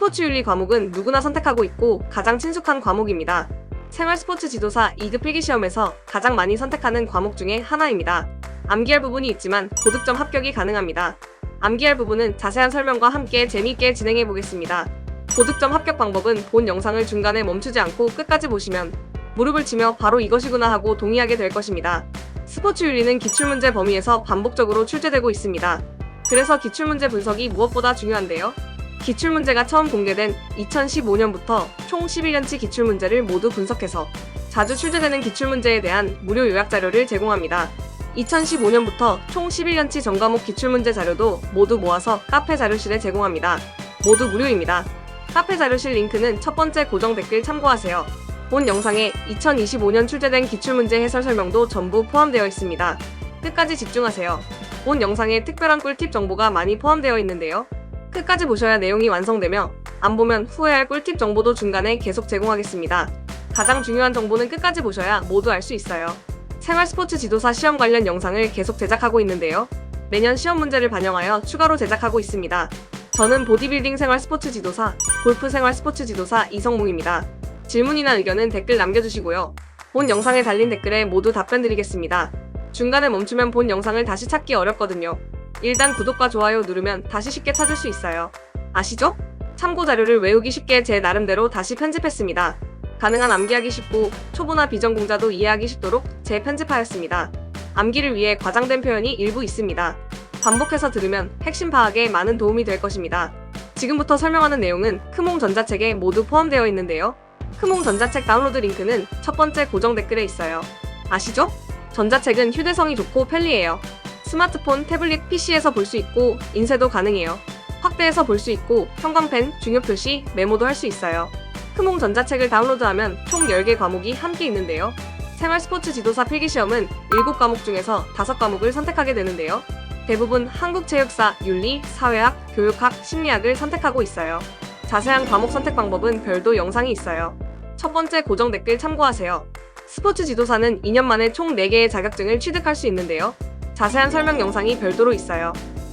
스포츠 윤리 과목은 누구나 선택하고 있고 가장 친숙한 과목입니다. 생활 스포츠 지도사 2급 필기시험에서 가장 많이 선택하는 과목 중에 하나입니다. 암기할 부분이 있지만 고득점 합격이 가능합니다. 암기할 부분은 자세한 설명과 함께 재미있게 진행해 보겠습니다. 고득점 합격 방법은 본 영상을 중간에 멈추지 않고 끝까지 보시면 무릎을 치며 바로 이것이구나 하고 동의하게 될 것입니다. 스포츠 윤리는 기출문제 범위에서 반복적으로 출제되고 있습니다. 그래서 기출문제 분석이 무엇보다 중요한데요. 기출문제가 처음 공개된 2015년부터 총 11년치 기출문제를 모두 분석해서 자주 출제되는 기출문제에 대한 무료 요약 자료를 제공합니다. 2015년부터 총 11년치 전과목 기출문제 자료도 모두 모아서 카페 자료실에 제공합니다. 모두 무료입니다. 카페 자료실 링크는 첫 번째 고정 댓글 참고하세요. 본 영상에 2025년 출제된 기출문제 해설 설명도 전부 포함되어 있습니다. 끝까지 집중하세요. 본 영상에 특별한 꿀팁 정보가 많이 포함되어 있는데요. 끝까지 보셔야 내용이 완성되며 안 보면 후회할 꿀팁 정보도 중간에 계속 제공하겠습니다. 가장 중요한 정보는 끝까지 보셔야 모두 알 수 있어요. 생활 스포츠 지도사 시험 관련 영상을 계속 제작하고 있는데요. 매년 시험 문제를 반영하여 추가로 제작하고 있습니다. 저는 보디빌딩 생활 스포츠 지도사, 골프 생활 스포츠 지도사 이성몽입니다. 질문이나 의견은 댓글 남겨주시고요. 본 영상에 달린 댓글에 모두 답변 드리겠습니다. 중간에 멈추면 본 영상을 다시 찾기 어렵거든요. 일단 구독과 좋아요 누르면 다시 쉽게 찾을 수 있어요. 아시죠? 참고 자료를 외우기 쉽게 제 나름대로 다시 편집했습니다. 가능한 암기하기 쉽고 초보나 비전공자도 이해하기 쉽도록 재편집하였습니다. 암기를 위해 과장된 표현이 일부 있습니다. 반복해서 들으면 핵심 파악에 많은 도움이 될 것입니다. 지금부터 설명하는 내용은 크몽 전자책에 모두 포함되어 있는데요. 크몽 전자책 다운로드 링크는 첫 번째 고정 댓글에 있어요. 아시죠? 전자책은 휴대성이 좋고 편리해요. 스마트폰, 태블릿, PC에서 볼 수 있고 인쇄도 가능해요. 확대해서 볼 수 있고 형광펜, 중요 표시, 메모도 할 수 있어요. 크몽 전자책을 다운로드하면 총 10개 과목이 함께 있는데요. 생활 스포츠 지도사 필기시험은 7과목 중에서 5과목을 선택하게 되는데요. 대부분 한국체육사, 윤리, 사회학, 교육학, 심리학을 선택하고 있어요. 자세한 과목 선택 방법은 별도 영상이 있어요. 첫 번째 고정 댓글 참고하세요. 스포츠 지도사는 2년 만에 총 4개의 자격증을 취득할 수 있는데요. 자세한 설명 영상이 별도로 있어요.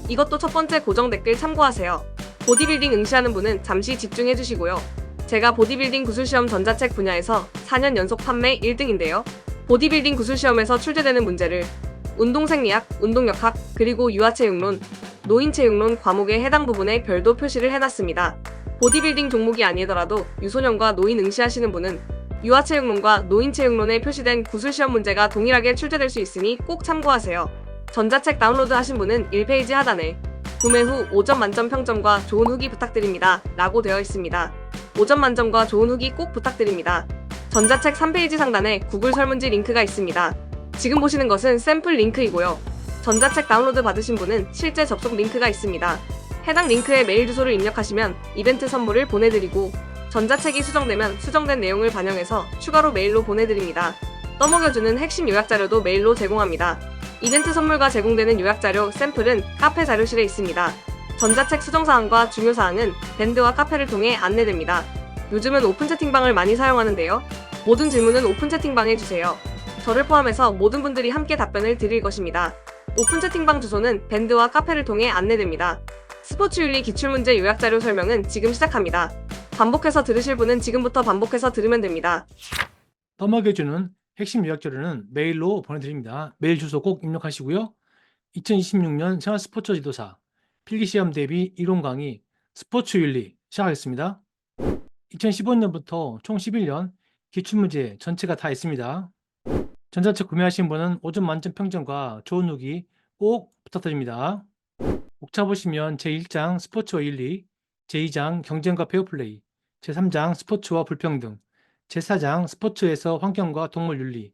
이것도 첫 번째 고정 댓글 참고하세요. 보디빌딩 응시하는 분은 잠시 집중해 주시고요. 제가 보디빌딩 구술시험 전자책 분야에서 4년 연속 판매 1등인데요. 보디빌딩 구술시험에서 출제되는 문제를 운동생리학, 운동역학, 그리고 유아체육론, 노인체육론 과목의 해당 부분에 별도 표시를 해놨습니다. 보디빌딩 종목이 아니더라도 유소년과 노인 응시하시는 분은 유아체육론과 노인체육론에 표시된 구술시험 문제가 동일하게 출제될 수 있으니 꼭 참고하세요. 전자책 다운로드 하신 분은 1페이지 하단에 구매 후 5점 만점 평점과 좋은 후기 부탁드립니다 라고 되어 있습니다. 5점 만점과 좋은 후기 꼭 부탁드립니다. 전자책 3페이지 상단에 구글 설문지 링크가 있습니다. 지금 보시는 것은 샘플 링크이고요. 전자책 다운로드 받으신 분은 실제 접속 링크가 있습니다. 해당 링크에 메일 주소를 입력하시면 이벤트 선물을 보내드리고 전자책이 수정되면 수정된 내용을 반영해서 추가로 메일로 보내드립니다. 떠먹여주는 핵심 요약자료도 메일로 제공합니다. 이벤트 선물과 제공되는 요약자료 샘플은 카페 자료실에 있습니다. 전자책 수정사항과 중요사항은 밴드와 카페를 통해 안내됩니다. 요즘은 오픈 채팅방을 많이 사용하는데요. 모든 질문은 오픈 채팅방에 주세요. 저를 포함해서 모든 분들이 함께 답변을 드릴 것입니다. 오픈 채팅방 주소는 밴드와 카페를 통해 안내됩니다. 스포츠 윤리 기출문제 요약자료 설명은 지금 시작합니다. 반복해서 들으실 분은 지금부터 반복해서 들으면 됩니다. 떠먹여주는 핵심 요약자료는 메일로 보내드립니다. 메일 주소 꼭 입력하시고요. 2026년 생활 스포츠 지도사 필기시험 대비 이론 강의 스포츠 윤리 시작하겠습니다. 2015년부터 총 11년 기출문제 전체가 다 있습니다. 전자책 구매하신 분은 5점 만점 평점과 좋은 후기 꼭 부탁드립니다. 옥차 보시면 제1장 스포츠와 윤리, 제2장 경쟁과 페어플레이, 제3장 스포츠와 불평등, 제4장 스포츠에서 환경과 동물 윤리,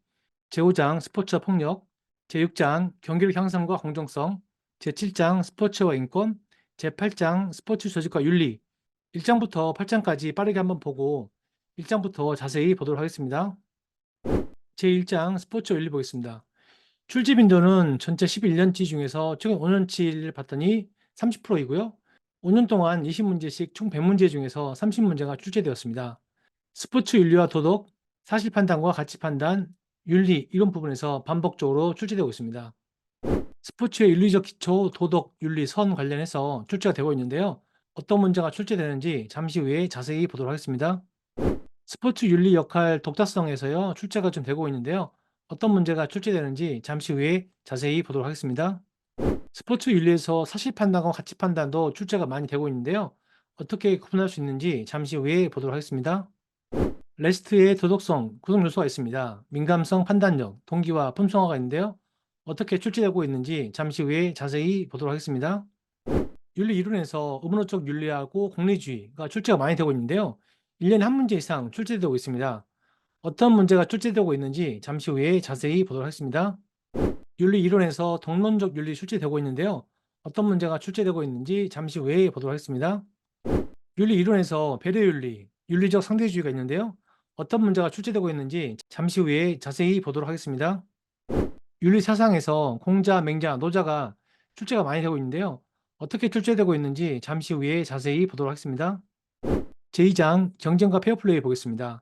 제5장 스포츠와 폭력, 제6장 경기력 향상과 공정성, 제7장 스포츠와 인권, 제8장 스포츠 조직과 윤리, 1장부터 8장까지 빠르게 한번 보고 1장부터 자세히 보도록 하겠습니다. 제1장 스포츠와 윤리 보겠습니다. 출제 빈도는 전체 11년치 중에서 최근 5년치를 봤더니 30%이고요. 5년 동안 20문제씩 총 100문제 중에서 30문제가 출제되었습니다. 스포츠 윤리와 도덕, 사실 판단과 가치 판단, 윤리 이런 부분에서 반복적으로 출제되고 있습니다. 스포츠의 윤리적 기초, 도덕, 윤리, 선 관련해서 출제가 되고 있는데요. 어떤 문제가 출제되는지 잠시 후에 자세히 보도록 하겠습니다. 스포츠 윤리 역할 독자성에서요, 출제가 좀 되고 있는데요. 어떤 문제가 출제되는지 잠시 후에 자세히 보도록 하겠습니다. 스포츠 윤리에서 사실 판단과 가치 판단도 출제가 많이 되고 있는데요. 어떻게 구분할 수 있는지 잠시 후에 보도록 하겠습니다. 레스트의 도덕성, 구성 요소가 있습니다. 민감성, 판단력, 동기와 품성화가 있는데요. 어떻게 출제되고 있는지 잠시 후에 자세히 보도록 하겠습니다. 윤리 이론에서 의문어적 윤리하고 공리주의가 출제가 많이 되고 있는데요. 1년에 한 문제 이상 출제되고 있습니다. 어떤 문제가 출제되고 있는지 잠시 후에 자세히 보도록 하겠습니다. 윤리 이론에서 동론적 윤리 출제되고 있는데요. 어떤 문제가 출제되고 있는지 잠시 후에 보도록 하겠습니다. 윤리 이론에서 배려 윤리, 윤리적 상대주의가 있는데요. 어떤 문제가 출제되고 있는지 잠시 후에 자세히 보도록 하겠습니다. 윤리 사상에서 공자, 맹자, 노자가 출제가 많이 되고 있는데요. 어떻게 출제되고 있는지 잠시 후에 자세히 보도록 하겠습니다. 제2장 경쟁과 페어플레이 보겠습니다.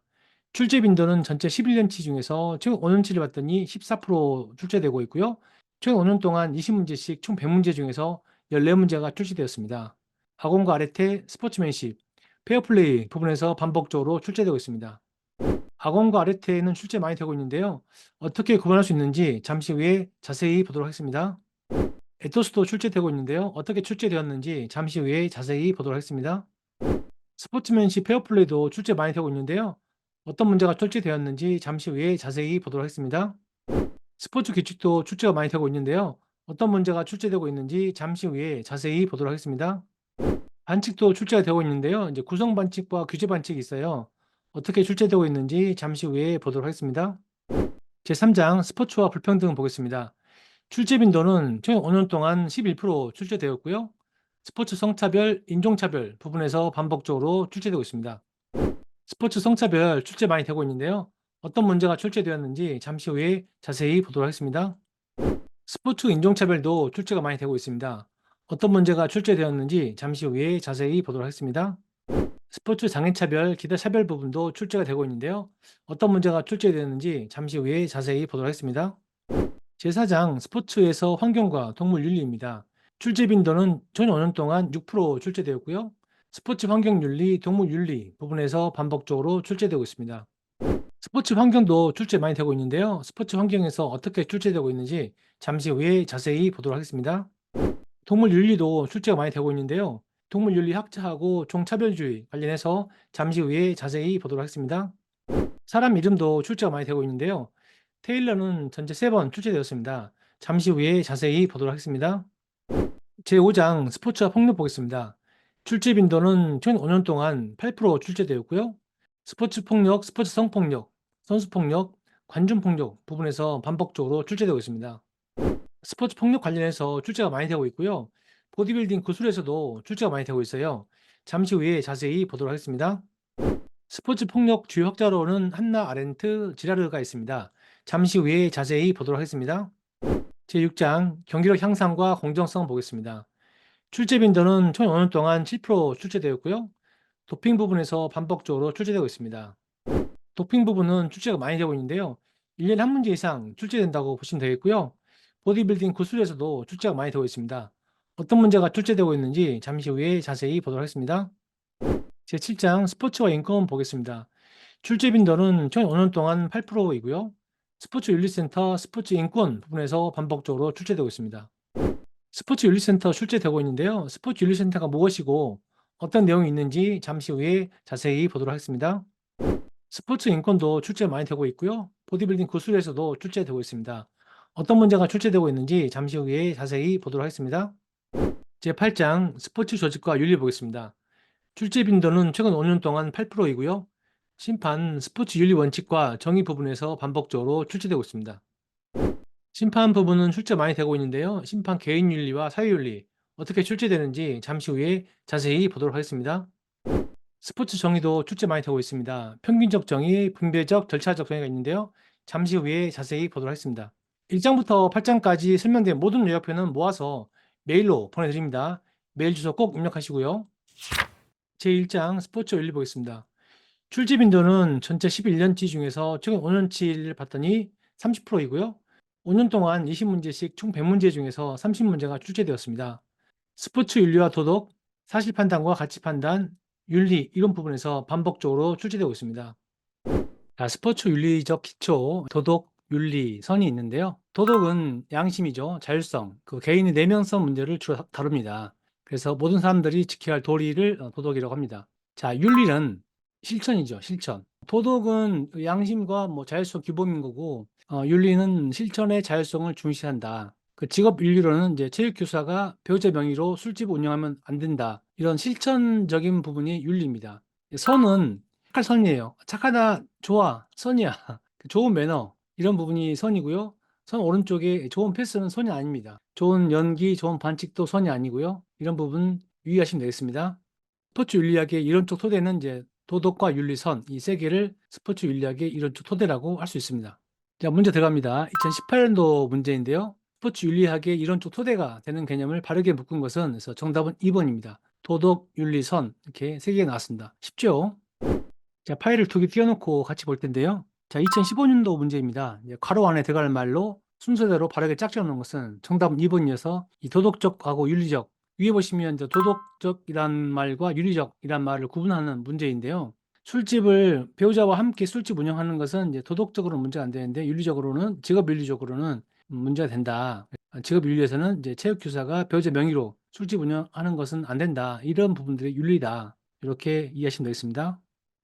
출제 빈도는 전체 11년치 중에서 최근 5년치를 봤더니 14% 출제되고 있고요. 최근 5년 동안 20문제씩 총 100문제 중에서 14문제가 출제되었습니다. 학원과 아래테, 스포츠맨십, 페어플레이 부분에서 반복적으로 출제되고 있습니다. 학원과 아래테는 출제 많이 되고 있는데요. 어떻게 구분할 수 있는지 잠시 후에 자세히 보도록 하겠습니다. 에토스도 출제되고 있는데요. 어떻게 출제되었는지 잠시 후에 자세히 보도록 하겠습니다. 스포츠맨십 페어플레이도 출제 많이 되고 있는데요. 어떤 문제가 출제되었는지 잠시 후에 자세히 보도록 하겠습니다. 스포츠 규칙도 출제가 많이 되고 있는데요. 어떤 문제가 출제되고 있는지 잠시 후에 자세히 보도록 하겠습니다. 반칙도 출제가 되고 있는데요. 이제 구성 반칙과 규제 반칙이 있어요. 어떻게 출제되고 있는지 잠시 후에 보도록 하겠습니다. 제3장 스포츠와 불평등 보겠습니다. 출제 빈도는 최근 5년 동안 11% 출제되었고요. 스포츠 성차별, 인종차별 부분에서 반복적으로 출제되고 있습니다. 스포츠 성차별 출제 많이 되고 있는데요. 어떤 문제가 출제되었는지 잠시 후에 자세히 보도록 하겠습니다. 스포츠 인종차별도 출제가 많이 되고 있습니다. 어떤 문제가 출제되었는지 잠시 후에 자세히 보도록 하겠습니다. 스포츠 장애차별, 기타차별 부분도 출제가 되고 있는데요. 어떤 문제가 출제되었는지 잠시 후에 자세히 보도록 하겠습니다. 제4장 스포츠에서 환경과 동물 윤리입니다. 출제 빈도는 전 5년 동안 6% 출제되었고요. 스포츠 환경 윤리, 동물 윤리 부분에서 반복적으로 출제되고 있습니다. 스포츠 환경도 출제 많이 되고 있는데요. 스포츠 환경에서 어떻게 출제되고 있는지 잠시 후에 자세히 보도록 하겠습니다. 동물 윤리도 출제가 많이 되고 있는데요. 동물 윤리 학자하고 종차별주의 관련해서 잠시 후에 자세히 보도록 하겠습니다. 사람 이름도 출제가 많이 되고 있는데요. 테일러는 전체 3번 출제되었습니다. 잠시 후에 자세히 보도록 하겠습니다. 제5장 스포츠와 폭력 보겠습니다. 출제 빈도는 최근 5년 동안 8% 출제되었고요. 스포츠 폭력, 스포츠 성폭력, 선수 폭력, 관중 폭력 부분에서 반복적으로 출제되고 있습니다. 스포츠 폭력 관련해서 출제가 많이 되고 있고요. 보디빌딩 구술에서도 출제가 많이 되고 있어요. 잠시 후에 자세히 보도록 하겠습니다. 스포츠 폭력 주요 학자로는 한나 아렌트, 지라르가 있습니다. 잠시 후에 자세히 보도록 하겠습니다. 제6장 경기력 향상과 공정성 보겠습니다. 출제 빈도는 총 5년 동안 7% 출제되었고요. 도핑 부분에서 반복적으로 출제되고 있습니다. 도핑 부분은 출제가 많이 되고 있는데요. 1년에 한 문제 이상 출제된다고 보시면 되겠고요. 보디빌딩 구술에서도 출제가 많이 되고 있습니다. 어떤 문제가 출제되고 있는지 잠시 후에 자세히 보도록 하겠습니다. 제7장 스포츠와 인권 보겠습니다. 출제 빈도는 총 5년 동안 8%이고요. 스포츠 윤리센터, 스포츠 인권 부분에서 반복적으로 출제되고 있습니다. 스포츠 윤리센터 출제되고 있는데요. 스포츠 윤리센터가 무엇이고 어떤 내용이 있는지 잠시 후에 자세히 보도록 하겠습니다. 스포츠 인권도 출제 많이 되고 있고요. 보디빌딩 구술에서도 출제되고 있습니다. 어떤 문제가 출제되고 있는지 잠시 후에 자세히 보도록 하겠습니다. 제8장 스포츠 조직과 윤리 보겠습니다. 출제 빈도는 최근 5년 동안 8%이고요. 심판, 스포츠 윤리 원칙과 정의 부분에서 반복적으로 출제되고 있습니다. 심판 부분은 출제 많이 되고 있는데요. 심판 개인 윤리와 사회 윤리 어떻게 출제되는지 잠시 후에 자세히 보도록 하겠습니다. 스포츠 정의도 출제 많이 되고 있습니다. 평균적 정의, 분배적, 절차적 정의가 있는데요. 잠시 후에 자세히 보도록 하겠습니다. 1장부터 8장까지 설명된 모든 요약표는 모아서 메일로 보내드립니다. 메일 주소 꼭 입력하시고요. 제1장 스포츠 윤리 보겠습니다. 출제 빈도는 전체 11년치 중에서 최근 5년치를 봤더니 30%이고요. 5년 동안 20문제씩 총 100문제 중에서 30문제가 출제되었습니다. 스포츠 윤리와 도덕, 사실 판단과 가치 판단, 윤리 이런 부분에서 반복적으로 출제되고 있습니다. 자, 스포츠 윤리적 기초, 도덕, 윤리, 선이 있는데요. 도덕은 양심이죠. 자율성, 그 개인의 내면성 문제를 주로 다룹니다. 그래서 모든 사람들이 지켜야 할 도리를 도덕이라고 합니다. 자, 윤리는 실천이죠. 실천. 도덕은 양심과 뭐 자율성 기본인 거고, 윤리는 실천의 자율성을 중시한다. 그 직업 윤리로는 이제 체육교사가 배우자 명의로 술집 운영하면 안 된다. 이런 실천적인 부분이 윤리입니다. 선은 착할 선이에요. 착하다, 좋아, 선이야. 좋은 매너, 이런 부분이 선이고요. 선 오른쪽에 좋은 패스는 선이 아닙니다. 좋은 연기, 좋은 반칙도 선이 아니고요. 이런 부분 유의하시면 되겠습니다. 스포츠 윤리학의 이론적 토대는 이제 도덕과 윤리선, 이 세 개를 스포츠 윤리학의 이론적 토대라고 할 수 있습니다. 자, 문제 들어갑니다. 2018년도 문제인데요. 스포츠 윤리학의 이론적 토대가 되는 개념을 바르게 묶은 것은, 그래서 정답은 2번입니다. 도덕, 윤리, 선, 이렇게 세 개가 나왔습니다. 쉽죠? 자, 파일을 두 개 띄워놓고 같이 볼 텐데요. 자, 2015년도 문제입니다. 이제 괄호 안에 들어갈 말로 순서대로 바르게 짝지어 놓은 것은 정답은 2번이어서 이 도덕적하고 윤리적, 위에 보시면 이제 도덕적이란 말과 윤리적이란 말을 구분하는 문제인데요. 술집을 배우자와 함께 술집 운영하는 것은 이제 도덕적으로는 문제가 안 되는데 윤리적으로는, 직업 윤리적으로는 문제가 된다. 직업 윤리에서는 이제 체육교사가 배우자 명의로 술집 운영하는 것은 안 된다. 이런 부분들이 윤리다. 이렇게 이해하시면 되겠습니다.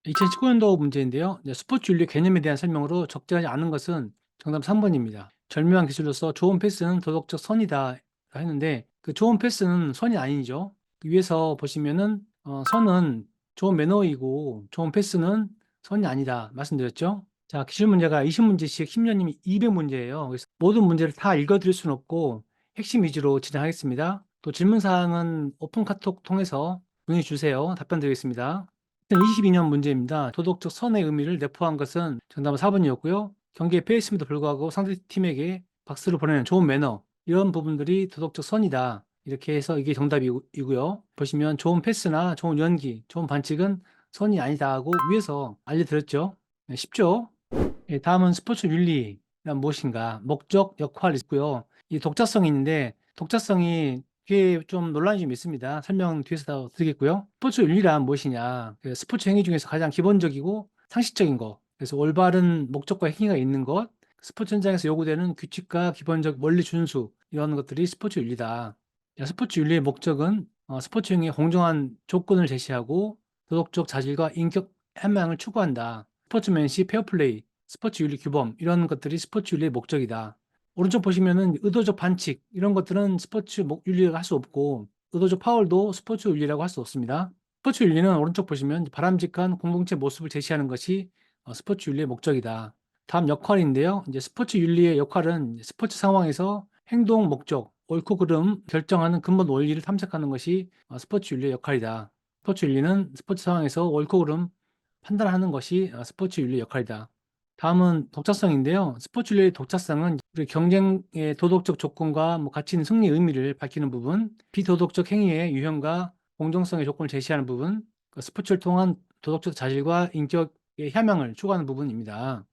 2019년도 문제인데요. 스포츠 윤리 개념에 대한 설명으로 적절하지 않은 것은 정답 3번입니다. 절묘한 기술로서 좋은 패스는 도덕적 선이다 했는데, 그 좋은 패스는 선이 아니죠. 위에서 보시면은 선은 좋은 매너이고 좋은 패스는 선이 아니다 말씀드렸죠. 자, 기출 문제가 20문제씩 10년이면 200문제예요. 그래서 모든 문제를 다 읽어드릴 수는 없고 핵심 위주로 진행하겠습니다. 또 질문 사항은 오픈 카톡 통해서 문의 주세요. 답변 드리겠습니다. 2022년 문제입니다. 도덕적 선의 의미를 내포한 것은 정답은 4번이었고요. 경기에 패했음에도 불구하고 상대팀에게 박수를 보내는 좋은 매너, 이런 부분들이 도덕적 선이다. 이렇게 해서 이게 정답이고요. 보시면 좋은 패스나 좋은 연기, 좋은 반칙은 선이 아니다 하고 위에서 알려드렸죠. 네, 쉽죠? 예, 다음은 스포츠 윤리란 무엇인가? 목적, 역할 있고요. 이 독자성이 있는데 독자성이 뒤에 좀 논란이 좀 있습니다. 설명 뒤에서 다 드리겠고요. 스포츠 윤리란 무엇이냐? 그 스포츠 행위 중에서 가장 기본적이고 상식적인 것. 그래서 올바른 목적과 행위가 있는 것, 스포츠 현장에서 요구되는 규칙과 기본적 원리 준수, 이런 것들이 스포츠 윤리다. 자, 스포츠 윤리의 목적은 스포츠 행위에 공정한 조건을 제시하고 도덕적 자질과 인격 함양을 추구한다. 스포츠맨십, 페어플레이, 스포츠 윤리 규범, 이런 것들이 스포츠 윤리의 목적이다. 오른쪽 보시면은 의도적 반칙, 이런 것들은 스포츠 윤리라고 할 수 없고, 의도적 파울도 스포츠 윤리라고 할 수 없습니다. 스포츠 윤리는 오른쪽 보시면 바람직한 공동체 모습을 제시하는 것이 스포츠 윤리의 목적이다. 다음 역할인데요. 이제 스포츠 윤리의 역할은 스포츠 상황에서 행동 목적, 옳고 그름 결정하는 근본 원리를 탐색하는 것이 스포츠 윤리의 역할이다. 스포츠 윤리는 스포츠 상황에서 옳고 그름 판단하는 것이 스포츠 윤리의 역할이다. 다음은 독자성인데요. 스포츠 윤리의 독자성은 우리 경쟁의 도덕적 조건과 뭐 가치 있는 승리의 의미를 밝히는 부분, 비도덕적 행위의 유형과 공정성의 조건을 제시하는 부분, 그 스포츠를 통한 도덕적 자질과 인격의 향양을 추구하는 부분입니다.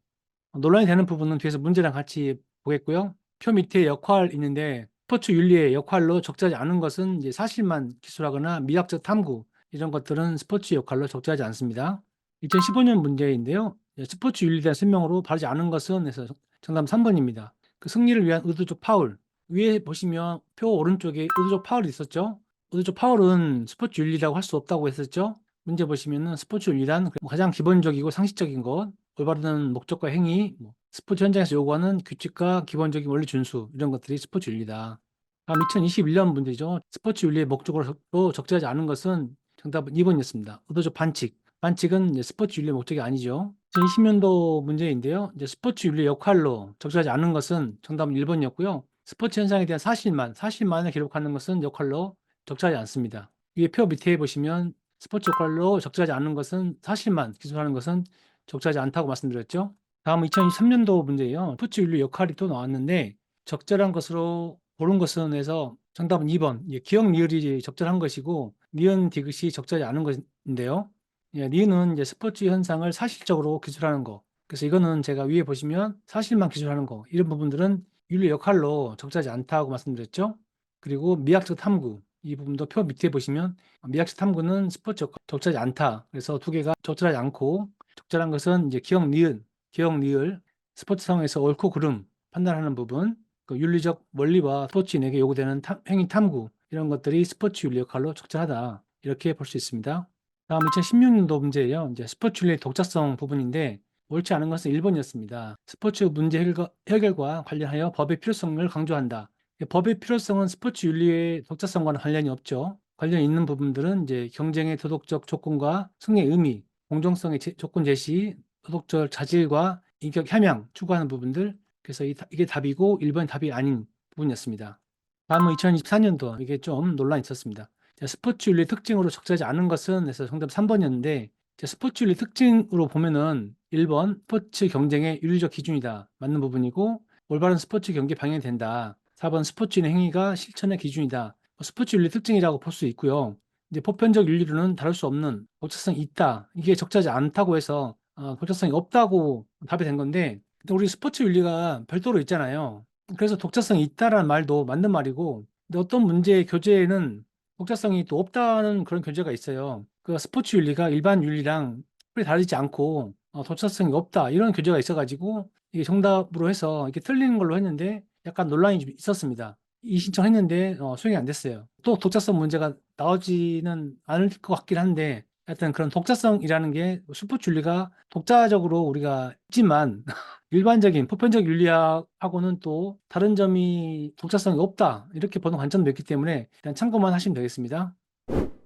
논란이 되는 부분은 뒤에서 문제랑 같이 보겠고요. 표 밑에 역할 있는데 스포츠 윤리의 역할로 적절하지 않은 것은 이제 사실만 기술하거나 미학적 탐구, 이런 것들은 스포츠 역할로 적절하지 않습니다. 2015년 문제인데요. 스포츠 윤리에 대한 설명으로 바르지 않은 것은, 그래서 정답 3번입니다. 그 승리를 위한 의도적 파울. 위에 보시면 표 오른쪽에 의도적 파울이 있었죠. 의도적 파울은 스포츠 윤리라고 할 수 없다고 했었죠. 문제 보시면은 스포츠 윤리란 가장 기본적이고 상식적인 것, 올바른 목적과 행위, 스포츠 현장에서 요구하는 규칙과 기본적인 원리 준수, 이런 것들이 스포츠 윤리다. 다음 2021년 문제죠. 스포츠 윤리의 목적으로 적절하지 않은 것은 정답은 2번이었습니다. 의도적 반칙. 반칙은 이제 스포츠 윤리의 목적이 아니죠. 2020년도 문제인데요. 이제 스포츠 윤리의 역할로 적절하지 않은 것은 정답은 1번이었고요. 스포츠 현상에 대한 사실만을 기록하는 것은 역할로 적절하지 않습니다. 위에 표 밑에 보시면 스포츠 역할로 적절하지 않은 것은 사실만 기술하는 것은 적절하지 않다고 말씀드렸죠. 다음 2023년도 문제예요. 스포츠 윤리 역할이 또 나왔는데 적절한 것으로 고른 것은 해서 정답은 2번. 기억 니을이 적절한 것이고 니은 디귿이 적절하지 않은 것인데요. 니은은 이제 스포츠 현상을 사실적으로 기술하는 거. 그래서 이거는 제가 위에 보시면 사실만 기술하는 거. 이런 부분들은 윤리 역할로 적절하지 않다고 말씀드렸죠. 그리고 미학적 탐구. 이 부분도 표 밑에 보시면 미약식 탐구는 스포츠 적절하지 않다. 그래서 두 개가 적절하지 않고 적절한 것은 이제 기억, 니은, 기억, 니을, 스포츠 상황에서 옳고 그름 판단하는 부분, 그 윤리적 원리와 스포츠인에게 요구되는 행위 탐구 이런 것들이 스포츠 윤리 역할로 적절하다. 이렇게 볼 수 있습니다. 다음 2016년도 문제예요. 이제 스포츠 윤리의 독자성 부분인데 옳지 않은 것은 1번이었습니다. 스포츠 문제 해결과 관련하여 법의 필요성을 강조한다. 법의 필요성은 스포츠 윤리의 독자성과는 관련이 없죠. 관련 있는 부분들은 이제 경쟁의 도덕적 조건과 승리의 의미, 공정성의 조건 제시, 도덕적 자질과 인격 함양 추구하는 부분들. 그래서 이게 답이고 1번이 답이 아닌 부분이었습니다. 다음은 2024년도 이게 좀 논란이 있었습니다. 스포츠 윤리 특징으로 적절하지 않은 것은 그래서 정답 3번이었는데 스포츠 윤리 특징으로 보면은 1번 스포츠 경쟁의 윤리적 기준이다. 맞는 부분이고 올바른 스포츠 경기 방향이 된다. 4번 스포츠인의 행위가 실천의 기준이다. 스포츠 윤리 특징이라고 볼 수 있고요. 이제 보편적 윤리로는 다룰 수 없는 독자성이 있다. 이게 적절하지 않다고 해서 독자성이 없다고 답이 된 건데 근데 우리 스포츠 윤리가 별도로 있잖아요. 그래서 독자성이 있다라는 말도 맞는 말이고 근데 어떤 문제의 교재에는 독자성이 또 없다는 그런 교재가 있어요. 그 스포츠 윤리가 일반 윤리랑 특별히 다르지 않고 독자성이 없다 이런 교재가 있어가지고 이게 정답으로 해서 이렇게 틀리는 걸로 했는데 약간 논란이 좀 있었습니다. 이 신청했는데 수용이 안 됐어요. 또 독자성 문제가 나오지는 않을 것 같긴 한데 하여튼 그런 독자성이라는 게 스포츠 윤리가 독자적으로 우리가 있지만 일반적인 보편적 윤리학하고는 또 다른 점이 독자성이 없다 이렇게 보는 관점도 있기 때문에 일단 참고만 하시면 되겠습니다.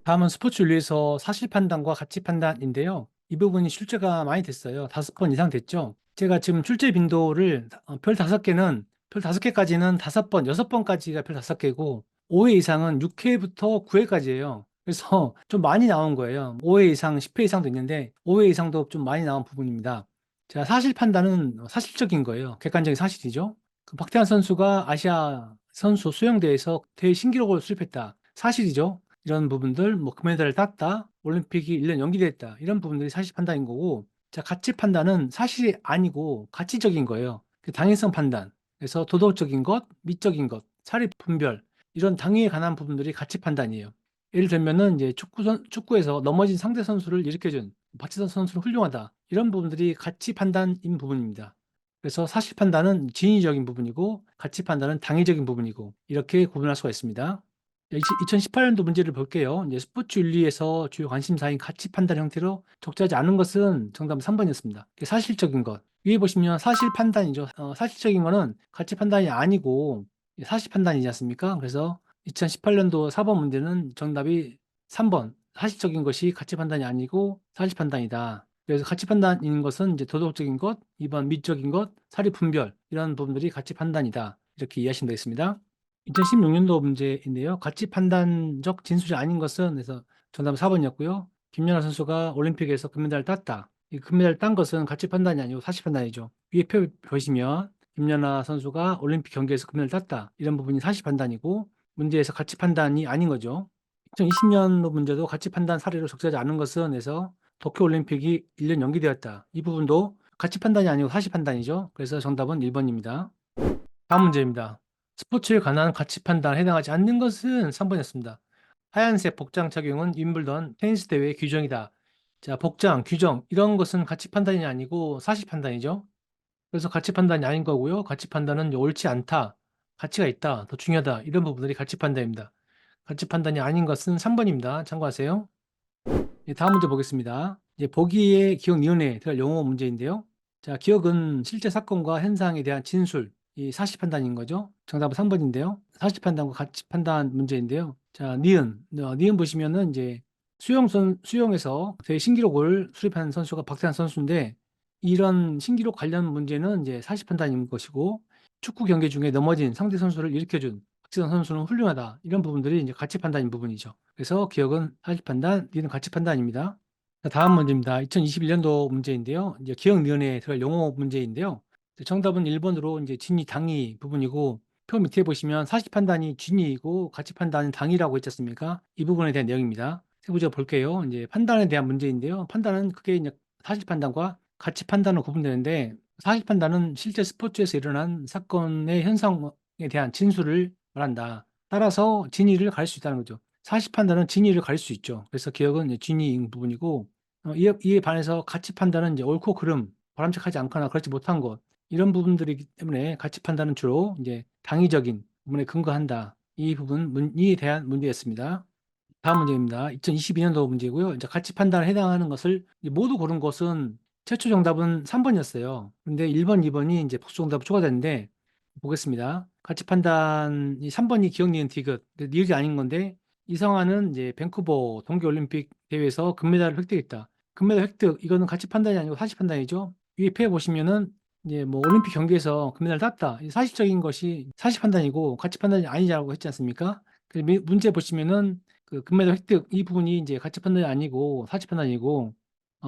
다음은 스포츠 윤리에서 사실 판단과 가치 판단인데요. 이 부분이 출제가 많이 됐어요. 5번 이상 됐죠. 제가 지금 출제 빈도를 별 5개는 별 5개까지는 5번, 6번까지가 별 5개고 5회 이상은 6회부터 9회까지예요. 그래서 좀 많이 나온 거예요. 5회 이상, 10회 이상도 있는데 5회 이상도 좀 많이 나온 부분입니다. 자, 사실 판단은 사실적인 거예요. 객관적인 사실이죠. 그 박태환 선수가 아시아 선수 수영대회에서 대회 신기록을 수립했다. 사실이죠. 이런 부분들, 뭐 금메달을 땄다, 올림픽이 1년 연기됐다, 이런 부분들이 사실 판단인 거고, 자, 가치 판단은 사실이 아니고 가치적인 거예요. 그 당위성 판단. 그래서 도덕적인 것, 미적인 것, 사립 분별, 이런 당위에 관한 부분들이 가치 판단이에요. 예를 들면은 이제 축구에서 넘어진 상대 선수를 일으켜준 박지성 선수는 훌륭하다. 이런 부분들이 가치 판단인 부분입니다. 그래서 사실 판단은 진위적인 부분이고 가치 판단은 당위적인 부분이고 이렇게 구분할 수가 있습니다. 2018년도 문제를 볼게요. 이제 스포츠 윤리에서 주요 관심사인 가치 판단 형태로 적절하지 않은 것은 정답 3번이었습니다. 사실적인 것. 위에 보시면 사실 판단이죠. 사실적인 거는 가치 판단이 아니고 사실 판단이지 않습니까? 그래서 2018년도 4번 문제는 정답이 3번. 사실적인 것이 가치 판단이 아니고 사실 판단이다. 그래서 가치 판단인 것은 이제 도덕적인 것, 2번 미적인 것, 사리 분별 이런 부분들이 가치 판단이다. 이렇게 이해하시면 되겠습니다. 2016년도 문제인데요. 가치 판단적 진술이 아닌 것은 그래서 정답은 4번이었고요. 김연아 선수가 올림픽에서 금메달을 땄다. 이 금메달을 딴 것은 가치 판단이 아니고 사실 판단이죠. 위에 표 보시면 김연아 선수가 올림픽 경기에서 금메달을 땄다. 이런 부분이 사실 판단이고 문제에서 가치 판단이 아닌 거죠. 2020년도 문제도 가치 판단 사례로 적절하지 않은 것은 그래서 도쿄올림픽이 1년 연기되었다. 이 부분도 가치 판단이 아니고 사실 판단이죠. 그래서 정답은 1번입니다. 다음 문제입니다. 스포츠에 관한 가치 판단에 해당하지 않는 것은 3번이었습니다. 하얀색 복장 착용은 윈블던 테니스 대회의 규정이다. 자, 복장, 규정 이런 것은 가치 판단이 아니고 사실 판단이죠. 그래서 가치 판단이 아닌 거고요. 가치 판단은 옳지 않다, 가치가 있다, 더 중요하다 이런 부분들이 가치 판단입니다. 가치 판단이 아닌 것은 3번입니다. 참고하세요. 다음 문제 보겠습니다. 이제 보기의 기억 니은에 들어갈 영어 문제인데요. 자, 기억은 실제 사건과 현상에 대한 진술, 이 사실 판단인 거죠. 정답은 3번인데요. 사실 판단과 가치 판단 문제인데요. 자, 니은 보시면은 이제 수영에서 대회 신기록을 수립한 선수가 박태환 선수인데 이런 신기록 관련 문제는 이제 사실 판단인 것이고 축구 경기 중에 넘어진 상대 선수를 일으켜준 박지성 선수는 훌륭하다. 이런 부분들이 이제 가치 판단인 부분이죠. 그래서 기억은 사실 판단, 니은 가치 판단입니다. 자, 다음 문제입니다. 2021년도 문제인데요. 이제 기억 니은에 들어갈 영어 문제인데요. 정답은 1번으로 이제 진위 당위 부분이고 표 밑에 보시면 사실 판단이 진위이고 가치 판단은 당위라고 했지 않습니까? 이 부분에 대한 내용입니다. 세부적으로 볼게요. 이제 판단에 대한 문제인데요. 판단은 크게 이제 사실 판단과 가치 판단으로 구분되는데 사실 판단은 실제 스포츠에서 일어난 사건의 현상에 대한 진술을 말한다. 따라서 진위를 가릴 수 있다는 거죠. 사실 판단은 진위를 가릴 수 있죠. 그래서 기억은 이제 진위인 부분이고, 이에 반해서 가치 판단은 이제 옳고 그름, 바람직하지 않거나 그렇지 못한 것, 이런 부분들이기 때문에 가치 판단은 주로 이제 당위적인 부분에 근거한다. 이 부분에 대한 문제였습니다. 다음 문제입니다. 2022년도 문제고요. 이제 가치 판단에 해당하는 것을 이제 모두 고른 것은 최초 정답은 3번이었어요. 근데 1번, 2번이 이제 복수 정답 추가됐는데 보겠습니다. 가치 판단이 3번이 기억, 니은, 디귿. 니은이 아닌 건데 이성화는 이제 밴쿠버 동계올림픽 대회에서 금메달을 획득했다. 금메달 획득 이거는 가치 판단이 아니고 사실 판단이죠. 위에 표에 보시면은 이제 뭐 올림픽 경기에서 금메달을 땄다. 이 사실적인 것이 사실 판단이고 가치 판단이 아니라고 했지 않습니까? 문제 보시면은 그 금메달 획득 이 부분이 이제 가치 판단이 아니고 사치 판단이고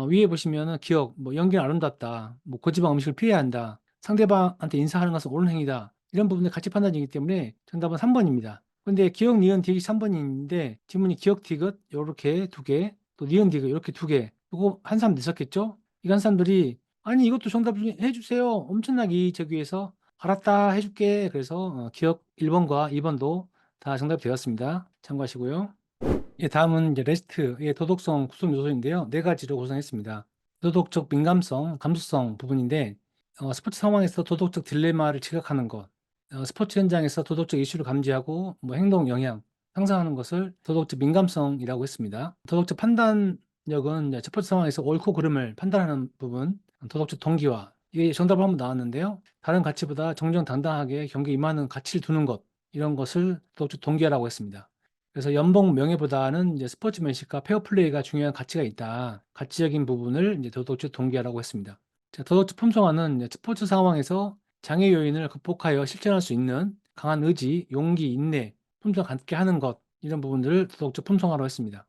위에 보시면은 기억 뭐 연기는 아름답다 뭐 고지방 음식을 피해야 한다 상대방한테 인사하는 것은 옳은 행위다 이런 부분이 가치 판단이기 때문에 정답은 3번입니다. 근데 기억 니은 디귿 3번인데 질문이 기억 디귿 요렇게 두 개 또 니은 디귿 이렇게 두 개 이거 한 사람 있었겠죠? 이거 한 사람들이 아니 이것도 정답 해주세요 엄청나게 이의제기 위해서 알았다 해줄게 그래서 기억 1번과 2번도 다 정답이 되었습니다. 참고하시고요. 예, 다음은 이제 레스트의 도덕성 구성 요소인데요. 네 가지로 구성했습니다. 도덕적 민감성, 감수성 부분인데 스포츠 상황에서 도덕적 딜레마를 지각하는 것, 스포츠 현장에서 도덕적 이슈를 감지하고 뭐 행동 영향 상상하는 것을 도덕적 민감성이라고 했습니다. 도덕적 판단력은 이제 스포츠 상황에서 옳고 그름을 판단하는 부분, 도덕적 동기화 이게 정답을 한번 나왔는데요. 다른 가치보다 정정당당하게 경기에 임하는 가치를 두는 것 이런 것을 도덕적 동기화라고 했습니다. 그래서 연봉 명예보다는 이제 스포츠맨십과 페어플레이가 중요한 가치가 있다. 가치적인 부분을 이제 도덕적 동기화라고 했습니다. 자, 도덕적 품성화는 이제 스포츠 상황에서 장애 요인을 극복하여 실천할 수 있는 강한 의지, 용기, 인내, 품성을 갖게 하는 것 이런 부분들을 도덕적 품성화로 했습니다.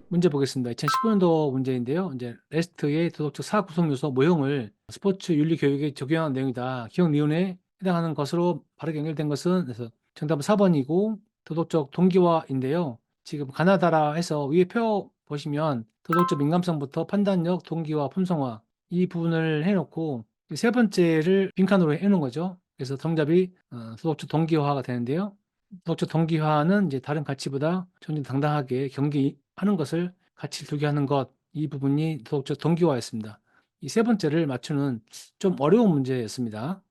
문제 보겠습니다. 2019년도 문제인데요. 이제 레스트의 도덕적 사고 구성 요소 모형을 스포츠 윤리 교육에 적용한 내용이다. 기억 니은에 해당하는 것으로 바르게 연결된 것은 그래서 정답은 4번이고 도덕적 동기화인데요. 지금 가나다라 해서 위에 표 보시면 도덕적 민감성부터 판단력, 동기화, 품성화 이 부분을 해놓고 세 번째를 빈칸으로 해놓은 거죠. 그래서 정답이 도덕적 동기화가 되는데요. 도덕적 동기화는 이제 다른 가치보다 정정당당하게 경기하는 것을 가치를 두게 하는 것, 이 부분이 도덕적 동기화였습니다. 이 세 번째를 맞추는 좀 어려운 문제였습니다.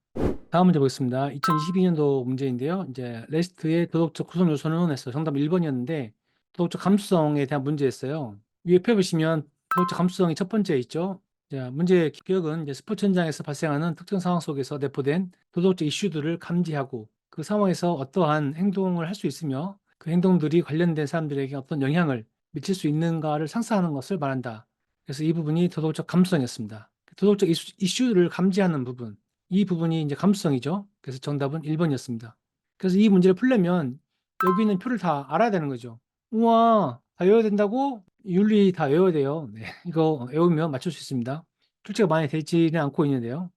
다음 문제 보겠습니다. 2022년도 문제인데요. 이제 레스트의 도덕적 구성 요소는 해서 정답 1번이었는데 도덕적 감수성에 대한 문제였어요. 위에 펴 보시면 도덕적 감수성이 첫 번째에 있죠. 자, 문제의 기억은 이제 스포츠 현장에서 발생하는 특정 상황 속에서 내포된 도덕적 이슈들을 감지하고 그 상황에서 어떠한 행동을 할 수 있으며 그 행동들이 관련된 사람들에게 어떤 영향을 미칠 수 있는가를 상상하는 것을 말한다. 그래서 이 부분이 도덕적 감수성이었습니다. 도덕적 이슈를 감지하는 부분, 이 부분이 이제 감수성이죠. 그래서 정답은 1번이었습니다. 그래서 이 문제를 풀려면 여기 있는 표를 다 알아야 되는 거죠. 우와, 다 외워야 된다고? 윤리 다 외워야 돼요. 네, 이거 외우면 맞출 수 있습니다. 출제가 많이 되지는 않고 있는데요.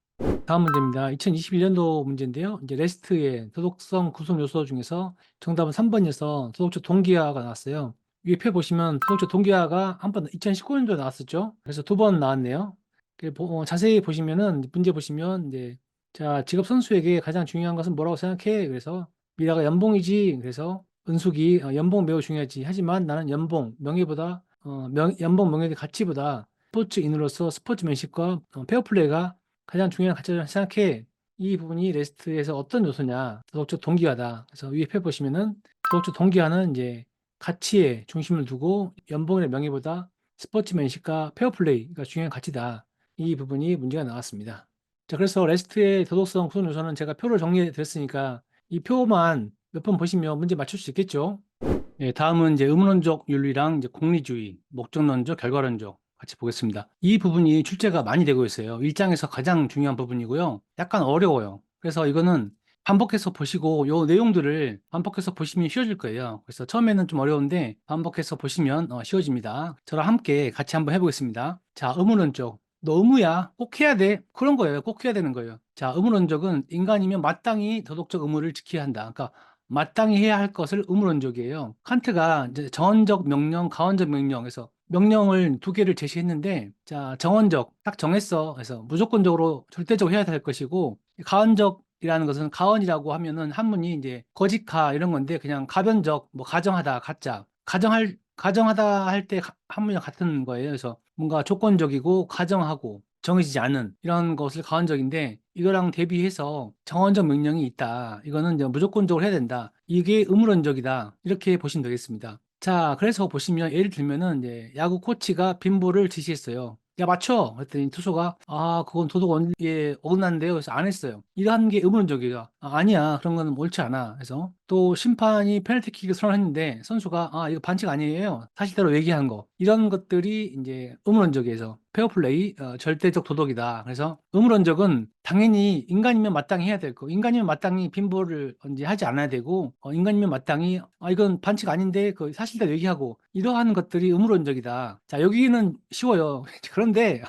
다음 문제입니다. 2021년도 문제인데요. 이제 레스트의 도덕성 구성 요소 중에서 정답은 3번이어서 도덕적 동기화가 나왔어요. 위에 표 보시면 도덕적 동기화가 한 번 2019년도에 나왔었죠. 그래서 두 번 나왔네요. 자세히 보시면은 문제 보시면 이제 자 직업 선수에게 가장 중요한 것은 뭐라고 생각해? 그래서 미라가 연봉이지. 그래서 은숙이 연봉 매우 중요하지. 하지만 나는 연봉 명예보다 연봉 명예의 가치보다 스포츠인으로서 스포츠맨십과 페어플레이가 가장 중요한 가치라고 생각해. 이 부분이 레스트에서 어떤 요소냐? 도덕적 동기화다. 그래서 위에 펴 보시면은 도덕적 동기화는 이제 가치에 중심을 두고 연봉의 명예보다 스포츠맨십과 페어플레이가 중요한 가치다. 이 부분이 문제가 나왔습니다. 자, 그래서 레스트의 도덕성 구성 요소는 제가 표를 정리해 드렸으니까 이 표만 몇 번 보시면 문제 맞출 수 있겠죠? 네, 다음은 이제 의문론적 윤리랑 이제 공리주의, 목적론적, 결과론적 같이 보겠습니다. 이 부분이 출제가 많이 되고 있어요. 1장에서 가장 중요한 부분이고요. 약간 어려워요. 그래서 이거는 반복해서 보시고 요 내용들을 반복해서 보시면 쉬워질 거예요. 그래서 처음에는 좀 어려운데 반복해서 보시면 쉬워집니다. 저랑 함께 같이 한번 해보겠습니다. 자, 의문론적. 너 의무야. 꼭 해야 돼. 그런 거예요. 꼭 해야 되는 거예요. 자, 의문론적은 인간이면 마땅히 도덕적 의무를 지켜야 한다. 그러니까 마땅히 해야 할 것을 의무론적이에요. 칸트가 이제 정언적 명령, 가언적 명령에서 명령을 두 개를 제시했는데, 자, 정언적, 딱 정했어. 그래서 무조건적으로 절대적으로 해야 될 것이고, 가언적이라는 것은 가언이라고 하면은 한문이 이제 거짓가 이런 건데, 그냥 가변적, 뭐 가정하다, 가짜. 가정하다 할 때 한문이랑 같은 거예요. 그래서 뭔가 조건적이고 가정하고 정해지지 않은 이런 것을 가언적인데 이거랑 대비해서 정언적 명령이 있다. 이거는 이제 무조건적으로 해야 된다. 이게 의무론적이다. 이렇게 보시면 되겠습니다. 자, 그래서 보시면 예를 들면은 이제 야구 코치가 빈볼을 지시했어요. 야, 맞춰. 그랬더니 투수가 그건 도덕 원리에 어긋난데요. 그래서 안 했어요. 이러한 게 의무론적이다. 아니야. 그런 건 옳지 않아. 그래서 또 심판이 페널티킥을 선언했는데 선수가 이거 반칙 아니에요. 사실대로 얘기한 거. 이런 것들이 이제 의무론적이어서 페어플레이, 절대적 도덕이다. 그래서 의무론적은 당연히 인간이면 마땅히 해야 될 거. 인간이면 마땅히 빈볼을 이제 하지 않아야 되고, 인간이면 마땅히 이건 반칙 아닌데 그 사실대로 얘기하고 이러한 것들이 의무론적이다. 자, 여기는 쉬워요. 그런데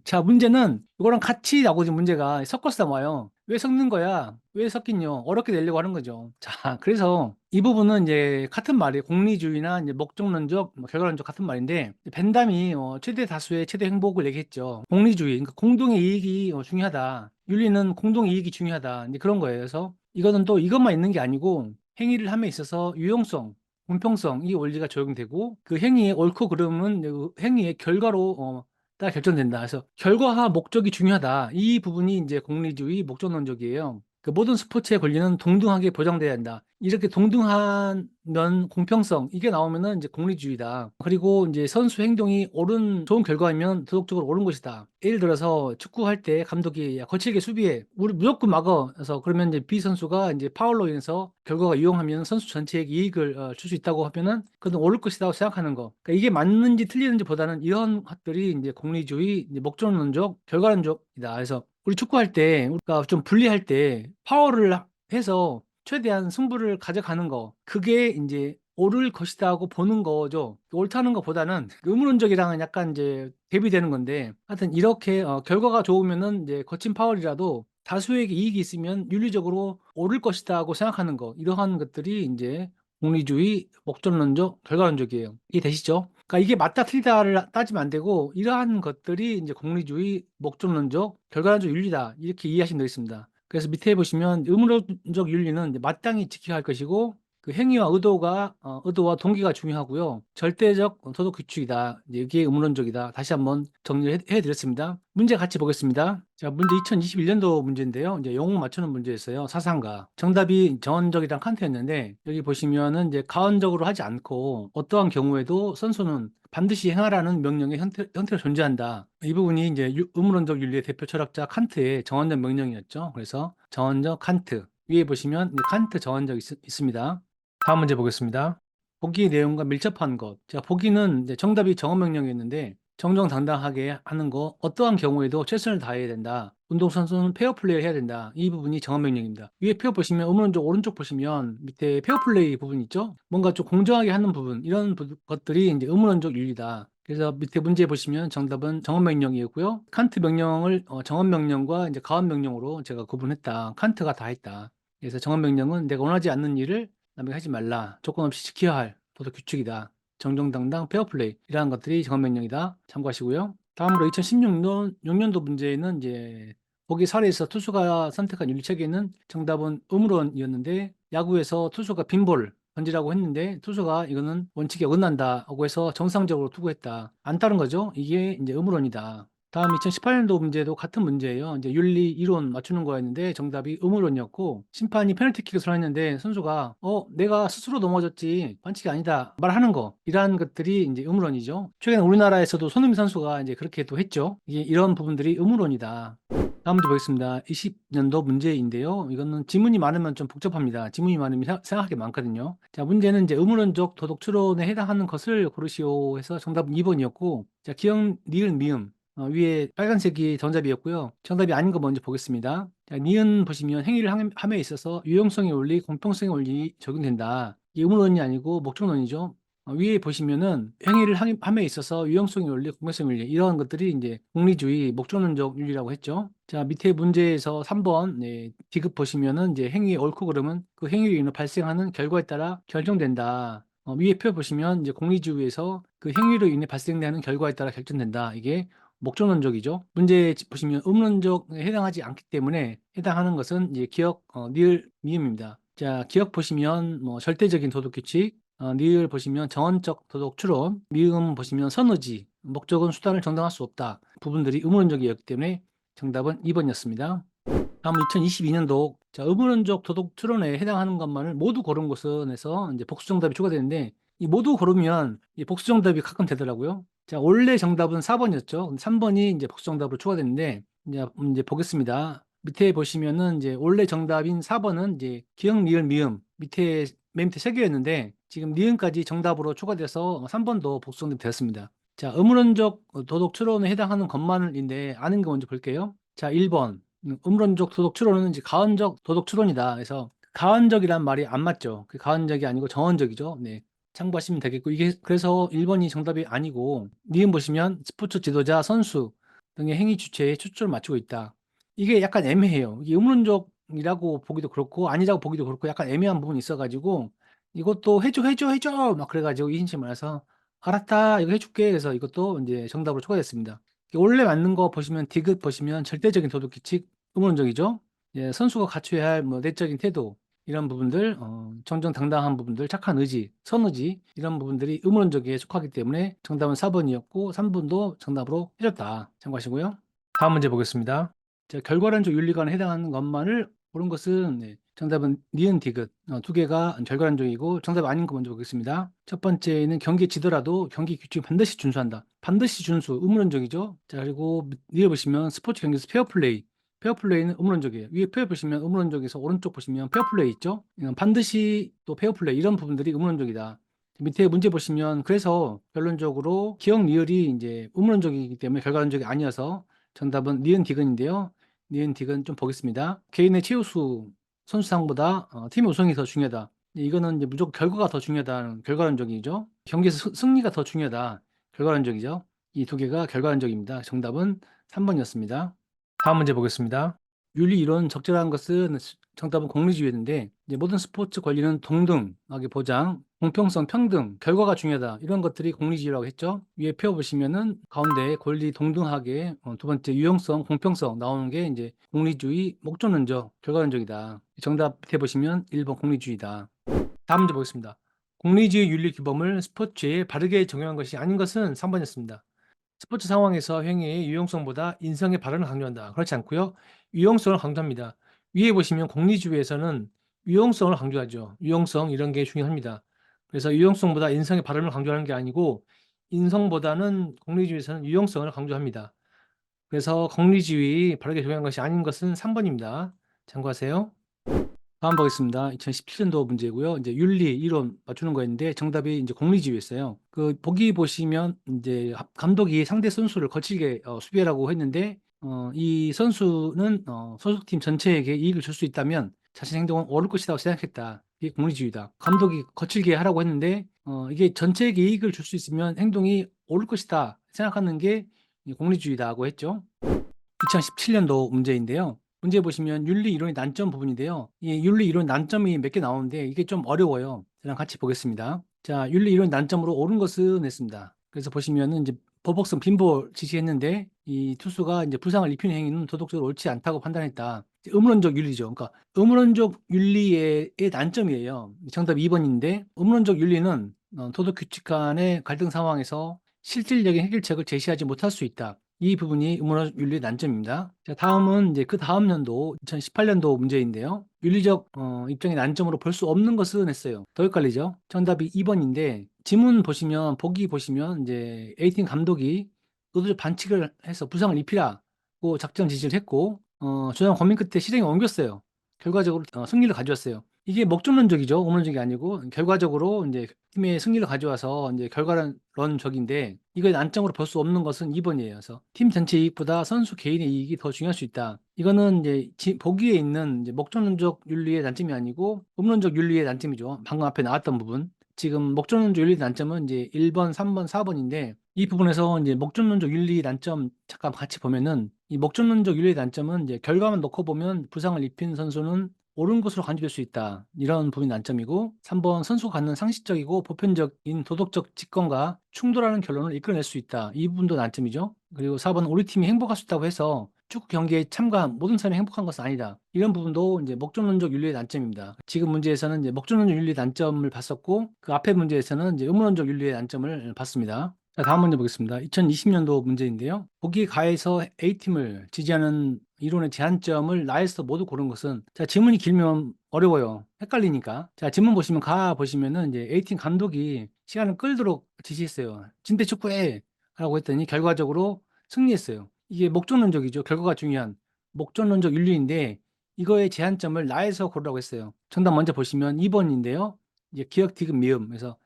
자, 문제는 이거랑 같이 나오지 문제가 섞어서 나와요. 왜 섞는 거야? 왜 섞긴요? 어렵게 내려고 하는 거죠. 자, 그래서 이 부분은 이제 같은 말이에요. 공리주의나 이제 목적론적, 결과론적 같은 말인데 벤담이 최대 다수의 최대 행복을 얘기했죠. 공리주의, 그러니까 공동의 이익이 중요하다. 윤리는 공동의 이익이 중요하다. 이제 그런 거예요. 그래서 이거는 또 이것만 있는 게 아니고 행위를 함에 있어서 유용성, 공평성 이 원리가 적용되고 그 행위의 옳고 그름은 그 행위의 결과로 따라 결정된다. 그래서 결과와 목적이 중요하다. 이 부분이 이제 공리주의 목적론적이에요. 그 모든 스포츠의 권리는 동등하게 보장돼야 한다. 이렇게 동등하면 공평성 이게 나오면은 이제 공리주의다. 그리고 이제 선수 행동이 옳은 좋은 결과이면 도덕적으로 옳은 것이다. 예를 들어서 축구할 때 감독이 야, 거칠게 수비해. 우리 무조건 막어. 그래서 그러면 이제 B 선수가 이제 파울로 인해서 결과가 유용하면 선수 전체에게 이익을 줄 수 있다고 하면은 그건 옳을 것이라고 생각하는 거. 그러니까 이게 맞는지 틀리는지보다는 이런 것들이 이제 공리주의, 이제 목적론적, 결과론적이다. 그래서 우리 축구할 때 우리가 좀 불리할 때 파울을 해서 최대한 승부를 가져가는 거 그게 이제 옳을 것이다 하고 보는 거죠. 옳다는 것보다는 의무론적이랑은 약간 이제 대비되는 건데 하여튼 이렇게 결과가 좋으면은 이제 거친 파울이라도 다수에게 이익이 있으면 윤리적으로 옳을 것이다 하고 생각하는 거 이러한 것들이 이제 공리주의, 목적론적, 결과론적이에요. 이해되시죠? 그러니까 이게 맞다 틀리다를 따지면 안 되고 이러한 것들이 이제 공리주의, 목적론적, 결과론적 윤리다 이렇게 이해하시면 되겠습니다. 그래서 밑에 보시면 의무론적 윤리는 이제 마땅히 지켜야 할 것이고 그 행위와 의도와 동기가 중요하고요. 절대적 도덕 규칙이다. 이제 이게 의무론적이다. 다시 한번 정리해 드렸습니다. 문제 같이 보겠습니다. 자, 문제 2021년도 문제인데요. 이제 영어 맞추는 문제였어요. 사상가. 정답이 정언적이랑 칸트였는데 여기 보시면은 이제 가언적으로 하지 않고 어떠한 경우에도 선수는 반드시 행하라는 명령의 형태가 존재한다. 이 부분이 이제 의무론적 윤리의 대표 철학자 칸트의 정언적 명령이었죠. 그래서 정언적 칸트. 위에 보시면 이제 칸트 정언적 있습니다. 다음 문제 보겠습니다. 보기 내용과 밀접한 것. 자, 보기는 이제 정답이 정언 명령이었는데 정정당당하게 하는 거 어떠한 경우에도 최선을 다해야 된다. 운동선수는 페어플레이를 해야 된다. 이 부분이 정언 명령입니다. 위에 페어 보시면 의문문적 오른쪽 보시면 밑에 페어플레이 부분 있죠? 뭔가 좀 공정하게 하는 부분 이런 것들이 이제 의문문적 윤리다. 그래서 밑에 문제 보시면 정답은 정언 명령이었고요. 칸트 명령을 정언 명령과 이제 가언 명령으로 제가 구분했다. 칸트가 다 했다. 그래서 정언 명령은 내가 원하지 않는 일을 남에게 하지 말라. 조건 없이 지켜야 할 도덕 규칙이다. 정정당당 페어플레이 이러한 것들이 정언명령이다. 참고하시고요. 다음으로 2016년도 문제는 이제 보기 사례에서 투수가 선택한 윤리체계는 정답은 의무론이었는데 야구에서 투수가 빈볼 던지라고 했는데 투수가 이거는 원칙에 어긋난다고 해서 정상적으로 투구했다. 안 따른 거죠. 이게 이제 의무론이다. 다음 2018년도 문제도 같은 문제예요. 이제 윤리 이론 맞추는 거였는데 정답이 의무론이었고 심판이 페널티킥을 선언했는데 선수가 내가 스스로 넘어졌지 반칙이 아니다 말하는 거 이러한 것들이 이제 의무론이죠. 최근 우리나라에서도 손흥민 선수가 이제 그렇게 또 했죠. 이게 이런 부분들이 의무론이다. 다음 문제 보겠습니다. 20년도 문제인데요. 이거는 지문이 많으면 좀 복잡합니다. 지문이 많으면 생각할 게 많거든요. 자, 문제는 이제 의무론적 도덕 추론에 해당하는 것을 고르시오 해서 정답은 2번이었고, 자, 기억, 니은, 미음. 위에 빨간색이 정답이었고요. 정답이 아닌 거 먼저 보겠습니다. 자, 니은 보시면 행위를 함에 있어서 유용성의 원리, 공평성의 원리 적용된다. 이게 의무론이 아니고 목적론이죠. 위에 보시면은 행위를 함에 있어서 유형성의 원리, 공평성의 원리 이런 것들이 이제 공리주의, 목적론적 윤리라고 했죠. 자, 밑에 문제에서 3번 디귿 보시면은 이제 행위의 옳고 그름은 그 행위로 인해 발생하는 결과에 따라 결정된다. 위에 표 보시면 이제 공리주의에서 그 행위로 인해 발생되는 결과에 따라 결정된다. 이게 목적론적이죠. 문제 보시면 의문론적에 해당하지 않기 때문에 해당하는 것은 이제 기억, 니을, 미음입니다. 자, 기억 보시면 뭐 절대적인 도덕 규칙, 니을 보시면 정언적 도덕 추론, 미음 보시면 선의지, 목적은 수단을 정당할 수 없다. 부분들이 의문론적이었기 때문에 정답은 2번이었습니다. 다음 2022년도 의문론적 도덕 추론에 해당하는 것만을 모두 고른 것은에서 이제 복수 정답이 추가되는데 이 모두 고르면 이 복수 정답이 가끔 되더라고요. 자, 원래 정답은 4번이었죠. 3번이 이제 복수 정답으로 추가됐는데 이제 보겠습니다. 밑에 보시면은 이제 원래 정답인 4번은 이제 기억, 니을, 미음 밑에 맨 밑에 3개였는데 지금 니은까지 정답으로 추가돼서 3번도 복수 정답이 되었습니다. 자, 의문론적 도덕 추론에 해당하는 것만인데 아는 거 먼저 볼게요. 자, 1번. 음론적 도덕 추론은 이제 가언적 도덕 추론이다. 그래서 가언적이란 말이 안 맞죠. 그 가언적이 아니고 정언적이죠. 네. 참고하시면 되겠고 이게 그래서 1번이 정답이 아니고 니은 보시면 스포츠 지도자, 선수 등의 행위 주체에 초점을 맞추고 있다. 이게 약간 애매해요. 이게 음론적이라고 보기도 그렇고 아니라고 보기도 그렇고 약간 애매한 부분이 있어가지고 이것도 해줘 막 그래가지고 이인치 말해서 알았다 이거 해줄게 그래서 이것도 이제 정답으로 추가됐습니다. 원래 맞는 거 보시면 디귿 보시면 절대적인 도덕 규칙 의문론적이죠. 예, 선수가 갖춰야 할 뭐 내적인 태도 이런 부분들, 정정당당한 부분들, 착한 의지, 선의지 이런 부분들이 의문론적에 속하기 때문에 정답은 4번이었고 3번도 정답으로 해줬다. 참고하시고요. 다음 문제 보겠습니다. 자, 결과론적 윤리관에 해당하는 것만을 고른 것은 정답은 니은 디귿 두 개가 결과론적이고 정답 아닌 거 먼저 보겠습니다. 첫 번째는 경기에 지더라도 경기 규칙 반드시 준수한다. 반드시 준수, 의문론적이죠. 자, 그리고 위에 보시면 스포츠 경기에서 페어플레이. 페어플레이는 의문론적이에요. 위에 페어 보시면 의문론적에서 오른쪽 보시면 페어플레이 있죠. 이건 반드시 또 페어플레이 이런 부분들이 의문론적이다. 밑에 문제 보시면 그래서 결론적으로 기억 리을이 이제 의문론적이기 때문에 결과론적이 아니어서 정답은 니은 디귿인데요. 니은 디귿 좀 보겠습니다. 개인의 최우수 선수상보다 팀의 우승이 더 중요하다. 이거는 이제 무조건 결과가 더 중요하다는 결과론적이죠. 경기에서 승리가 더 중요하다. 결과론적이죠. 이 두 개가 결과론적입니다. 정답은 3번이었습니다. 다음 문제 보겠습니다. 윤리 이론 적절한 것은 정답은 공리주의였는데 이제 모든 스포츠 권리는 동등하게 보장, 공평성, 평등, 결과가 중요하다. 이런 것들이 공리주의라고 했죠. 위에 펴보시면은 가운데 권리 동등하게 두 번째 유형성, 공평성 나오는 게 이제 공리주의, 목적론적, 결과론적이다. 정답 밑에 보시면 1번 공리주의다. 다음 문제 보겠습니다. 공리주의 윤리 규범을 스포츠에 바르게 적용한 것이 아닌 것은 3번이었습니다. 스포츠 상황에서 행위의 유용성보다 인성의 발언을 강조한다. 그렇지 않고요. 유용성을 강조합니다. 위에 보시면 공리주의에서는 유용성을 강조하죠. 유용성 이런 게 중요합니다. 그래서 유용성보다 인성의 발언을 강조하는 게 아니고 인성보다는 공리주의에서는 유용성을 강조합니다. 그래서 공리주의 바르게 적용한 것이 아닌 것은 3번입니다. 참고하세요. 다음 보겠습니다. 2017년도 문제고요. 이제 윤리, 이론 맞추는 거였는데 정답이 이제 공리지휘였어요. 그 보기 보시면 이제 감독이 상대 선수를 거칠게 수비하라고 했는데 이 선수는 소속팀 전체에게 이익을 줄 수 있다면 자신 행동은 옳을 것이라고 생각했다. 이게 공리주의다. 감독이 거칠게 하라고 했는데 이게 전체에게 이익을 줄 수 있으면 행동이 옳을 것이다 생각하는 게 공리주의다고 했죠. 2017년도 문제인데요. 문제 보시면 윤리 이론의 난점 부분인데요. 이 윤리 이론 난점이 몇 개 나오는데 이게 좀 어려워요. 저랑 같이 보겠습니다. 자, 윤리 이론 난점으로 옳은 것은 했습니다. 그래서 보시면은 이제 보복성 빈볼 지시했는데 이 투수가 이제 부상을 입히는 행위는 도덕적으로 옳지 않다고 판단했다. 의문론적 윤리죠. 그러니까 의문론적 윤리의 난점이에요. 정답 2번인데 의문론적 윤리는 도덕 규칙 간의 갈등 상황에서 실질적인 해결책을 제시하지 못할 수 있다. 이 부분이 음모론적 윤리의 난점입니다. 자, 다음은 이제 그 다음 연도 2018년도 문제인데요. 윤리적 입장의 난점으로 볼 수 없는 것은 했어요. 더 헷갈리죠? 정답이 2번인데 지문 보시면 보기 보시면 이제 A팀 감독이 의도적 반칙을 해서 부상을 입히라고 작전 지시를 했고 조장 고민 끝에 실행에 옮겼어요. 결과적으로 승리를 가져왔어요. 이게 목적론적이죠. 음모론적이 아니고 결과적으로 이제 팀의 승리를 가져와서 이제 결과론적인데 이거의 난점으로 볼 수 없는 것은 2번이에요. 그래서 팀 전체 이익보다 선수 개인의 이익이 더 중요할 수 있다. 이거는 이제 보기에 있는 이제 목적론적 윤리의 난점이 아니고 음론적 윤리의 난점이죠. 방금 앞에 나왔던 부분. 지금 목적론적 윤리의 난점은 이제 1번, 3번, 4번인데 이 부분에서 이제 목적론적 윤리 난점 잠깐 같이 보면은 이 목적론적 윤리의 난점은 이제 결과만 놓고 보면 부상을 입힌 선수는 옳은 것으로 간주될 수 있다. 이런 부분이 난점이고 3번 선수가 갖는 상식적이고 보편적인 도덕적 직관과 충돌하는 결론을 이끌어낼 수 있다. 이 부분도 난점이죠. 그리고 4번 우리 팀이 행복할 수 있다고 해서 축구 경기에 참가한 모든 사람이 행복한 것은 아니다. 이런 부분도 이제 목적론적 윤리의 난점입니다. 지금 문제에서는 이제 목적론적 윤리의 난점을 봤었고, 그 앞에 문제에서는 이제 의문론적 윤리의 난점을 봤습니다. 자, 다음 문제 보겠습니다. 2020년도 문제인데요. 보기 가에서 A팀을 지지하는 이론의 제한점을 나에서 모두 고른 것은, 자, 지문이 길면 어려워요. 헷갈리니까. 자, 지문 보시면 가 보시면은 이제 A팀 감독이 시간을 끌도록 지시했어요. 진대 축구해! 라고 했더니 결과적으로 승리했어요. 이게 목적론적이죠. 결과가 중요한 목적론적 윤리인데 이거의 제한점을 나에서 고르라고 했어요. 정답 먼저 보시면 2번인데요. 이제 기역, 디귿, 미음. 그래서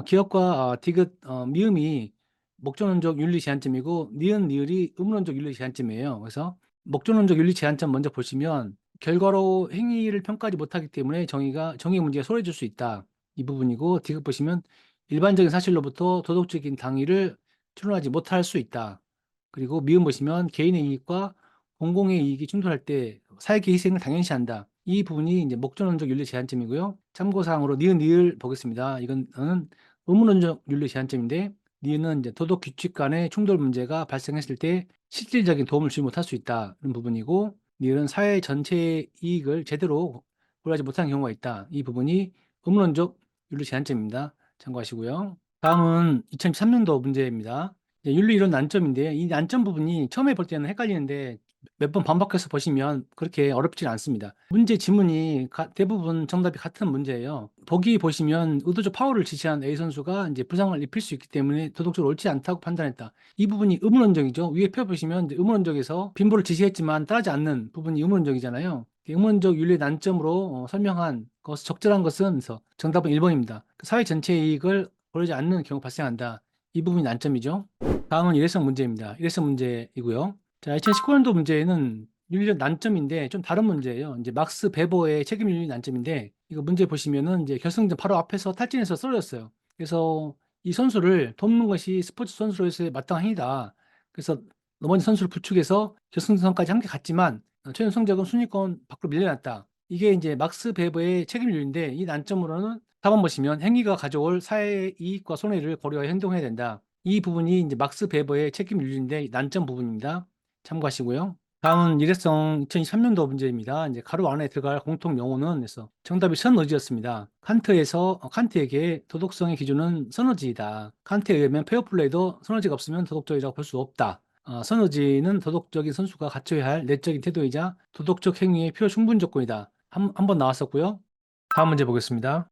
기역과 디귿, 미음이 목적론적 윤리 제한점이고 니은, 니을이 의문론적 윤리 제한점이에요. 그래서 목적론적 윤리 제한점 먼저 보시면 결과로 행위를 평가하지 못하기 때문에 정의 문제가 소홀해질 수 있다. 이 부분이고 디귿 보시면 일반적인 사실로부터 도덕적인 당위를 추론하지 못할 수 있다. 그리고 미음 보시면 개인의 이익과 공공의 이익이 충돌할 때 사회의 희생을 당연시한다. 이 부분이 이제 목적론적 윤리 제한점이고요. 참고사항으로 니은, 니을 보겠습니다. 이건 의문론적 윤리 제한점인데 니은은 이제 도덕 규칙 간의 충돌 문제가 발생했을 때 실질적인 도움을 주지 못할 수 있다는 부분이고 니을은 사회 전체의 이익을 제대로 고려하지 못하는 경우가 있다. 이 부분이 의문론적 윤리 제한점입니다. 참고하시고요. 다음은 2013년도 문제입니다. 윤리 이론 난점인데 이 난점 부분이 처음에 볼 때는 헷갈리는데 몇 번 반복해서 보시면 그렇게 어렵지 않습니다. 문제 지문이 대부분 정답이 같은 문제예요. 보기 보시면 의도적 파울을 지시한 A 선수가 이제 부상을 입힐 수 있기 때문에 도덕적으로 옳지 않다고 판단했다. 이 부분이 의문론적이죠. 위에 펴 보시면 의문론적에서 빈보를 지시했지만 따르지 않는 부분이 의문론적이잖아요. 의문적 윤리의 난점으로 설명한 것은 적절한 것은 그래서 정답은 1번입니다. 사회 전체의 이익을 고려하지 않는 경우 발생한다. 이 부분이 난점이죠. 다음은 일회성 문제입니다. 일회성 문제이고요. 자, 2019년도 문제는 윤리적 난점인데 좀 다른 문제예요. 이제 막스 베버의 책임 윤리 난점인데 이거 문제 보시면은 이제 결승전 바로 앞에서 탈진해서 쓰러졌어요. 그래서 이 선수를 돕는 것이 스포츠 선수로서의 마땅한 행위다. 그래서 넘어진 선수를 부축해서 결승전까지 함께 갔지만 최종 성적은 순위권 밖으로 밀려났다. 이게 이제 막스 베버의 책임 윤리인데 이 난점으로는 4번 보시면 행위가 가져올 사회의 이익과 손해를 고려해 행동해야 된다. 이 부분이 이제 막스 베버의 책임 윤리인데 난점 부분입니다. 참고하시고요. 다음은 일회성 2023년도 문제입니다. 이제 가로 안에 들어갈 공통 용어는 그래서 정답이 선의지였습니다. 칸트에게 도덕성의 기준은 선의지이다. 칸트에 의하면 페어플레이도 선의지가 없으면 도덕적이라고 볼 수 없다. 선의지는 도덕적인 선수가 갖춰야 할 내적인 태도이자 도덕적 행위의 필요 충분 조건이다. 한 번 나왔었고요. 다음 문제 보겠습니다.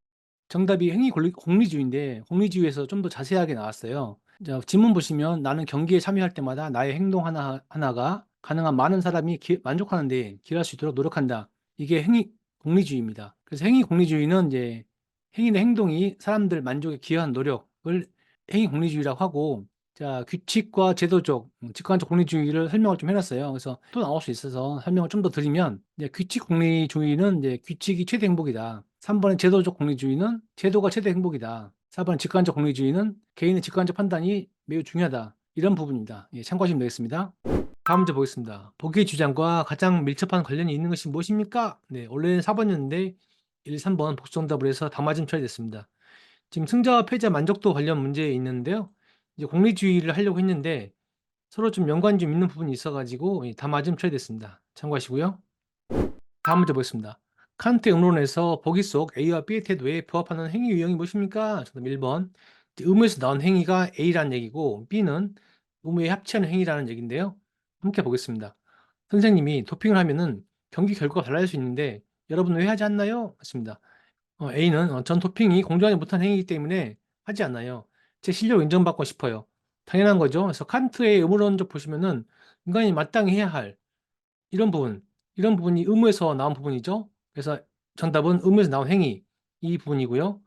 정답이 공리주의인데 공리주의에서 좀 더 자세하게 나왔어요. 자, 지문 보시면 나는 경기에 참여할 때마다 나의 행동 하나가 가능한 많은 사람이 만족하는 데 기여할 수 있도록 노력한다. 이게 공리주의입니다. 그래서 공리주의는 이제 행위나 행동이 사람들 만족에 기여한 노력을 공리주의라고 하고, 자, 규칙과 제도적, 직관적 공리주의를 설명을 좀 해놨어요. 그래서 또 나올 수 있어서 설명을 좀 더 드리면, 이제 규칙 공리주의는 이제 규칙이 최대 행복이다. 3번의 제도적 공리주의는 제도가 최대 행복이다. 4번 직관적 공리주의는 개인의 직관적 판단이 매우 중요하다. 이런 부분입니다. 예, 참고하시면 되겠습니다. 다음 문제 보겠습니다. 보기의 주장과 가장 밀접한 관련이 있는 것이 무엇입니까? 네, 원래는 4번이었는데 1, 3번 복수 정답을 해서 다 맞으면 처리됐습니다. 지금 승자와 패자 만족도 관련 문제에 있는데요. 이제 공리주의를 하려고 했는데 서로 좀 연관이 좀 있는 부분이 있어가지고 다 맞으면 처리됐습니다. 참고하시고요. 다음 문제 보겠습니다. 칸트의 음론에서 보기 속 A와 B의 태도에 부합하는 행위 유형이 무엇입니까? 정답 1번. 의무에서 나온 행위가 A라는 얘기고 B는 의무에 합치하는 행위라는 얘기인데요. 함께 보겠습니다. 선생님이 도핑을 하면은 경기 결과가 달라질 수 있는데 여러분 왜 하지 않나요? 맞습니다. A는 전 도핑이 공정하지 못한 행위이기 때문에 하지 않아요. 제 실력을 인정받고 싶어요. 당연한 거죠. 그래서 칸트의 의무론적 보시면은 인간이 마땅히 해야 할 이런 부분이 의무에서 나온 부분이죠. 그래서 정답은 의무에서 나온 행위 이 부분이고요.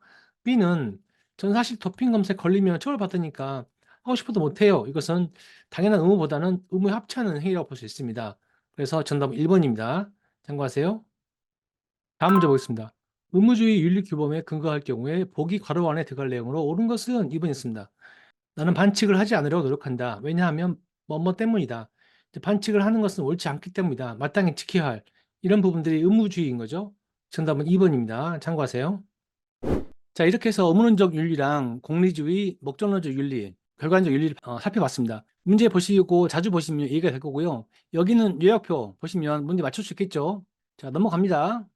B는 전 사실 도핑 검색 걸리면 처벌받으니까 하고 싶어도 못해요. 이것은 당연한 의무보다는 의무에 합치하는 행위라고 볼 수 있습니다. 그래서 정답은 1번입니다. 참고하세요. 다음 문제 보겠습니다. 의무주의 윤리 규범에 근거할 경우에 보기 괄호 안에 들어갈 내용으로 옳은 것은 2번이었습니다. 나는 반칙을 하지 않으려고 노력한다. 왜냐하면 뭐뭐 때문이다. 반칙을 하는 것은 옳지 않기 때문이다. 마땅히 지켜야 할 이런 부분들이 의무주의인 거죠. 정답은 2번입니다. 참고하세요. 자, 이렇게 해서 의문론적 윤리랑 공리주의, 목적론적 윤리, 결과론적 윤리를 살펴봤습니다. 문제 보시고 자주 보시면 이해가 될 거고요. 여기는 요약표 보시면 문제 맞출 수 있겠죠. 자, 넘어갑니다.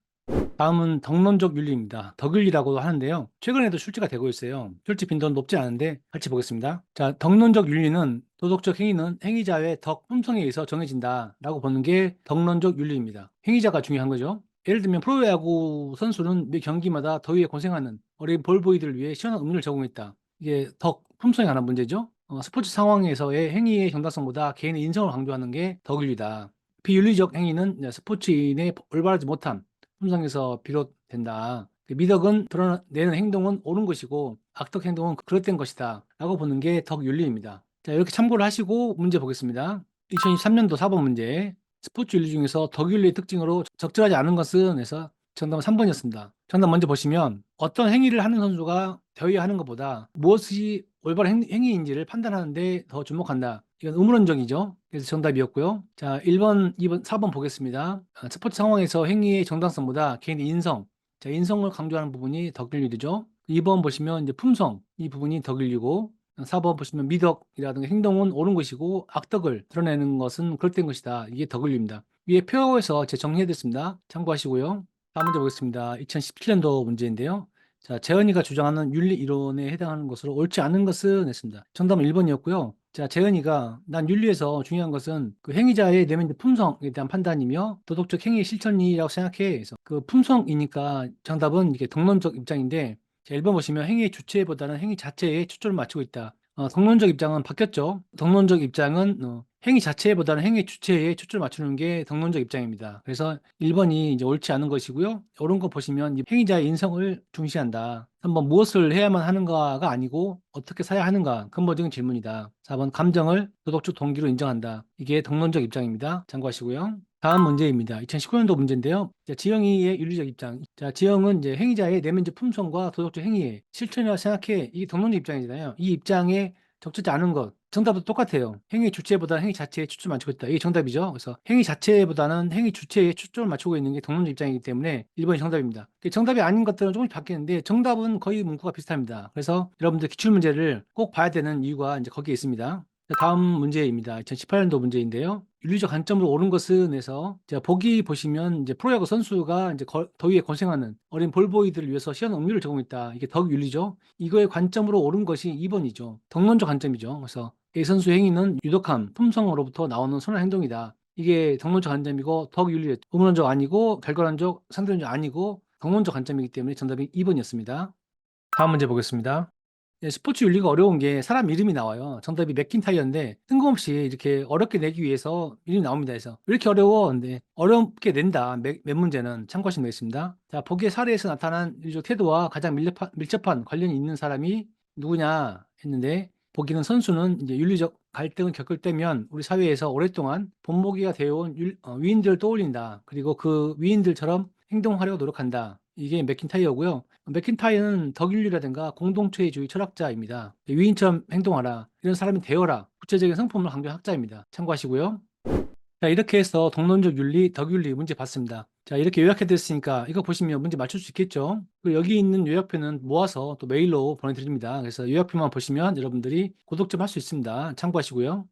다음은 덕론적 윤리입니다. 덕윤리라고도 하는데요. 최근에도 출제가 되고 있어요. 출제 빈도는 높지 않은데 같이 보겠습니다. 자, 덕론적 윤리는 도덕적 행위는 행위자의 덕, 품성에 의해서 정해진다라고 보는 게 덕론적 윤리입니다. 행위자가 중요한 거죠. 예를 들면 프로야구 선수는 매 경기마다 더위에 고생하는 어린 볼보이들을 위해 시원한 음료를 제공했다. 이게 덕, 품성에 관한 문제죠. 스포츠 상황에서의 행위의 정당성보다 개인의 인성을 강조하는 게 덕윤리다. 비윤리적 행위는 스포츠인의 올바르지 못함, 품성에서 비롯된다. 미덕은 드러내는 행동은 옳은 것이고 악덕 행동은 그릇된 것이다 라고 보는 게 덕윤리입니다. 자, 이렇게 참고를 하시고 문제 보겠습니다. 2023년도 4번 문제, 스포츠 윤리 중에서 덕윤리의 특징으로 적절하지 않은 것은 해서 정답은 3번이었습니다. 정답 먼저 보시면 어떤 행위를 하는 선수가 대회하는 것보다 무엇이 올바른 행위인지를 판단하는데 더 주목한다. 이건 의문론적이죠. 그래서 정답이었고요. 자, 1번, 2번, 4번 보겠습니다. 스포츠 상황에서 행위의 정당성보다 개인의 인성, 자, 인성을 강조하는 부분이 덕윤리죠. 2번 보시면 이제 품성, 이 부분이 덕윤리고, 4번 보시면 미덕이라든가 행동은 옳은 것이고 악덕을 드러내는 것은 그릇된 것이다. 이게 덕윤리입니다. 위에 표에서 제 정리해드렸습니다. 참고하시고요. 다음 문제 보겠습니다. 2017년도 문제인데요. 자, 재현이가 주장하는 윤리 이론에 해당하는 것으로 옳지 않은 것은 했습니다. 정답은 1번이었고요. 자, 재현이가 난 윤리에서 중요한 것은 그 행위자의 내면의 품성에 대한 판단이며 도덕적 행위의 실천이라고 생각해. 그래서 그 품성이니까 정답은 이게 덕론적 입장인데 자, 1번 보시면 행위의 주체보다는 행위 자체에 초점을 맞추고 있다. 덕론적 입장은 바뀌었죠. 덕론적 입장은 행위 자체보다는 행위 주체에 초점을 맞추는 게 덕론적 입장입니다. 그래서 1번이 이제 옳지 않은 것이고요. 옳은 거 보시면 이 행위자의 인성을 중시한다. 3번 무엇을 해야만 하는가가 아니고 어떻게 사야 하는가 근본적인 질문이다. 4번 감정을 도덕적 동기로 인정한다. 이게 덕론적 입장입니다. 참고하시고요. 다음 문제입니다. 2019년도 문제인데요. 자, 지영이의 윤리적 입장. 자, 지영은 이제 행위자의 내면적 품성과 도덕적 행위의 실천이라고 생각해. 이게 덕론적 입장이잖아요. 이 입장에 적절치 않은 것. 정답도 똑같아요. 행위 주체보다는 행위 자체에 초점을 맞추고 있다. 이게 정답이죠. 그래서 행위 자체보다는 행위 주체에 초점을 맞추고 있는 게 덕론적 입장이기 때문에 1번이 정답입니다. 정답이 아닌 것들은 조금씩 바뀌는데 정답은 거의 문구가 비슷합니다. 그래서 여러분들 기출문제를 꼭 봐야 되는 이유가 이제 거기에 있습니다. 다음 문제입니다. 2018년도 문제인데요. 윤리적 관점으로 옳은 것은 해서 보기 보시면 이제 프로야구 선수가 이제 더위에 고생하는 어린 볼보이들을 위해서 시원한 음료를 제공했다. 이게 덕윤리죠. 이거의 관점으로 옳은 것이 2번이죠. 덕론적 관점이죠. 그래서 A 선수 행위는 유독함, 품성으로부터 나오는 선한 행동이다. 이게 덕론적 관점이고 덕윤리, 의문론적 아니고 결과론적, 상대론적 아니고 덕론적 관점이기 때문에 정답이 2번이었습니다. 다음 문제 보겠습니다. 스포츠 윤리가 어려운 게 사람 이름이 나와요. 정답이 맥킨타이어인데 뜬금없이 이렇게 어렵게 내기 위해서 이름이 나옵니다. 그래서 왜 이렇게 어려워? 근데 어렵게 낸다. 몇 문제는 참고하시면 되겠습니다. 자, 보기의 사례에서 나타난 윤리적 태도와 가장 밀접한 관련이 있는 사람이 누구냐 했는데 보기는 선수는 이제 윤리적 갈등을 겪을 때면 우리 사회에서 오랫동안 본보기가 되어온 위인들을 떠올린다. 그리고 그 위인들처럼 행동하려고 노력한다. 이게 맥킨타이어고요. 맥킨타이어는 덕윤리라든가 공동체주의 철학자입니다. 위인처럼 행동하라. 이런 사람이 되어라. 구체적인 성품을 강조한 학자입니다. 참고하시고요. 자, 이렇게 해서 동론적 윤리, 덕윤리 문제 봤습니다. 자, 이렇게 요약해드렸으니까 이거 보시면 문제 맞출 수 있겠죠? 그리고 여기 있는 요약표는 모아서 또 메일로 보내드립니다. 그래서 요약표만 보시면 여러분들이 고독 좀 할 수 있습니다. 참고하시고요.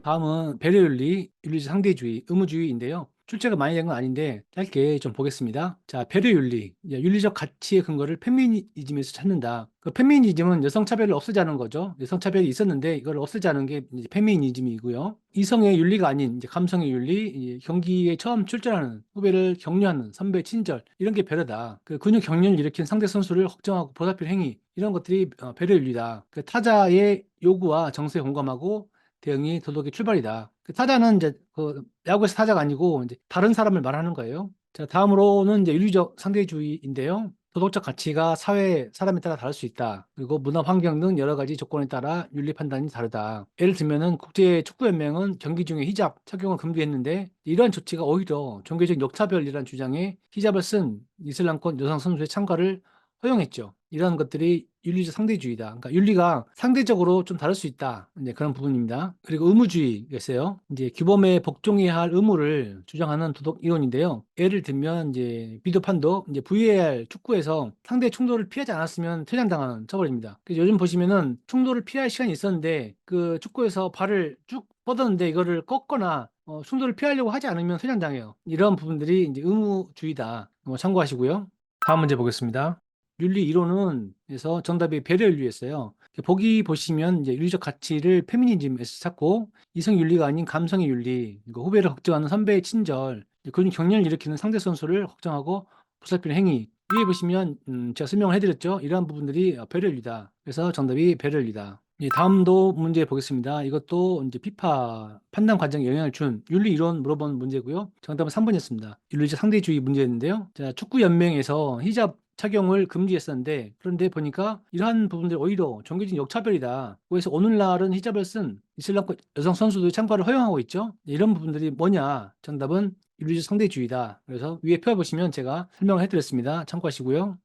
다음은 배려윤리, 윤리적 상대주의, 의무주의인데요. 출제가 많이 된 건 아닌데 짧게 좀 보겠습니다. 자, 배려윤리, 윤리적 가치의 근거를 페미니즘에서 찾는다. 그 페미니즘은 여성차별을 없애자는 거죠. 여성차별이 있었는데 이걸 없애자는 게 이제 페미니즘이고요. 이성의 윤리가 아닌 이제 감성의 윤리, 경기에 처음 출전하는 후배를 격려하는 선배 친절 이런 게 배려다. 그 근육 경련을 일으킨 상대 선수를 걱정하고 보살필 행위 이런 것들이 배려윤리다. 그 타자의 요구와 정서에 공감하고 대응이 도덕의 출발이다. 그 타자는 이제 그 야구에서 타자가 아니고 이제 다른 사람을 말하는 거예요. 자, 다음으로는 이제 윤리적 상대주의인데요. 도덕적 가치가 사회 사람에 따라 다를 수 있다. 그리고 문화 환경 등 여러 가지 조건에 따라 윤리 판단이 다르다. 예를 들면은 국제 축구 연맹은 경기 중에 히잡 착용을 금기했는데 이러한 조치가 오히려 종교적 역차별이라는 주장에 히잡을 쓴 이슬람권 여성 선수의 참가를 허용했죠. 이런 것들이 윤리적 상대주의다. 그러니까 윤리가 상대적으로 좀 다를 수 있다. 이제 그런 부분입니다. 그리고 의무주의가 있어요. 이제 규범에 복종해야 할 의무를 주장하는 도덕 이론인데요. 예를 들면 이제 비도 판독, 이제 VAR 축구에서 상대 충돌을 피하지 않았으면 퇴장당하는 처벌입니다. 그래서 요즘 보시면은 충돌을 피할 시간이 있었는데 그 축구에서 발을 쭉 뻗었는데 이거를 꺾거나 충돌을 피하려고 하지 않으면 퇴장당해요. 이런 부분들이 이제 의무주의다. 참고하시고요. 다음 문제 보겠습니다. 윤리 이론은에서 정답이 배려 윤리였어요. 보기 보시면 이제 윤리적 가치를 페미니즘에서 찾고 이성 윤리가 아닌 감성의 윤리, 그리고 후배를 걱정하는 선배의 친절, 그런 격려를 일으키는 상대 선수를 걱정하고 보살피는 행위. 위에 보시면 제가 설명을 해드렸죠. 이러한 부분들이 배려 윤리다. 그래서 정답이 배려 윤리다. 다음도 문제 보겠습니다. 이것도 이제 피파 판단 과정에 영향을 준 윤리 이론 물어본 문제고요. 정답은 3번이었습니다. 윤리적 상대주의 문제였는데요. 자, 축구 연맹에서 히잡 착용을 금지했었는데 그런데 보니까 이러한 부분들이 오히려 종교적 역차별이다. 그래서 오늘날은 히잡을 쓴 이슬람권 여성 선수들 참가를 허용하고 있죠. 이런 부분들이 뭐냐? 정답은 윤리적 상대주의다. 그래서 위에 펴보시면 제가 설명을 해드렸습니다. 참고하시고요.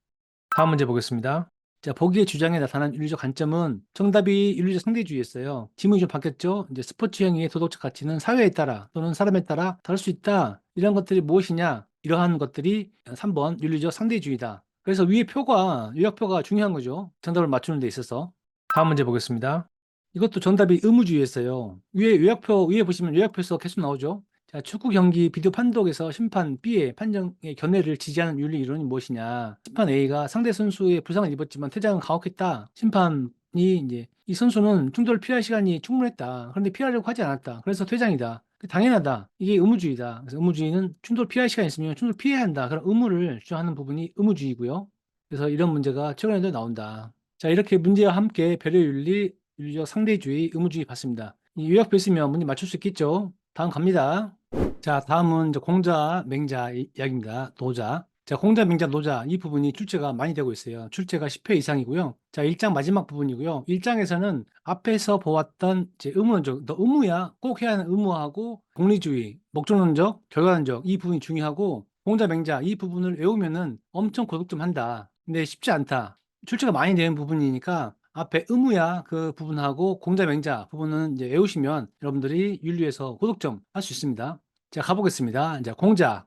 다음 문제 보겠습니다. 자, 보기의 주장에 나타난 윤리적 관점은 정답이 윤리적 상대주의였어요. 지문이 좀 바뀌었죠? 이제 스포츠 행위의 도덕적 가치는 사회에 따라 또는 사람에 따라 다를 수 있다. 이런 것들이 무엇이냐? 이러한 것들이 3번 윤리적 상대주의다. 그래서 위에 표가, 요약표가 중요한 거죠. 정답을 맞추는 데 있어서. 다음 문제 보겠습니다. 이것도 정답이 의무주의였어요. 위에 요약표, 위에 보시면 요약표에서 계속 나오죠. 자, 축구 경기 비디오 판독에서 심판 B의 판정의 견해를 지지하는 윤리 이론이 무엇이냐? 심판 A가 상대 선수의 부상을 입었지만 퇴장은 가혹했다. 심판이 이제 이 선수는 충돌을 피할 시간이 충분했다. 그런데 피하려고 하지 않았다. 그래서 퇴장이다. 당연하다. 이게 의무주의다. 그래서 의무주의는 충돌 피할 시간이 있으면 충돌 피해야 한다. 그런 의무를 주장하는 부분이 의무주의고요. 그래서 이런 문제가 최근에도 나온다. 자, 이렇게 문제와 함께 배려윤리, 윤리적 상대주의, 의무주의 봤습니다. 이 요약표 있으면 문제 맞출 수 있겠죠? 다음 갑니다. 자, 다음은 이제 공자, 맹자 이야기입니다. 노자. 자, 공자, 맹자, 노자 이 부분이 출제가 많이 되고 있어요. 출제가 10회 이상이고요. 자, 1장 마지막 부분이고요. 1장에서는 앞에서 보았던 이제 의무론적, 너 의무야, 꼭 해야 하는 의무하고 공리주의, 목적론적, 결과론적 이 부분이 중요하고 공자, 맹자 이 부분을 외우면은 엄청 고득점 한다. 근데 쉽지 않다. 출제가 많이 되는 부분이니까 앞에 의무야 그 부분하고 공자, 맹자 부분은 이제 외우시면 여러분들이 윤리에서 고득점 할 수 있습니다. 자, 가보겠습니다. 이제 공자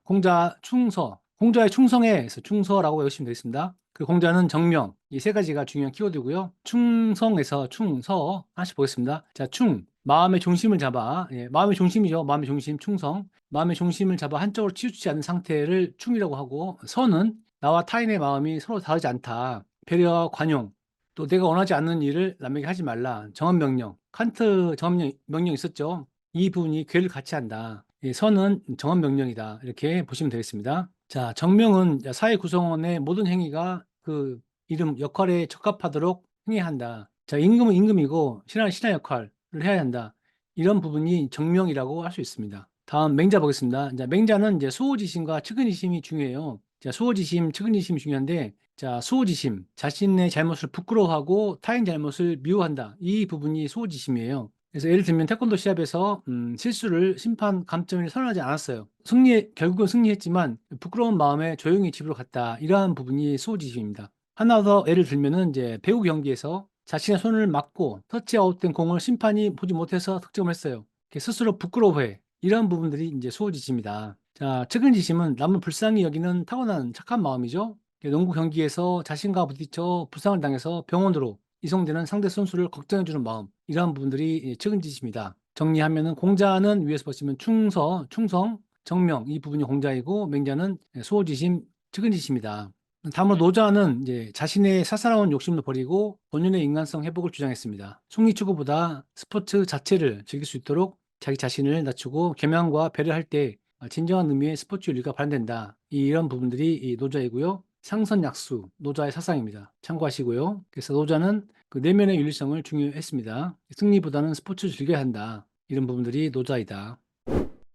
충서, 공자의 충성에서 충서라고 외우시면 되겠습니다. 그 공자는 정명, 이 세 가지가 중요한 키워드고요. 충성에서 충서 하나씩 보겠습니다. 자, 마음의 중심을 잡아, 마음의 중심이죠. 마음의 중심, 충성. 마음의 중심을 잡아 한쪽으로 치우치지 않는 상태를 충이라고 하고, 서는 나와 타인의 마음이 서로 다르지 않다. 배려와 관용, 또 내가 원하지 않는 일을 남에게 하지 말라. 정언명령, 칸트 정언명령 있었죠. 이 부분이 괴를 같이 한다. 선은 정언명령이다. 이렇게 보시면 되겠습니다. 자, 정명은 사회 구성원의 모든 행위가 그 이름 역할에 적합하도록 행해야 한다. 자, 임금은 임금이고 신하는 신하 역할을 해야 한다. 이런 부분이 정명이라고 할 수 있습니다. 다음 맹자 보겠습니다. 자, 맹자는 이제 수호지심과 측은지심이 중요해요. 자, 수호지심, 측은지심이 중요한데, 자, 수호지심, 자신의 잘못을 부끄러워하고 타인 잘못을 미워한다. 이 부분이 수호지심이에요. 그래서 예를 들면 태권도 시합에서 실수를 심판 감점을 선언하지 않았어요. 결국은 승리했지만 부끄러운 마음에 조용히 집으로 갔다. 이러한 부분이 수호지심입니다. 하나 더 예를 들면은 이제 배구 경기에서 자신의 손을 맞고 터치아웃된 공을 심판이 보지 못해서 득점을 했어요. 스스로 부끄러워해. 이런 부분들이 이제 수호지심이다. 자, 측은지심은 남을 불쌍히 여기는 타고난 착한 마음이죠. 농구 경기에서 자신과 부딪혀 부상을 당해서 병원으로 이송되는 상대 선수를 걱정해주는 마음, 이러한 부분들이 측은지심이다. 정리하면은 공자는 위에서 보시면 충성, 정명 이 부분이 공자이고 맹자는 수호지심, 측은지심이다. 다음으로 노자는 이제 자신의 사사로운 욕심을 버리고 본연의 인간성 회복을 주장했습니다. 승리 추구보다 스포츠 자체를 즐길 수 있도록 자기 자신을 낮추고 겸양과 배려할 때 진정한 의미의 스포츠 윤리가 발현된다. 이런 부분들이 이 노자이고요. 상선약수, 노자의 사상입니다. 참고하시고요. 그래서 노자는 그 내면의 윤리성을 중요했습니다. 승리보다는 스포츠를 즐겨야 한다. 이런 부분들이 노자이다.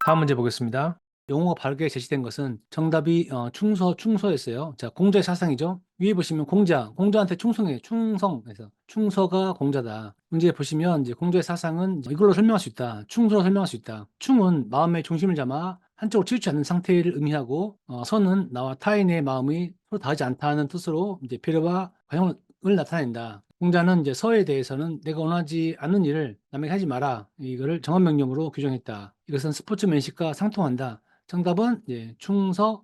다음 문제 보겠습니다. 용어가 바르게 제시된 것은 정답이 충서였어요. 자, 공자의 사상이죠. 위에 보시면 공자한테 충성해, 충성해서 충서가 공자다. 문제 보시면 이제 공자의 사상은 이걸로 설명할 수 있다. 충서로 설명할 수 있다. 충은 마음의 중심을 잡아 한쪽으로 치우치지 않는 상태를 의미하고, 선은 나와 타인의 마음이 서로 다르지 않다는 뜻으로 이제 배려와 관용을 나타낸다. 공자는 이제 서에 대해서는 내가 원하지 않는 일을 남에게 하지 마라. 이거를 정한명령으로 규정했다. 이것은 스포츠맨십과 상통한다. 정답은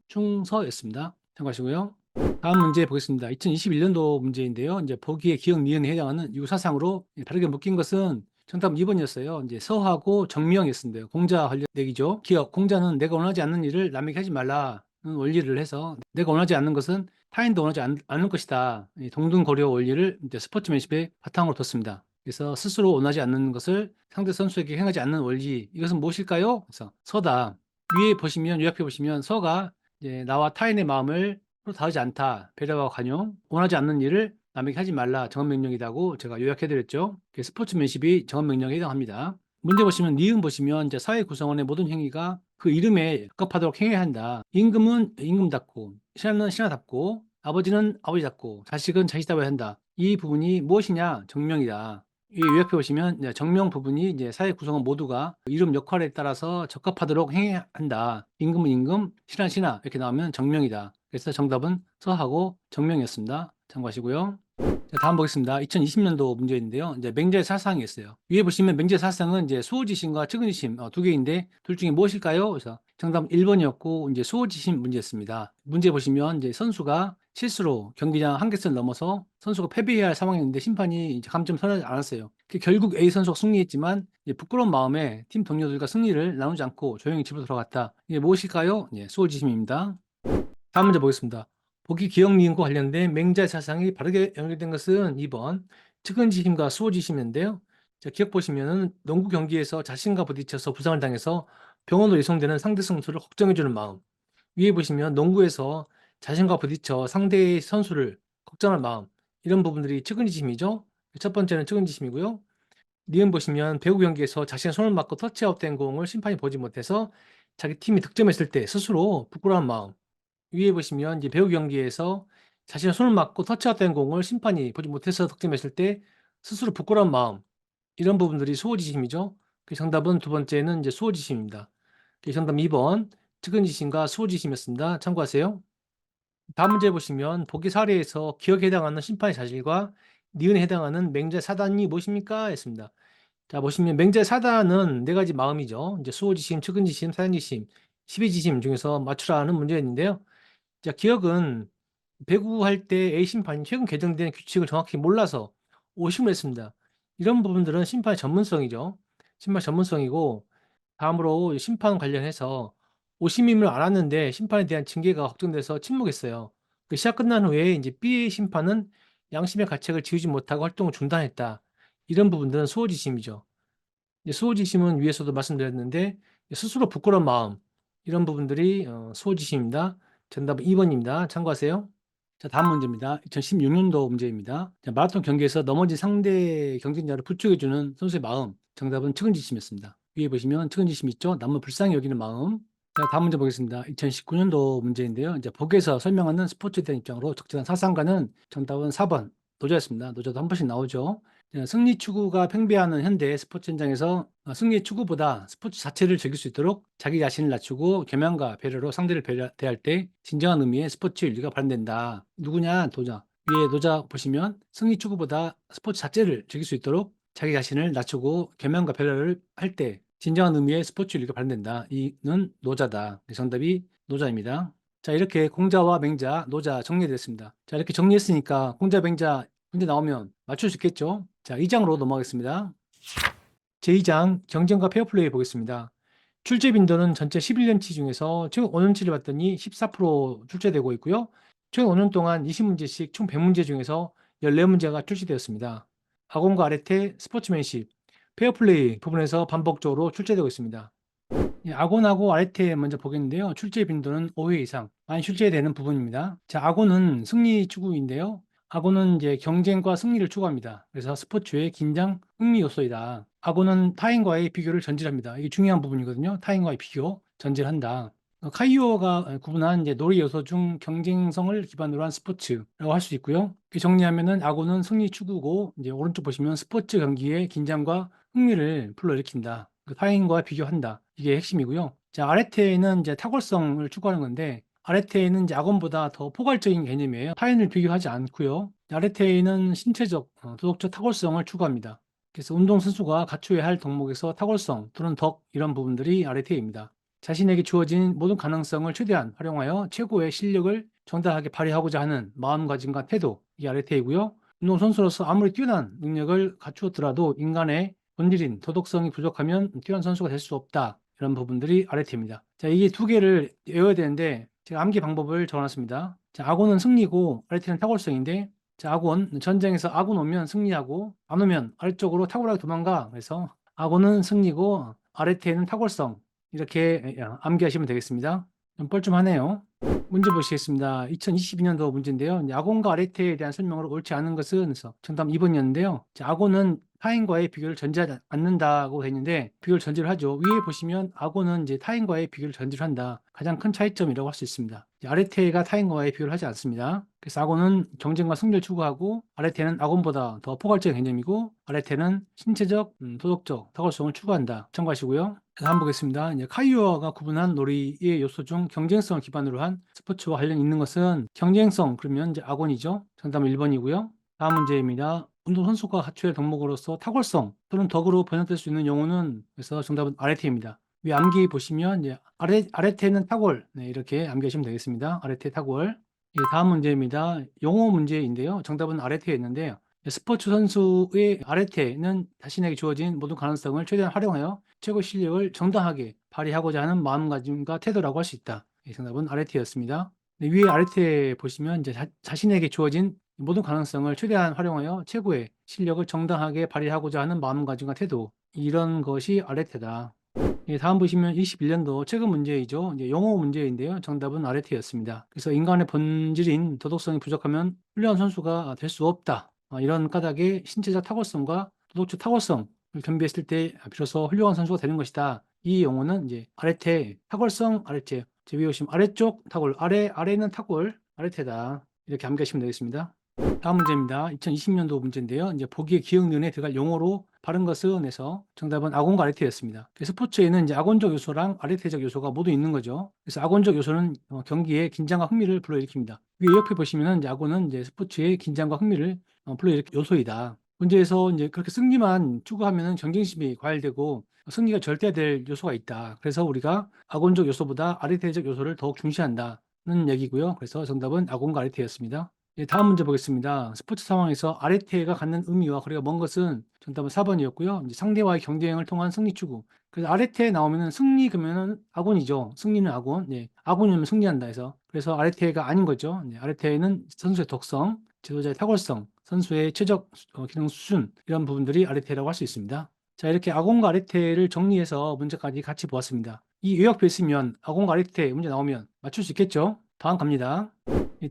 충서였습니다. 참고하시고요. 다음 문제 보겠습니다. 2021년도 문제인데요. 이제 보기의 기억 니은에 해당하는 유사상으로 다르게 묶인 것은 정답 2번이었어요. 이제 서하고 정명이었습니다. 공자 관련 내기죠. 기억, 공자는 내가 원하지 않는 일을 남에게 하지 말라는 원리를 해서 내가 원하지 않는 것은 타인도 원하지 않을 것이다. 이 동등고려 원리를 이제 스포츠맨십에 바탕으로 뒀습니다. 그래서 스스로 원하지 않는 것을 상대 선수에게 행하지 않는 원리, 이것은 무엇일까요? 그래서 서다. 위에 보시면, 요약해 보시면 서가 이제 나와 타인의 마음을 서로 다르지 않다. 배려와 관용, 원하지 않는 일을 남에게 하지 말라. 정언명령이라고 제가 요약해 드렸죠. 스포츠맨십이 정언명령에 해당합니다. 문제 보시면 니은 보시면 이제 사회 구성원의 모든 행위가 그 이름에 적합하도록 행해야 한다. 임금은 임금답고, 신하는 신하답고, 아버지는 아버지답고, 자식은 자식답아야 한다. 이 부분이 무엇이냐? 정명이다. 이 요약해 보시면 이제 정명 부분이 이제 사회 구성원 모두가 이름 역할에 따라서 적합하도록 행해야 한다. 임금은 임금, 신하는 신하 이렇게 나오면 정명이다. 그래서 정답은 서하고 정명이었습니다. 참고하시고요. 자, 다음 보겠습니다. 2020년도 문제인데요. 이제 맹자의 사상이 있어요. 위에 보시면 맹자의 사상은 이제 수호지심과 측은지심 두 개인데 둘 중에 무엇일까요? 그래서 정답은 1번이었고 이제 수호지심 문제였습니다. 문제 보시면 이제 선수가 실수로 경기장 한계선을 넘어서 선수가 패배해야 할 상황이었는데 심판이 이제 감점 선언하지 않았어요. 결국 A 선수가 승리했지만 이제 부끄러운 마음에 팀 동료들과 승리를 나누지 않고 조용히 집으로 돌아갔다. 이게 무엇일까요? 수호지심입니다. 다음 문제 보겠습니다. 보기 기억 니은과 관련된 맹자의 사상이 바르게 연결된 것은 2번 측은지심과 수호지심인데요. 자, 기억 보시면은 농구 경기에서 자신과 부딪혀서 부상을 당해서 병원으로 이송되는 상대 선수를 걱정해주는 마음. 위에 보시면 농구에서 자신과 부딪혀 상대의 선수를 걱정할 마음. 이런 부분들이 측은지심이죠. 첫 번째는 측은지심이고요. 니은 보시면 배구 경기에서 자신의 손을 맞고 터치아웃된 공을 심판이 보지 못해서 자기 팀이 득점했을 때 스스로 부끄러운 마음. 위에 보시면 이제 배구 경기에서 자신의 손을 맞고 터치아웃된 공을 심판이 보지 못해서 득점했을 때 스스로 부끄러운 마음, 이런 부분들이 수호지심이죠. 그 정답은 두 번째는 이제 수호지심입니다. 정답 2번 측은지심과 수호지심이었습니다. 참고하세요. 다음 문제 보시면 보기 사례에서 기억에 해당하는 심판의 자질과 니은에 해당하는 맹자의 사단이 무엇입니까? 했습니다. 자, 보시면 맹자의 사단은 네 가지 마음이죠. 이제 수호지심, 측은지심, 사단지심, 십이지심 중에서 맞추라는 문제였는데요. 자, 기억은 배구할 때 A 심판이 최근 개정된 규칙을 정확히 몰라서 오심을 했습니다. 이런 부분들은 심판의 전문성이죠. 심판 전문성이고, 다음으로 심판 관련해서 오심임을 알았는데 심판에 대한 징계가 걱정돼서 침묵했어요. 그 시합 끝난 후에 이제 B의 심판은 양심의 가책을 지우지 못하고 활동을 중단했다. 이런 부분들은 수호지심이죠. 수호지심은 위에서도 말씀드렸는데 스스로 부끄러운 마음, 이런 부분들이 수호지심입니다. 정답은 2번입니다. 참고하세요. 자, 다음 문제입니다. 2016년도 문제입니다. 자, 마라톤 경기에서 넘어진 상대 경쟁자를 부축해주는 선수의 마음. 정답은 측은지심이었습니다. 위에 보시면 측은지심 있죠? 남을 불쌍히 여기는 마음. 자, 다음 문제 보겠습니다. 2019년도 문제인데요. 이제 복에서 설명하는 스포츠에 대한 입장으로 적절한 사상가는 정답은 4번 노자였습니다. 노자도 한 번씩 나오죠. 승리 추구가 팽배하는 현대 스포츠 현장에서 승리 추구보다 스포츠 자체를 즐길 수 있도록 자기 자신을 낮추고 겸양과 배려로 상대를 대할 때 진정한 의미의 스포츠 윤리가 발현된다. 누구냐? 노자. 위에 노자 보시면 승리 추구보다 스포츠 자체를 즐길 수 있도록 자기 자신을 낮추고 겸양과 배려를 할 때 진정한 의미의 스포츠 윤리가 발현된다. 이는 노자다. 정답이 노자입니다. 자, 이렇게 공자와 맹자, 노자 정리됐습니다. 자, 이렇게 정리했으니까 공자, 맹자 문제 나오면 맞출 수 있겠죠? 자, 2장으로 넘어가겠습니다. 제2장 경쟁과 페어플레이 보겠습니다. 출제 빈도는 전체 11년치 중에서 최근 5년치를 봤더니 14% 출제되고 있고요. 최근 5년 동안 20문제씩 총 100문제 중에서 14문제가 출시되었습니다. 아공과 아레테, 스포츠맨십, 페어플레이 부분에서 반복적으로 출제되고 있습니다. 아곤하고 아레테 먼저 보겠는데요. 출제 빈도는 5회 이상 많이 출제되는 부분입니다. 자, 아곤은 승리 추구인데요. 아곤은 이제 경쟁과 승리를 추구합니다. 그래서 스포츠의 긴장, 흥미 요소이다. 아곤은 타인과의 비교를 전제합니다. 이게 중요한 부분이거든요. 타인과의 비교, 전제한다. 카이오가 구분한 이제 놀이 요소 중 경쟁성을 기반으로 한 스포츠라고 할 수 있고요. 정리하면은 아곤은 승리 추구고, 이제 오른쪽 보시면 스포츠 경기의 긴장과 흥미를 불러일으킨다. 타인과 비교한다. 이게 핵심이고요. 자, 아레테는 이제 탁월성을 추구하는 건데, 아레테는 이제 악원보다 더 포괄적인 개념이에요. 타인을 비교하지 않고요. 아레테는 신체적, 도덕적 탁월성을 추구합니다. 그래서 운동선수가 갖춰야 할 덕목에서 탁월성 또는 덕 이런 부분들이 아레테입니다. 자신에게 주어진 모든 가능성을 최대한 활용하여 최고의 실력을 정당하게 발휘하고자 하는 마음가짐과 태도, 이 아레테이고요. 운동선수로서 아무리 뛰어난 능력을 갖추었더라도 인간의 본질인 도덕성이 부족하면 뛰어난 선수가 될 수 없다. 이런 부분들이 아레테입니다. 자, 이게 두 개를 외워야 되는데 제가 암기 방법을 적어놨습니다. 자, 악원은 승리고 아레테는 탁월성인데 자, 악원, 전쟁에서 악원 오면 승리하고 안 오면 아래쪽으로 탁월하게 도망가. 그래서 악원은 승리고 아레테는 탁월성. 이렇게 암기하시면 되겠습니다. 좀 뻘쭘하네요. 문제 보시겠습니다. 2022년도 문제인데요. 이제 악원과 아레테에 대한 설명으로 옳지 않은 것은 그래서 정답 2번이었는데요. 악원은 타인과의 비교를 전제하지 않는다고 되어 있는데 비교를 전제를 하죠. 위에 보시면 악원은 이제 타인과의 비교를 전제를 한다. 가장 큰 차이점이라고 할 수 있습니다. 아레테가 타인과의 비교를 하지 않습니다. 그래서 악원은 경쟁과 승리를 추구하고 아레테는 악원보다 더 포괄적인 개념이고 아레테는 신체적, 도덕적 탁월성을 추구한다. 참고하시고요. 다음 보겠습니다. 이제 카이오와가 구분한 놀이의 요소 중 경쟁성을 기반으로 한 스포츠와 관련 있는 것은 경쟁성 그러면 이제 악원이죠. 정답은 1번이고요. 다음 문제입니다. 운동선수가 갖춰야 덕목으로서 탁월성 또는 덕으로 번역될 수 있는 용어는 그래서 정답은 아레테입니다. 위 암기 보시면 이제 아레테는 탁월 이렇게 암기하시면 되겠습니다. 아레테 탁월. 다음 문제입니다. 용어 문제인데요. 정답은 아레테였는데요. 스포츠 선수의 아레테는 자신에게 주어진 모든 가능성을 최대한 활용하여 최고 실력을 정당하게 발휘하고자 하는 마음가짐과 태도라고 할 수 있다. 정답은 아레테였습니다. 위에 아래테 보시면 이제 자신에게 주어진 모든 가능성을 최대한 활용하여 최고의 실력을 정당하게 발휘하고자 하는 마음가짐과 태도 이런 것이 아레테다. 다음 보시면 21년도 최근 문제이죠. 이제 영어 문제인데요. 정답은 아레테였습니다. 그래서 인간의 본질인 도덕성이 부족하면 훌륭한 선수가 될 수 없다. 이런 까닭에 신체적 탁월성과 도덕적 탁월성을 겸비했을 때 비로소 훌륭한 선수가 되는 것이다. 이 용어는 이제 아레테, 탁월성 아레테. 제 위에 보시면 아래쪽 탁월, 아래는 탁월, 아레테다. 이렇게 암기하시면 되겠습니다. 다음 문제입니다. 2020년도 문제인데요. 이제 보기에 기억 니은에 들어갈 용어로 바른 것은 해서 정답은 악원과 아레테였습니다. 스포츠에는 이제 악원적 요소랑 아레테적 요소가 모두 있는 거죠. 그래서 악원적 요소는 경기에 긴장과 흥미를 불러일으킵니다. 위에 옆에 보시면은 이제 악원은 이제 스포츠의 긴장과 흥미를 불러일으키는 요소이다. 문제에서 이제 그렇게 승리만 추구하면은 경쟁심이 과열되고 승리가 절대될 요소가 있다. 그래서 우리가 악원적 요소보다 아레테적 요소를 더욱 중시한다는 얘기고요. 그래서 정답은 악원과 아레테였습니다. 다음 문제 보겠습니다. 스포츠 상황에서 아레테가 갖는 의미와 거리가 먼 것은 정답은 4번이었고요. 이제 상대와의 경쟁을 통한 승리 추구. 그래서 아레테 나오면은 승리 그러면은 악원이죠. 승리는 악원. 악원이면 승리한다 해서. 그래서 아레테가 아닌 거죠. 아레테는 선수의 독성, 지도자의 탁월성, 선수의 최적 기능 수준 이런 부분들이 아레테라고 할 수 있습니다. 자, 이렇게 악원과 아레테를 정리해서 문제까지 같이 보았습니다. 이 요약표 있으면 악원과 아레테 문제 나오면 맞출 수 있겠죠? 다음 갑니다.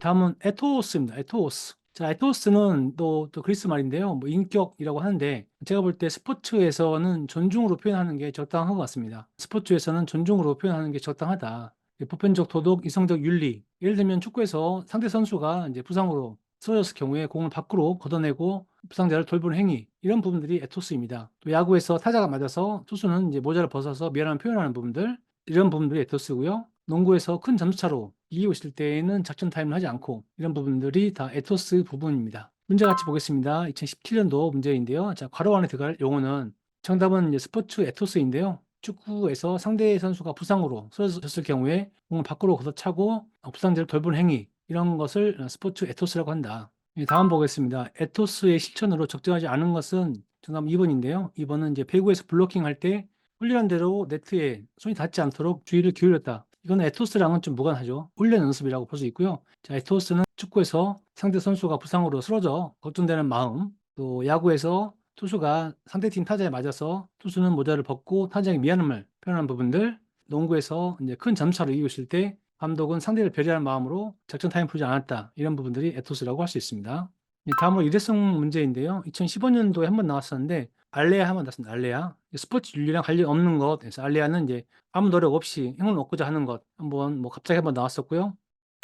다음은 에토스입니다. 에토스. 자, 에토스는 또 그리스 말인데요. 뭐 인격이라고 하는데 제가 볼 때 스포츠에서는 존중으로 표현하는 게 적당한 것 같습니다. 스포츠에서는 존중으로 표현하는 게 적당하다. 보편적 도덕, 이성적 윤리. 예를 들면 축구에서 상대 선수가 이제 부상으로 쓰러졌을 경우에 공을 밖으로 걷어내고 부상자를 돌보는 행위. 이런 부분들이 에토스입니다. 또 야구에서 타자가 맞아서 투수는 이제 모자를 벗어서 미안함을 표현하는 부분들. 이런 부분들이 에토스고요. 농구에서 큰 점수차로 이기고 있을 때에는 작전 타임을 하지 않고 이런 부분들이 다 에토스 부분입니다. 문제 같이 보겠습니다. 2017년도 문제인데요. 자, 괄호 안에 들어갈 용어는 정답은 이제 스포츠 에토스인데요. 축구에서 상대 선수가 부상으로 쓰러졌을 경우에 공을 밖으로 걷어차고 부상자를 돌보는 행위 이런 것을 스포츠 에토스라고 한다. 다음 보겠습니다. 에토스의 실천으로 적정하지 않은 것은 정답 2번인데요. 2번은 이제 배구에서 블로킹 할 때 훈련한 대로 네트에 손이 닿지 않도록 주의를 기울였다. 이건 에토스랑은 좀 무관하죠. 훈련 연습이라고 볼 수 있고요. 자, 에토스는 축구에서 상대 선수가 부상으로 쓰러져 걱정되는 마음, 또 야구에서 투수가 상대팀 타자에 맞아서 투수는 모자를 벗고 타자에게 미안함을 표현한 부분들, 농구에서 이제 큰 점차로 이기고 있을 때 감독은 상대를 배려하는 마음으로 작전 타임 풀지 않았다. 이런 부분들이 에토스라고 할 수 있습니다. 다음으로 일회성 문제인데요. 2015년도에 한번 나왔었는데 알레아 한번 나왔습니다. 알레아. 스포츠 윤리랑 관련 없는 것. 그래서 알레아는 이제 아무 노력 없이 행운을 얻고자 하는 것. 한번 갑자기 한번 나왔었고요.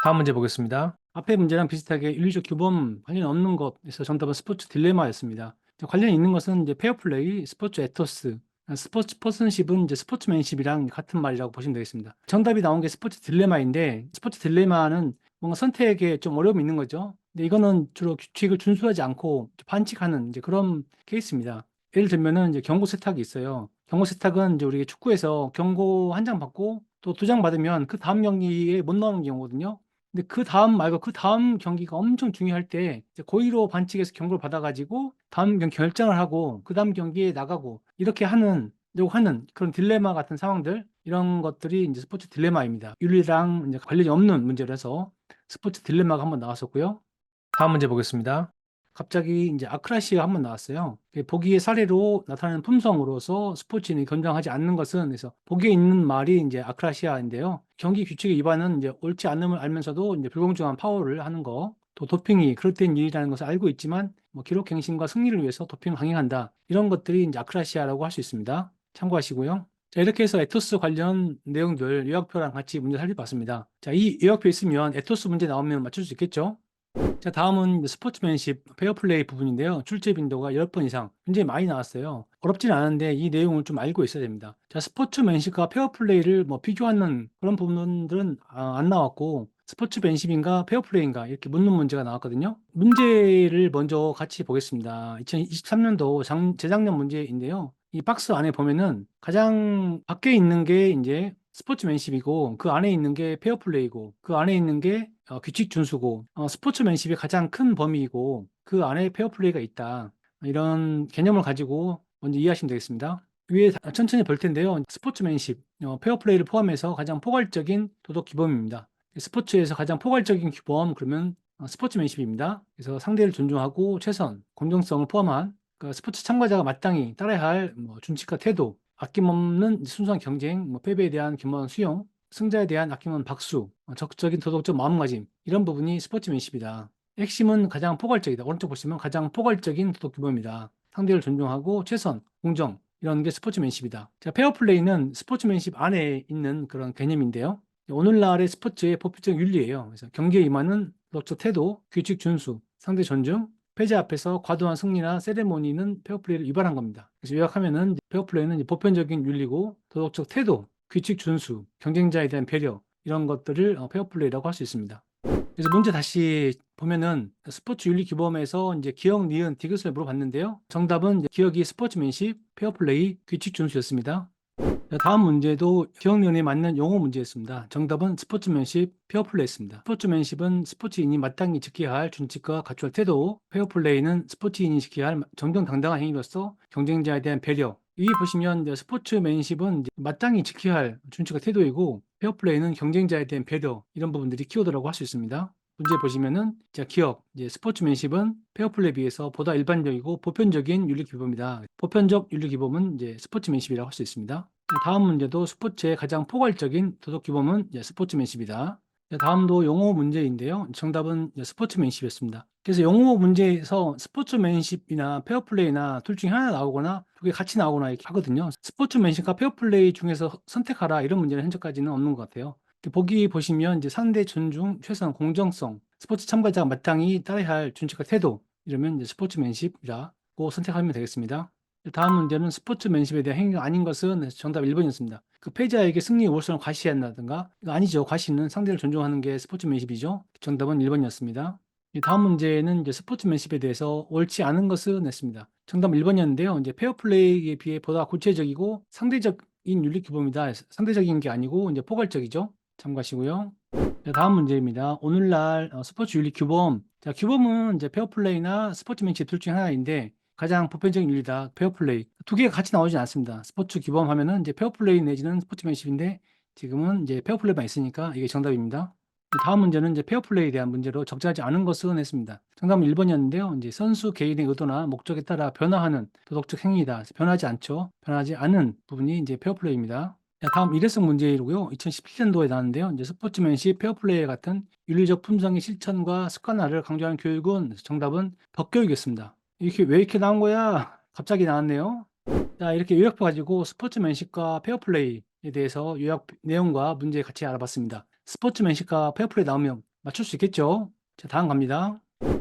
다음 문제 보겠습니다. 앞에 문제랑 비슷하게 윤리적 규범 관련 없는 것. 그래서 정답은 스포츠 딜레마였습니다. 관련이 있는 것은 이제 페어플레이, 스포츠 에토스, 스포츠퍼슨십은 이제 스포츠맨십이랑 같은 말이라고 보시면 되겠습니다. 정답이 나온 게 스포츠 딜레마인데, 스포츠 딜레마는 뭔가 선택에 좀 어려움이 있는 거죠. 근데 이거는 주로 규칙을 준수하지 않고 반칙하는 이제 그런 케이스입니다. 예를 들면은 이제 경고 세탁이 있어요. 경고 세탁은 이제 우리 축구에서 경고 한 장 받고 또 두 장 받으면 그 다음 경기에 못 나오는 경우거든요. 근데 그 다음 말고 그 다음 경기가 엄청 중요할 때 이제 고의로 반칙해서 경고를 받아가지고 다음 경기 결장을 하고 그 다음 경기에 나가고 이렇게 하는 그런 딜레마 같은 상황들, 이런 것들이 이제 스포츠 딜레마입니다. 윤리랑 이제 관련이 없는 문제라서 스포츠 딜레마가 한번 나왔었고요. 다음 문제 보겠습니다. 갑자기 이제 아크라시아가 한번 나왔어요. 보기의 사례로 나타나는 품성으로서 스포츠인이 견장하지 않는 것은, 그래서 보기에 있는 말이 이제 아크라시아인데요. 경기 규칙의 위반은 이제 옳지 않음을 알면서도 이제 불공정한 파울을 하는 거, 또 도핑이 그릇된 일이라는 것을 알고 있지만 뭐 기록 갱신과 승리를 위해서 도핑을 강행한다. 이런 것들이 이제 아크라시아라고 할 수 있습니다. 참고하시고요. 자, 이렇게 해서 에토스 관련 내용들 요약표랑 같이 문제 살펴봤습니다. 자, 이 요약표 있으면 에토스 문제 나오면 맞출 수 있겠죠? 자, 다음은 스포츠맨십, 페어플레이 부분인데요. 출제 빈도가 10번 이상 굉장히 많이 나왔어요. 어렵진 않은데 이 내용을 좀 알고 있어야 됩니다. 자, 스포츠맨십과 페어플레이를 뭐 비교하는 그런 부분들은 안 나왔고, 스포츠맨십인가 페어플레이인가 이렇게 묻는 문제가 나왔거든요. 문제를 먼저 같이 보겠습니다. 2023년도 재작년 문제인데요. 이 박스 안에 보면은 가장 밖에 있는 게 이제 스포츠맨십이고, 그 안에 있는 게 페어플레이고, 그 안에 있는 게 규칙 준수고, 스포츠맨십이 가장 큰 범위이고 그 안에 페어플레이가 있다. 이런 개념을 가지고 먼저 이해하시면 되겠습니다. 위에 천천히 볼 텐데요. 스포츠맨십, 페어플레이를 포함해서 가장 포괄적인 도덕 규범입니다. 스포츠에서 가장 포괄적인 규범 그러면 스포츠맨십입니다. 그래서 상대를 존중하고 최선, 공정성을 포함한 그 스포츠 참가자가 마땅히 따라야 할 준칙과 태도, 아낌없는 순수한 경쟁, 패배에 대한 겸허한 수용, 승자에 대한 아낌없는 박수, 적극적인 도덕적 마음가짐, 이런 부분이 스포츠맨십이다. 핵심은 가장 포괄적이다. 오른쪽 보시면 가장 포괄적인 도덕 규범이다. 상대를 존중하고 최선, 공정, 이런 게 스포츠맨십이다. 자, 페어플레이는 스포츠맨십 안에 있는 그런 개념인데요. 오늘날의 스포츠의 보편적 윤리예요. 그래서 경기에 임하는 도덕적 태도, 규칙 준수, 상대 존중, 패자 앞에서 과도한 승리나 세레모니는 페어플레이를 위반한 겁니다. 그래서 요약하면은 페어플레이는 보편적인 윤리고 도덕적 태도, 규칙 준수, 경쟁자에 대한 배려, 이런 것들을 페어플레이라고 할 수 있습니다. 그래서 문제 다시 보면은 스포츠 윤리 규범에서 이제 기억, 니은, 디귿을 물어봤는데요. 정답은 이제 기억이 스포츠맨십, 페어플레이, 규칙 준수였습니다. 다음 문제도 기억, 니은에 맞는 용어 문제였습니다. 정답은 스포츠맨십, 페어플레이였습니다. 스포츠맨십은 스포츠인이 마땅히 지켜야 할 준칙과 갖춰야 할 태도, 페어플레이는 스포츠인이 지켜야 할 정정당당한 행위로서 경쟁자에 대한 배려. 위에 보시면 이제 스포츠맨십은 이제 마땅히 지켜야 할 준칙과 태도이고, 페어플레이는 경쟁자에 대한 배려, 이런 부분들이 키워드라고 할 수 있습니다. 문제 보시면은 기억, 이제 스포츠맨십은 페어플레이에 비해서 보다 일반적이고 보편적인 윤리 규범이다. 보편적 윤리 규범은 이제 스포츠맨십이라고 할 수 있습니다. 다음 문제도 스포츠의 가장 포괄적인 도덕 규범은 스포츠맨십이다. 다음도 용어 문제인데요. 정답은 스포츠맨십이었습니다. 그래서 용어 문제에서 스포츠맨십이나 페어플레이나 둘 중에 하나 나오거나 두 개 같이 나오거나 이렇게 하거든요. 스포츠맨십과 페어플레이 중에서 선택하라, 이런 문제는 현재까지는 없는 것 같아요. 보기 보시면 이제 상대 존중, 최선, 공정성, 스포츠 참가자가 마땅히 따라야 할 준칙과 태도, 이러면 이제 스포츠맨십이라고 선택하면 되겠습니다. 다음 문제는 스포츠맨십에 대한 행위가 아닌 것은 정답 1번이었습니다. 그 패자에게 승리 우월성을 과시한다든가, 이거 아니죠. 과시는 상대를 존중하는 게 스포츠맨십이죠. 정답은 1번이었습니다. 다음 문제는 이제 스포츠맨십에 대해서 옳지 않은 것은 냈습니다. 정답 1번이었는데요. 이제 페어플레이에 비해 보다 구체적이고 상대적인 윤리 규범이다. 상대적인 게 아니고 이제 포괄적이죠. 참고하시고요. 다음 문제입니다. 오늘날 스포츠 윤리 규범. 자, 규범은 이제 페어플레이나 스포츠맨십 둘 중에 하나인데 가장 보편적인 윤리다. 페어플레이. 두 개가 같이 나오진 않습니다. 스포츠 규범 하면은 이제 페어플레이 내지는 스포츠맨십인데 지금은 이제 페어플레이만 있으니까 이게 정답입니다. 다음 문제는 이제 페어플레이에 대한 문제로 적절하지 않은 것은 했습니다. 정답은 1번이었는데요. 이제 선수 개인의 의도나 목적에 따라 변화하는 도덕적 행위이다. 변하지 않죠. 변하지 않은 부분이 이제 페어플레이입니다. 다음 일회성 문제이고요. 2017년도에 나왔는데요. 이제 스포츠맨십, 페어플레이 같은 윤리적 품성의 실천과 습관화를 강조하는 교육은 정답은 덕교육이었습니다. 왜 이렇게 나온 거야? 갑자기 나왔네요. 자, 이렇게 요약표 가지고 스포츠맨십과 페어플레이에 대해서 요약 내용과 문제 같이 알아봤습니다. 스포츠맨십과 페어플레이 나오면 맞출 수 있겠죠? 자, 다음 갑니다.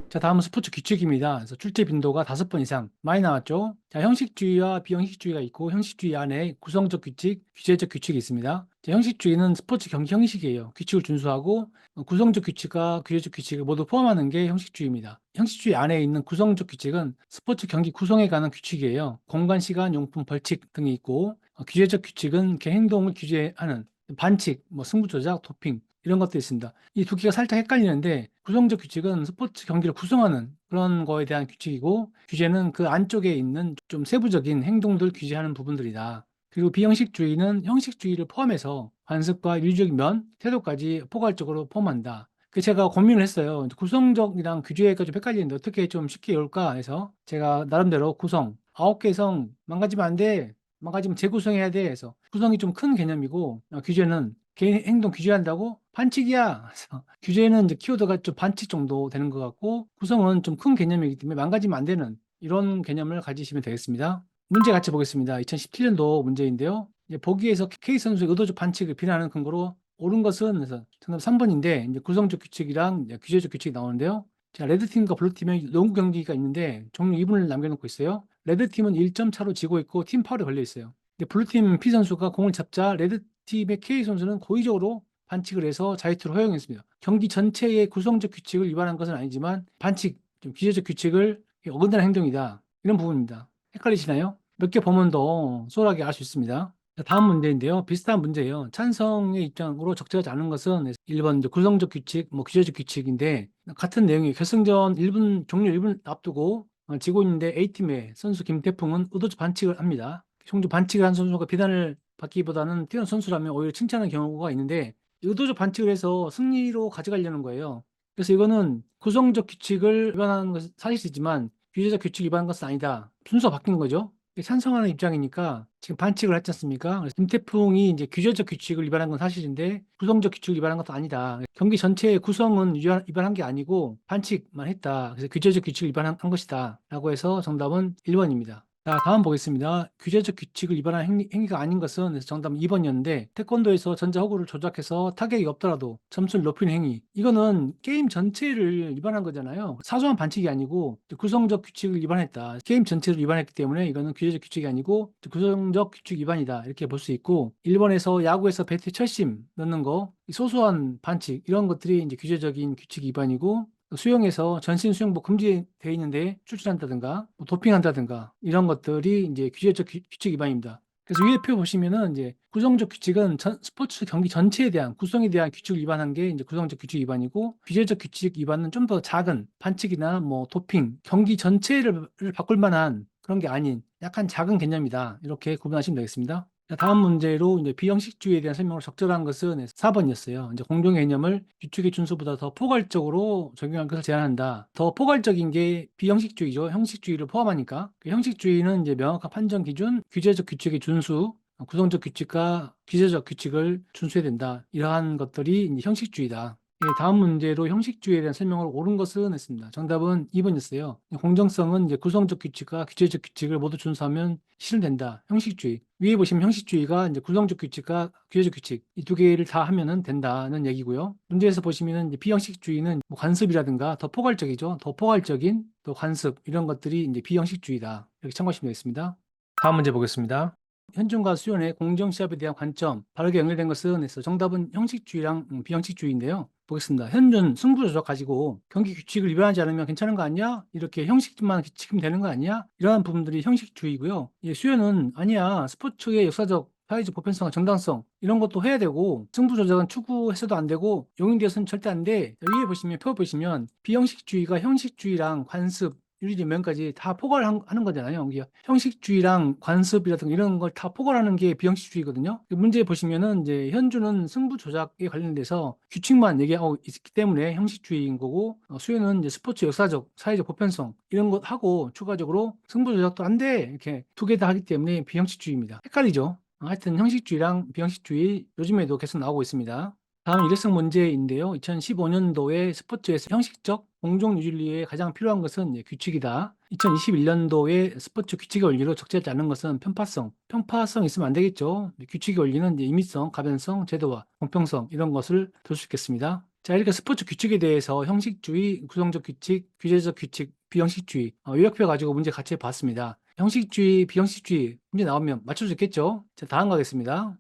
자, 자, 다음은 스포츠 규칙입니다. 그래서 출제 빈도가 5번 이상 많이 나왔죠. 자, 형식주의와 비형식주의가 있고 형식주의 안에 구성적 규칙, 규제적 규칙이 있습니다. 자, 형식주의는 스포츠 경기 형식이에요. 규칙을 준수하고 구성적 규칙과 규제적 규칙을 모두 포함하는 게 형식주의입니다. 형식주의 안에 있는 구성적 규칙은 스포츠 경기 구성에 관한 규칙이에요. 공간, 시간, 용품, 벌칙 등이 있고 규제적 규칙은 개 행동을 규제하는 반칙, 승부 조작, 도핑 이런 것도 있습니다. 이 두 개가 살짝 헷갈리는데 구성적 규칙은 스포츠 경기를 구성하는 그런 거에 대한 규칙이고 규제는 그 안쪽에 있는 좀 세부적인 행동들 규제하는 부분들이다. 그리고 비형식주의는 형식주의를 포함해서 관습과 윤리적인 면, 태도까지 포괄적으로 포함한다. 그 제가 고민을 했어요. 구성적이랑 규제가 좀 헷갈리는데 어떻게 좀 쉽게 외울까 해서 제가 나름대로 구성, 9개 성 망가지면 안 돼. 망가지면 재구성해야 돼 해서 구성이 좀 큰 개념이고 규제는 개인 행동 규제한다고 반칙이야. 그래서 규제는 이제 키워드가 좀 반칙 정도 되는 것 같고 구성은 좀 큰 개념이기 때문에 망가지면 안 되는 이런 개념을 가지시면 되겠습니다. 문제 같이 보겠습니다. 2017년도 문제인데요. 이제 보기에서 K 선수의 의도적 반칙을 비난하는 근거로 옳은 것은 그래서 정답 3번인데 이제 구성적 규칙이랑 이제 규제적 규칙이 나오는데요. 자, 레드팀과 블루팀의 농구 경기가 있는데 종료 2분을 남겨놓고 있어요. 레드팀은 1점 차로 지고 있고 팀 파울에 걸려 있어요. 근데 블루팀 P 선수가 공을 잡자 레드팀의 K 선수는 고의적으로 반칙을 해서 자유투를 허용했습니다. 경기 전체의 구성적 규칙을 위반한 것은 아니지만 반칙, 좀 규제적 규칙을 어긋나는 행동이다. 이런 부분입니다. 헷갈리시나요? 몇 개 보면 더 수월하게 알 수 있습니다. 자, 다음 문제인데요. 비슷한 문제예요. 찬성의 입장으로 적절하지 않은 것은 1번 구성적 규칙, 규제적 규칙인데 같은 내용이 결승전 1분 종료 1분 앞두고 지고 있는데 A팀의 선수 김태풍은 의도적 반칙을 합니다. 종종 반칙을 한 선수가 비난을 받기보다는 뛰어난 선수라면 오히려 칭찬하는 경우가 있는데 의도적 반칙을 해서 승리로 가져가려는 거예요. 그래서 이거는 구성적 규칙을 위반하는 것은 사실이지만 규제적 규칙 위반한 것은 아니다. 순서가 바뀐 거죠. 찬성하는 입장이니까 지금 반칙을 했지 않습니까? 그래서 김태풍이 이제 규제적 규칙을 위반한 건 사실인데 구성적 규칙을 위반한 것도 아니다. 경기 전체의 구성은 위반한 게 아니고 반칙만 했다. 그래서 규제적 규칙을 위반한 것이다. 라고 해서 정답은 1번입니다. 자, 다음 보겠습니다. 규제적 규칙을 위반한 행위가 아닌 것은 그래서 정답은 2번이었는데 태권도에서 전자호구를 조작해서 타격이 없더라도 점수를 높이는 행위. 이거는 게임 전체를 위반한 거잖아요. 사소한 반칙이 아니고 구성적 규칙을 위반했다. 게임 전체를 위반했기 때문에 이거는 규제적 규칙이 아니고 구성적 규칙 위반이다. 이렇게 볼 수 있고 1번에서 야구에서 배트에 철심 넣는 거 소소한 반칙 이런 것들이 이제 규제적인 규칙 위반이고 수영에서 전신 수영복 금지되어 있는데 출전한다든가 도핑한다든가 이런 것들이 이제 규제적 규칙 위반입니다. 그래서 위에 표 보시면은 이제 구성적 규칙은 스포츠 경기 전체에 대한 구성에 대한 규칙을 위반한 게 이제 구성적 규칙 위반이고 규제적 규칙 위반은 좀 더 작은 반칙이나 도핑 경기 전체를 바꿀 만한 그런 게 아닌 약간 작은 개념이다. 이렇게 구분하시면 되겠습니다. 자, 다음 문제로 이제 비형식주의에 대한 설명을 적절한 것은 4번이었어요. 이제 공동 개념을 규칙의 준수보다 더 포괄적으로 적용할 것을 제한한다. 더 포괄적인 게 비형식주의죠. 형식주의를 포함하니까. 그 형식주의는 이제 명확한 판정 기준, 규제적 규칙의 준수, 구성적 규칙과 규제적 규칙을 준수해야 된다. 이러한 것들이 이제 형식주의다. 예, 다음 문제로 형식주의에 대한 설명을 옳은 것은 했습니다. 정답은 2번이었어요. 공정성은 이제 구성적 규칙과 규제적 규칙을 모두 준수하면 실현된다. 형식주의. 위에 보시면 형식주의가 이제 구성적 규칙과 규제적 규칙 이 두 개를 다 하면은 된다는 얘기고요. 문제에서 보시면은 이제 비형식주의는 관습이라든가 더 포괄적이죠. 더 포괄적인 또 관습 이런 것들이 이제 비형식주의다. 이렇게 참고하시면 되겠습니다. 다음 문제 보겠습니다. 현존과 수연의 공정시합에 대한 관점 바르게 연결된 것은 해서 정답은 형식주의랑 비형식주의인데요. 보겠습니다. 현존 승부 조작 가지고 경기 규칙을 위반하지 않으면 괜찮은 거 아니야? 이렇게 형식만 지키면 되는 거 아니야? 이러한 부분들이 형식주의고요. 수연은 아니야. 스포츠의 역사적 사회적 보편성, 정당성 이런 것도 해야 되고 승부 조작은 추구해서도 안 되고 용인되어서는 절대 안 돼. 위에 보시면 표 보시면 비형식주의가 형식주의랑 관습 윤리적 면까지 다 포괄하는 거잖아요. 형식주의랑 관습이라든가 이런 걸 다 포괄하는 게 비형식주의거든요. 문제 보시면은 이제 현주는 승부 조작에 관련돼서 규칙만 얘기하고 있기 때문에 형식주의인 거고 수혜는 이제 스포츠 역사적, 사회적 보편성 이런 것 하고 추가적으로 승부 조작도 안 돼. 이렇게 두 개 다 하기 때문에 비형식주의입니다. 헷갈리죠? 하여튼 형식주의랑 비형식주의 요즘에도 계속 나오고 있습니다. 다음 일회성 문제인데요. 2015년도에 스포츠에서 형식적 공정 유지에 가장 필요한 것은 규칙이다. 2021년도에 스포츠 규칙의 원리로 적절하지 않은 것은 편파성. 편파성 있으면 안 되겠죠. 규칙의 원리는 이제 임의성, 가변성, 제도화, 공평성 이런 것을 들 수 있겠습니다. 자, 이렇게 스포츠 규칙에 대해서 형식주의, 구성적 규칙, 규제적 규칙, 비형식주의, 요약표 가지고 문제 같이 봤습니다. 형식주의, 비형식주의 문제 나오면 맞출 수 있겠죠? 자, 다음 가겠습니다.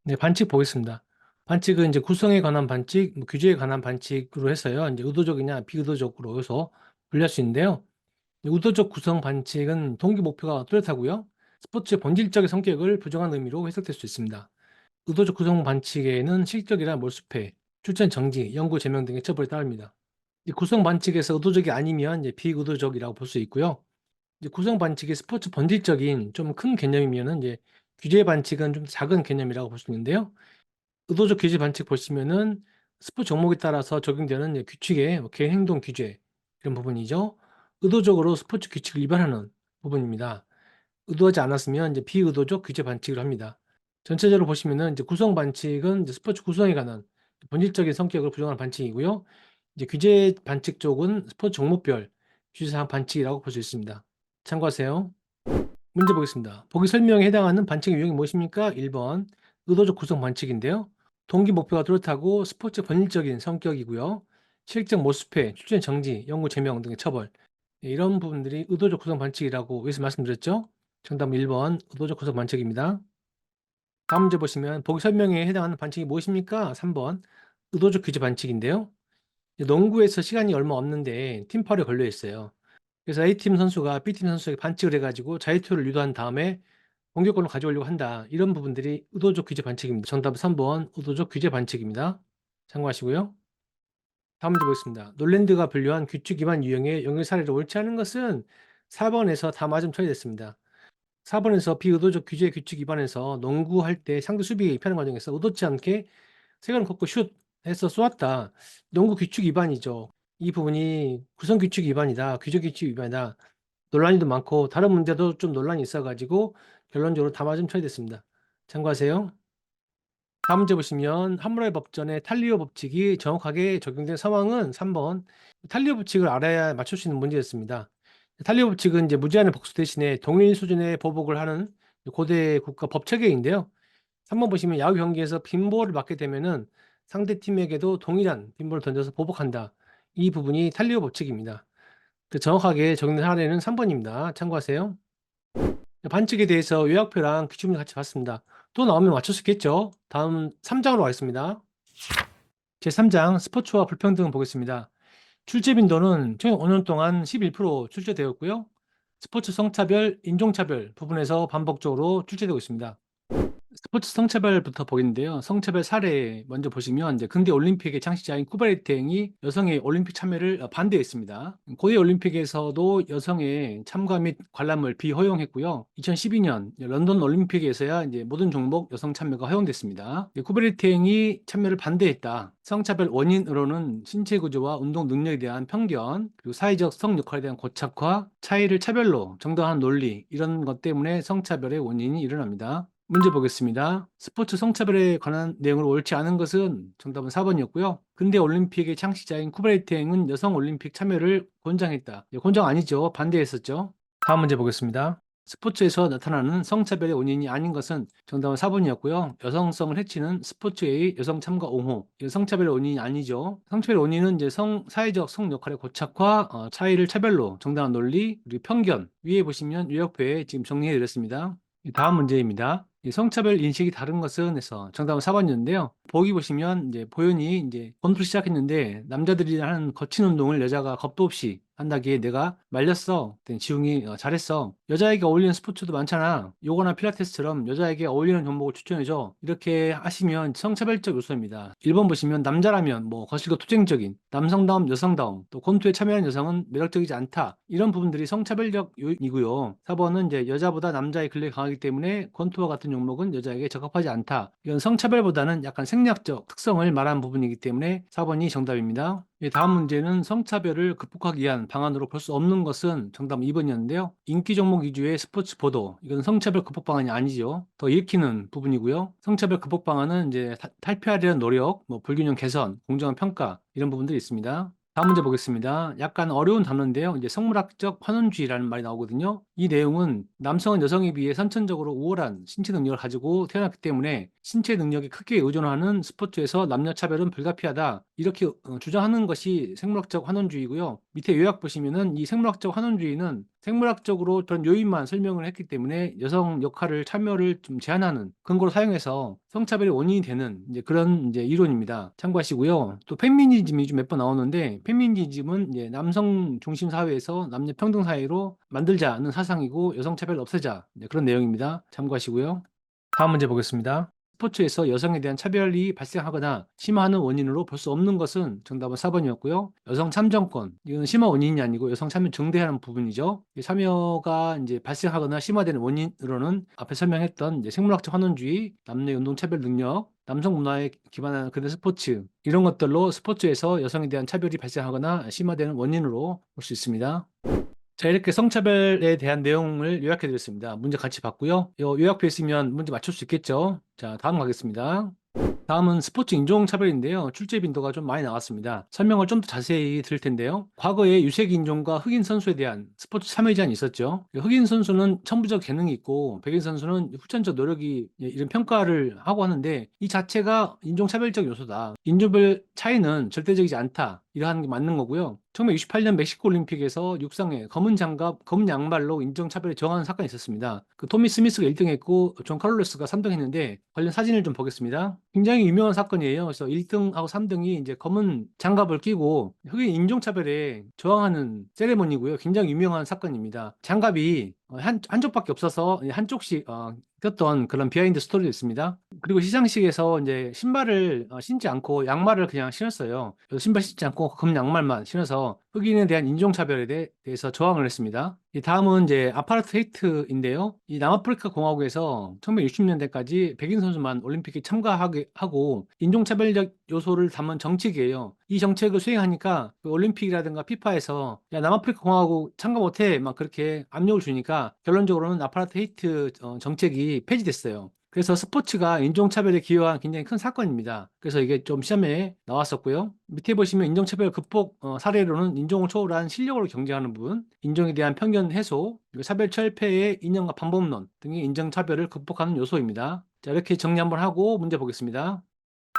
네, 반칙 보겠습니다. 반칙은 이제 구성에 관한 반칙, 규제에 관한 반칙으로 해서요. 이제 의도적이냐, 비의도적으로 해서 분류할 수 있는데요. 의도적 구성 반칙은 동기 목표가 뚜렷하고요. 스포츠의 본질적인 성격을 부정한 의미로 해석될 수 있습니다. 의도적 구성 반칙에는 실격이나 몰수패, 출전 정지, 영구 제명 등의 처벌이 따릅니다. 이 구성 반칙에서 의도적이 아니면 이제 비의도적이라고 볼 수 있고요. 이제 구성 반칙이 스포츠 본질적인 좀 큰 개념이면은 이제 규제 반칙은 좀 작은 개념이라고 볼 수 있는데요. 의도적 규제 반칙 보시면은 스포츠 종목에 따라서 적용되는 이제 규칙의 개인 행동 규제 이런 부분이죠. 의도적으로 스포츠 규칙을 위반하는 부분입니다. 의도하지 않았으면 이제 비의도적 규제 반칙을 합니다. 전체적으로 보시면은 이제 구성 반칙은 이제 스포츠 구성에 관한 본질적인 성격을 부정하는 반칙이고요. 이제 규제 반칙 쪽은 스포츠 종목별 규제사항 반칙이라고 볼 수 있습니다. 참고하세요. 문제 보겠습니다. 보기 설명에 해당하는 반칙의 유형이 무엇입니까? 1번 의도적 구성 반칙인데요. 동기 목표가 뚜렷하고 스포츠 본질적인 성격이고요. 실적 모습회, 출전 정지, 영구 제명 등의 처벌. 이런 부분들이 의도적 구성 반칙이라고 여기서 말씀드렸죠. 정답은 1번 의도적 구성 반칙입니다. 다음 문제 보시면 보기 설명에 해당하는 반칙이 무엇입니까? 3번 의도적 규제 반칙인데요. 농구에서 시간이 얼마 없는데 팀파울에 걸려 있어요. 그래서 A팀 선수가 B팀 선수에게 반칙을 해가지고 자유투를 유도한 다음에 공격권을 가져오려고 한다. 이런 부분들이 의도적 규제 반칙입니다. 정답은 3번 의도적 규제 반칙입니다. 참고하시고요. 다음 문제 보겠습니다. 놀랜드가 분류한 규칙 위반 유형의 연결 사례를 옳지 않은 것은 4번에서 다 맞음 처리됐습니다. 4번에서 비의도적 규제 규칙 위반해서 농구할 때 상대 수비에 입하는 과정에서 의도치 않게 세간을 걷고 슛 해서 쏘았다. 농구 규칙 위반이죠. 이 부분이 구성 규칙 위반이다. 규제 규칙 위반이다. 논란이 도 많고 다른 문제도 좀 논란이 있어가지고 결론적으로 다 맞음 처리됐습니다. 참고하세요. 다음 문제 보시면 하무라비 법전의 탈리오 법칙이 정확하게 적용된 상황은 3번 탈리오 법칙을 알아야 맞출 수 있는 문제였습니다. 탈리오 법칙은 이제 무제한의 복수 대신에 동일 수준의 보복을 하는 고대 국가 법 체계인데요. 3번 보시면 야구 경기에서 빈볼을 맞게 되면은 상대 팀에게도 동일한 빈볼을 던져서 보복한다. 이 부분이 탈리오 법칙입니다. 정확하게 적용된 사례는 3번입니다. 참고하세요. 반칙에 대해서 요약표랑 규칙을 같이 봤습니다. 또 나오면 맞출 수 있겠죠? 다음 3장으로 가겠습니다. 제3장 스포츠와 불평등을 보겠습니다. 출제 빈도는 총 5년 동안 11% 출제되었고요. 스포츠 성차별, 인종차별 부분에서 반복적으로 출제되고 있습니다. 스포츠 성차별부터 보겠는데요. 성차별 사례 먼저 보시면 이제 근대 올림픽의 창시자인 쿠베르탱이 여성의 올림픽 참여를 반대했습니다. 고대 올림픽에서도 여성의 참가 및 관람을 비허용했고요. 2012년 런던 올림픽에서야 이제 모든 종목 여성 참여가 허용됐습니다. 쿠베르탱이 참여를 반대했다. 성차별 원인으로는 신체 구조와 운동 능력에 대한 편견, 그리고 사회적 성 역할에 대한 고착화, 차이를 차별로 정당화하는 논리 이런 것 때문에 성차별의 원인이 일어납니다. 문제 보겠습니다. 스포츠 성차별에 관한 내용을 옳지 않은 것은 정답은 4번이었고요. 근대 올림픽의 창시자인 쿠베르탱은 여성 올림픽 참여를 권장했다. 권장 아니죠. 반대했었죠. 다음 문제 보겠습니다. 스포츠에서 나타나는 성차별의 원인이 아닌 것은 정답은 4번이었고요. 여성성을 해치는 스포츠의 여성 참가 옹호. 이건 성차별의 원인이 아니죠. 성차별의 원인은 이제 사회적 성 역할의 고착화, 차이를 차별로 정당한 논리, 그리고 편견. 위에 보시면 요약표에 지금 정리해 드렸습니다. 다음 문제입니다. 이 성차별 인식이 다른 것은 해서 정답은 4번이었는데요. 보기 보시면 이제 보현이 이제 권투를 시작했는데 남자들이 하는 거친 운동을 여자가 겁도 없이 한다기에 내가 말렸어. 그랬더니 지웅이 잘했어. 여자에게 어울리는 스포츠도 많잖아. 요거나 필라테스처럼 여자에게 어울리는 종목을 추천해줘. 이렇게 하시면 성차별적 요소입니다. 1번 보시면 남자라면 뭐 거칠고 투쟁적인 남성다움 여성다움 또 권투에 참여하는 여성은 매력적이지 않다. 이런 부분들이 성차별적 요인이고요. 4번은 이제 여자보다 남자의 근력이 강하기 때문에 권투와 같은 종목은 여자에게 적합하지 않다. 이건 성차별보다는 약간 생략적 특성을 말하는 부분이기 때문에 4번이 정답입니다. 다음 문제는 성차별을 극복하기 위한 방안으로 볼 수 없는 것은 정답 2번이었는데요. 인기 종목 위주의 스포츠 보도. 이건 성차별 극복 방안이 아니죠. 더 일으키는 부분이고요. 성차별 극복 방안은 이제 탈피하려는 노력, 뭐 불균형 개선, 공정한 평가 이런 부분들이 있습니다. 다음 문제 보겠습니다. 약간 어려운 단어인데요. 이제 성문학적 환원주의라는 말이 나오거든요. 이 내용은 남성은 여성에 비해 선천적으로 우월한 신체 능력을 가지고 태어났기 때문에 신체 능력에 크게 의존하는 스포츠에서 남녀 차별은 불가피하다. 이렇게 주장하는 것이 생물학적 환원주의고요. 밑에 요약 보시면은 이 생물학적 환원주의는 생물학적으로 그런 요인만 설명을 했기 때문에 여성 역할을 참여를 좀 제한하는 근거로 사용해서 성차별의 원인이 되는 이제 그런 이제 이론입니다. 참고하시고요. 또 페미니즘이 좀 몇 번 나오는데 페미니즘은 이제 남성 중심 사회에서 남녀 평등 사회로 만들자는 사상이고 여성 차별을 없애자 이제 그런 내용입니다. 참고하시고요. 다음 문제 보겠습니다. 스포츠에서 여성에 대한 차별이 발생하거나 심화하는 원인으로 볼 수 없는 것은 정답은 4번이었고요. 여성 참정권. 이건 심화 원인이 아니고 여성 참여 증대하는 부분이죠. 이 참여가 이제 발생하거나 심화되는 원인으로는 앞에 설명했던 이제 생물학적 환원주의, 남녀 운동 차별 능력, 남성 문화에 기반한 그런 스포츠 이런 것들로 스포츠에서 여성에 대한 차별이 발생하거나 심화되는 원인으로 볼 수 있습니다. 자, 이렇게 성차별에 대한 내용을 요약해 드렸습니다. 문제 같이 봤고요. 요약표 있으면 문제 맞출 수 있겠죠? 자, 다음 가겠습니다. 다음은 스포츠 인종차별인데요. 출제 빈도가 좀 많이 나왔습니다. 설명을 좀 더 자세히 드릴 텐데요. 과거에 유색 인종과 흑인 선수에 대한 스포츠 참여 제한이 있었죠. 흑인 선수는 천부적 재능이 있고 백인 선수는 후천적 노력이 이런 평가를 하고 하는데 이 자체가 인종차별적 요소다. 인종별 차이는 절대적이지 않다. 이러한 게 맞는 거고요. 1968년 멕시코 올림픽에서 육상에 검은 장갑, 검은 양말로 인종차별을 정하는 사건이 있었습니다. 그 토미 스미스가 1등했고 존 카를로스가 3등했는데 관련 사진을 좀 보겠습니다. 굉장히 유명한 사건이에요. 그래서 1등하고 3등이 이제 검은 장갑을 끼고 흑인 인종차별에 저항하는 세레모니고요. 굉장히 유명한 사건입니다. 장갑이 한쪽밖에 없어서 한쪽씩 꼈던 그런 비하인드 스토리도 있습니다. 그리고 시상식에서 이제 신발을 신지 않고 양말을 그냥 신었어요. 그래서 신발 신지 않고 검은 양말만 신어서 흑인에 대한 인종차별에 대해서 저항을 했습니다. 이 다음은 이제 아파르테이트인데요. 이 남아프리카 공화국에서 1960년대까지 백인 선수만 올림픽에 참가하게 하고 인종차별적 요소를 담은 정책이에요. 이 정책을 수행하니까 그 올림픽이라든가 피파에서 야 남아프리카 공화국 참가 못해 막 그렇게 압력을 주니까 결론적으로는 아파르테이트 정책이 폐지됐어요. 그래서 스포츠가 인종차별에 기여한 굉장히 큰 사건입니다. 그래서 이게 좀 시험에 나왔었고요. 밑에 보시면 인종차별 극복 사례로는 인종을 초월한 실력으로 경쟁하는 부분, 인종에 대한 편견 해소, 그리고 차별철폐의 이념과 방법론 등이 인종차별을 극복하는 요소입니다. 자, 이렇게 정리 한번 하고 문제 보겠습니다.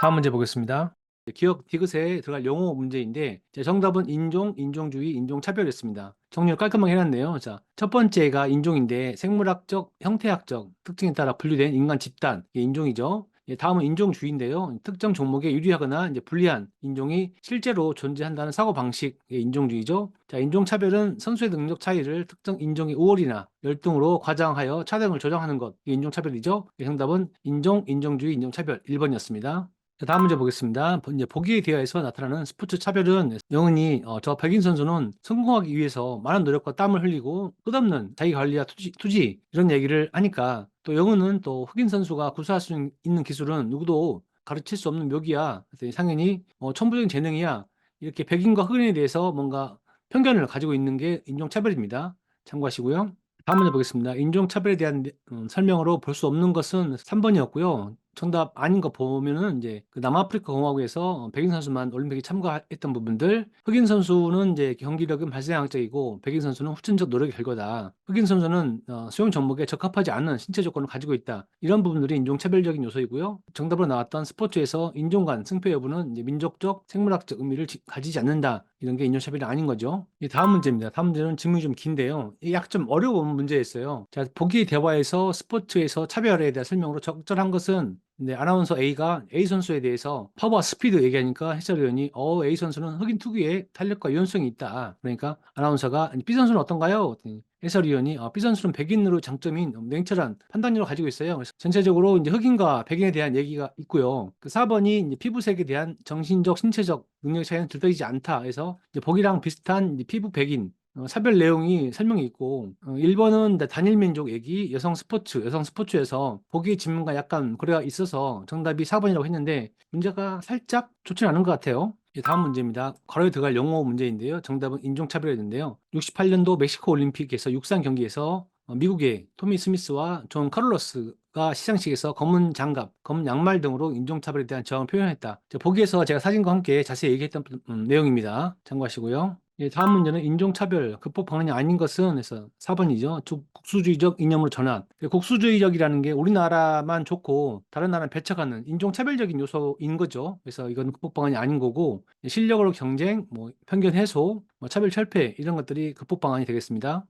다음 문제 보겠습니다. 기억 디귿에 들어갈 용어 문제인데 정답은 인종, 인종주의, 인종차별이었습니다. 정리를 깔끔하게 해놨네요. 자, 첫 번째가 인종인데 생물학적, 형태학적 특징에 따라 분류된 인간 집단, 이게 인종이죠. 다음은 인종주의인데요. 특정 종목에 유리하거나 이제 불리한 인종이 실제로 존재한다는 사고방식, 이 인종주의죠. 자, 인종차별은 선수의 능력 차이를 특정 인종의 우월이나 열등으로 과장하여 차등을 조정하는 것, 이게 인종차별이죠. 정답은 인종, 인종주의, 인종차별 1번이었습니다. 자, 다음 문제 보겠습니다. 이제 보기에 대하여서 나타나는 스포츠 차별은 영은이 저 백인 선수는 성공하기 위해서 많은 노력과 땀을 흘리고 끝없는 자기 관리와 투지 이런 얘기를 하니까 또 영은은 또 흑인 선수가 구사할 수 있는 기술은 누구도 가르칠 수 없는 묘기야. 그래서 상현이 천부적인 재능이야. 이렇게 백인과 흑인에 대해서 뭔가 편견을 가지고 있는 게 인종차별입니다. 참고하시고요. 다음 문제 보겠습니다. 인종차별에 대한 설명으로 볼 수 없는 것은 3번이었고요. 정답 아닌 거 보면은 이제 그 남아프리카 공화국에서 백인 선수만 올림픽에 참가했던 부분들, 흑인 선수는 이제 경기력은 발생학적이고 백인 선수는 후천적 노력의 결과다. 흑인 선수는 수영 종목에 적합하지 않은 신체 조건을 가지고 있다. 이런 부분들이 인종차별적인 요소이고요. 정답으로 나왔던 스포츠에서 인종 간 승패 여부는 이제 민족적, 생물학적 의미를 가지지 않는다. 이런 게 인종차별이 아닌 거죠. 다음 문제입니다. 다음 문제는 질문이 좀 긴데요. 약 좀 어려운 문제였어요. 자, 보기 대화에서 스포츠에서 차별에 대한 설명으로 적절한 것은 아나운서 A가 A 선수에 대해서 파워와 스피드 얘기하니까 해설위원이 A 선수는 흑인 특유의 탄력과 유연성이 있다. 그러니까 아나운서가 B 선수는 어떤가요? 그랬더니 해설위원이 B 선수는 백인으로 장점인 냉철한 판단력을 가지고 있어요. 그래서 전체적으로 이제 흑인과 백인에 대한 얘기가 있고요. 그 4번이 이제 피부색에 대한 정신적, 신체적 능력 차이는 들떠있지 않다. 해서 이제 복이랑 비슷한 이제 피부 백인 차별 내용이 설명이 있고 1번은 단일 민족 얘기 여성 스포츠에서 보기 질문과 약간 고려가 있어서 정답이 4번이라고 했는데 문제가 살짝 좋지는 않은 것 같아요. 다음 문제입니다. 괄호에 들어갈 영어 문제인데요. 정답은 인종차별이었는데요. 68년도 멕시코 올림픽에서 육상 경기에서 미국의 토미 스미스와 존 카를로스가 시상식에서 검은 장갑, 검은 양말 등으로 인종차별에 대한 저항을 표현했다. 보기에서 제가 사진과 함께 자세히 얘기했던 내용입니다. 참고하시고요. 예, 다음 문제는 인종차별 극복 방안이 아닌 것은 해서 4번이죠. 국수주의적 이념으로 전환. 국수주의적이라는 게 우리나라만 좋고 다른 나라는 배척하는 인종차별적인 요소인 거죠. 그래서 이건 극복 방안이 아닌 거고 실력으로 경쟁, 뭐 편견 해소, 뭐 차별 철폐 이런 것들이 극복 방안이 되겠습니다.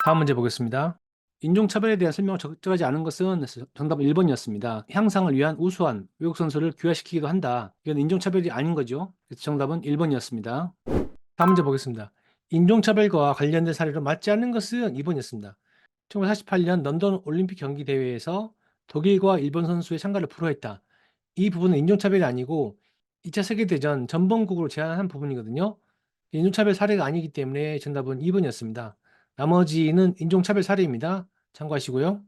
다음 문제 보겠습니다. 인종차별에 대한 설명을 적절하지 않은 것은 정답 1번이었습니다. 향상을 위한 우수한 외국 선수를 귀화시키기도 한다. 이건 인종차별이 아닌 거죠. 그래서 정답은 1번이었습니다. 다음 문제 보겠습니다. 인종차별과 관련된 사례로 맞지 않는 것은 2번이었습니다. 1948년 런던 올림픽 경기 대회에서 독일과 일본 선수의 참가를 불허했다. 이 부분은 인종차별이 아니고 2차 세계대전 전범국으로 제한한 부분이거든요. 인종차별 사례가 아니기 때문에 정답은 2번이었습니다. 나머지는 인종차별 사례입니다. 참고하시고요.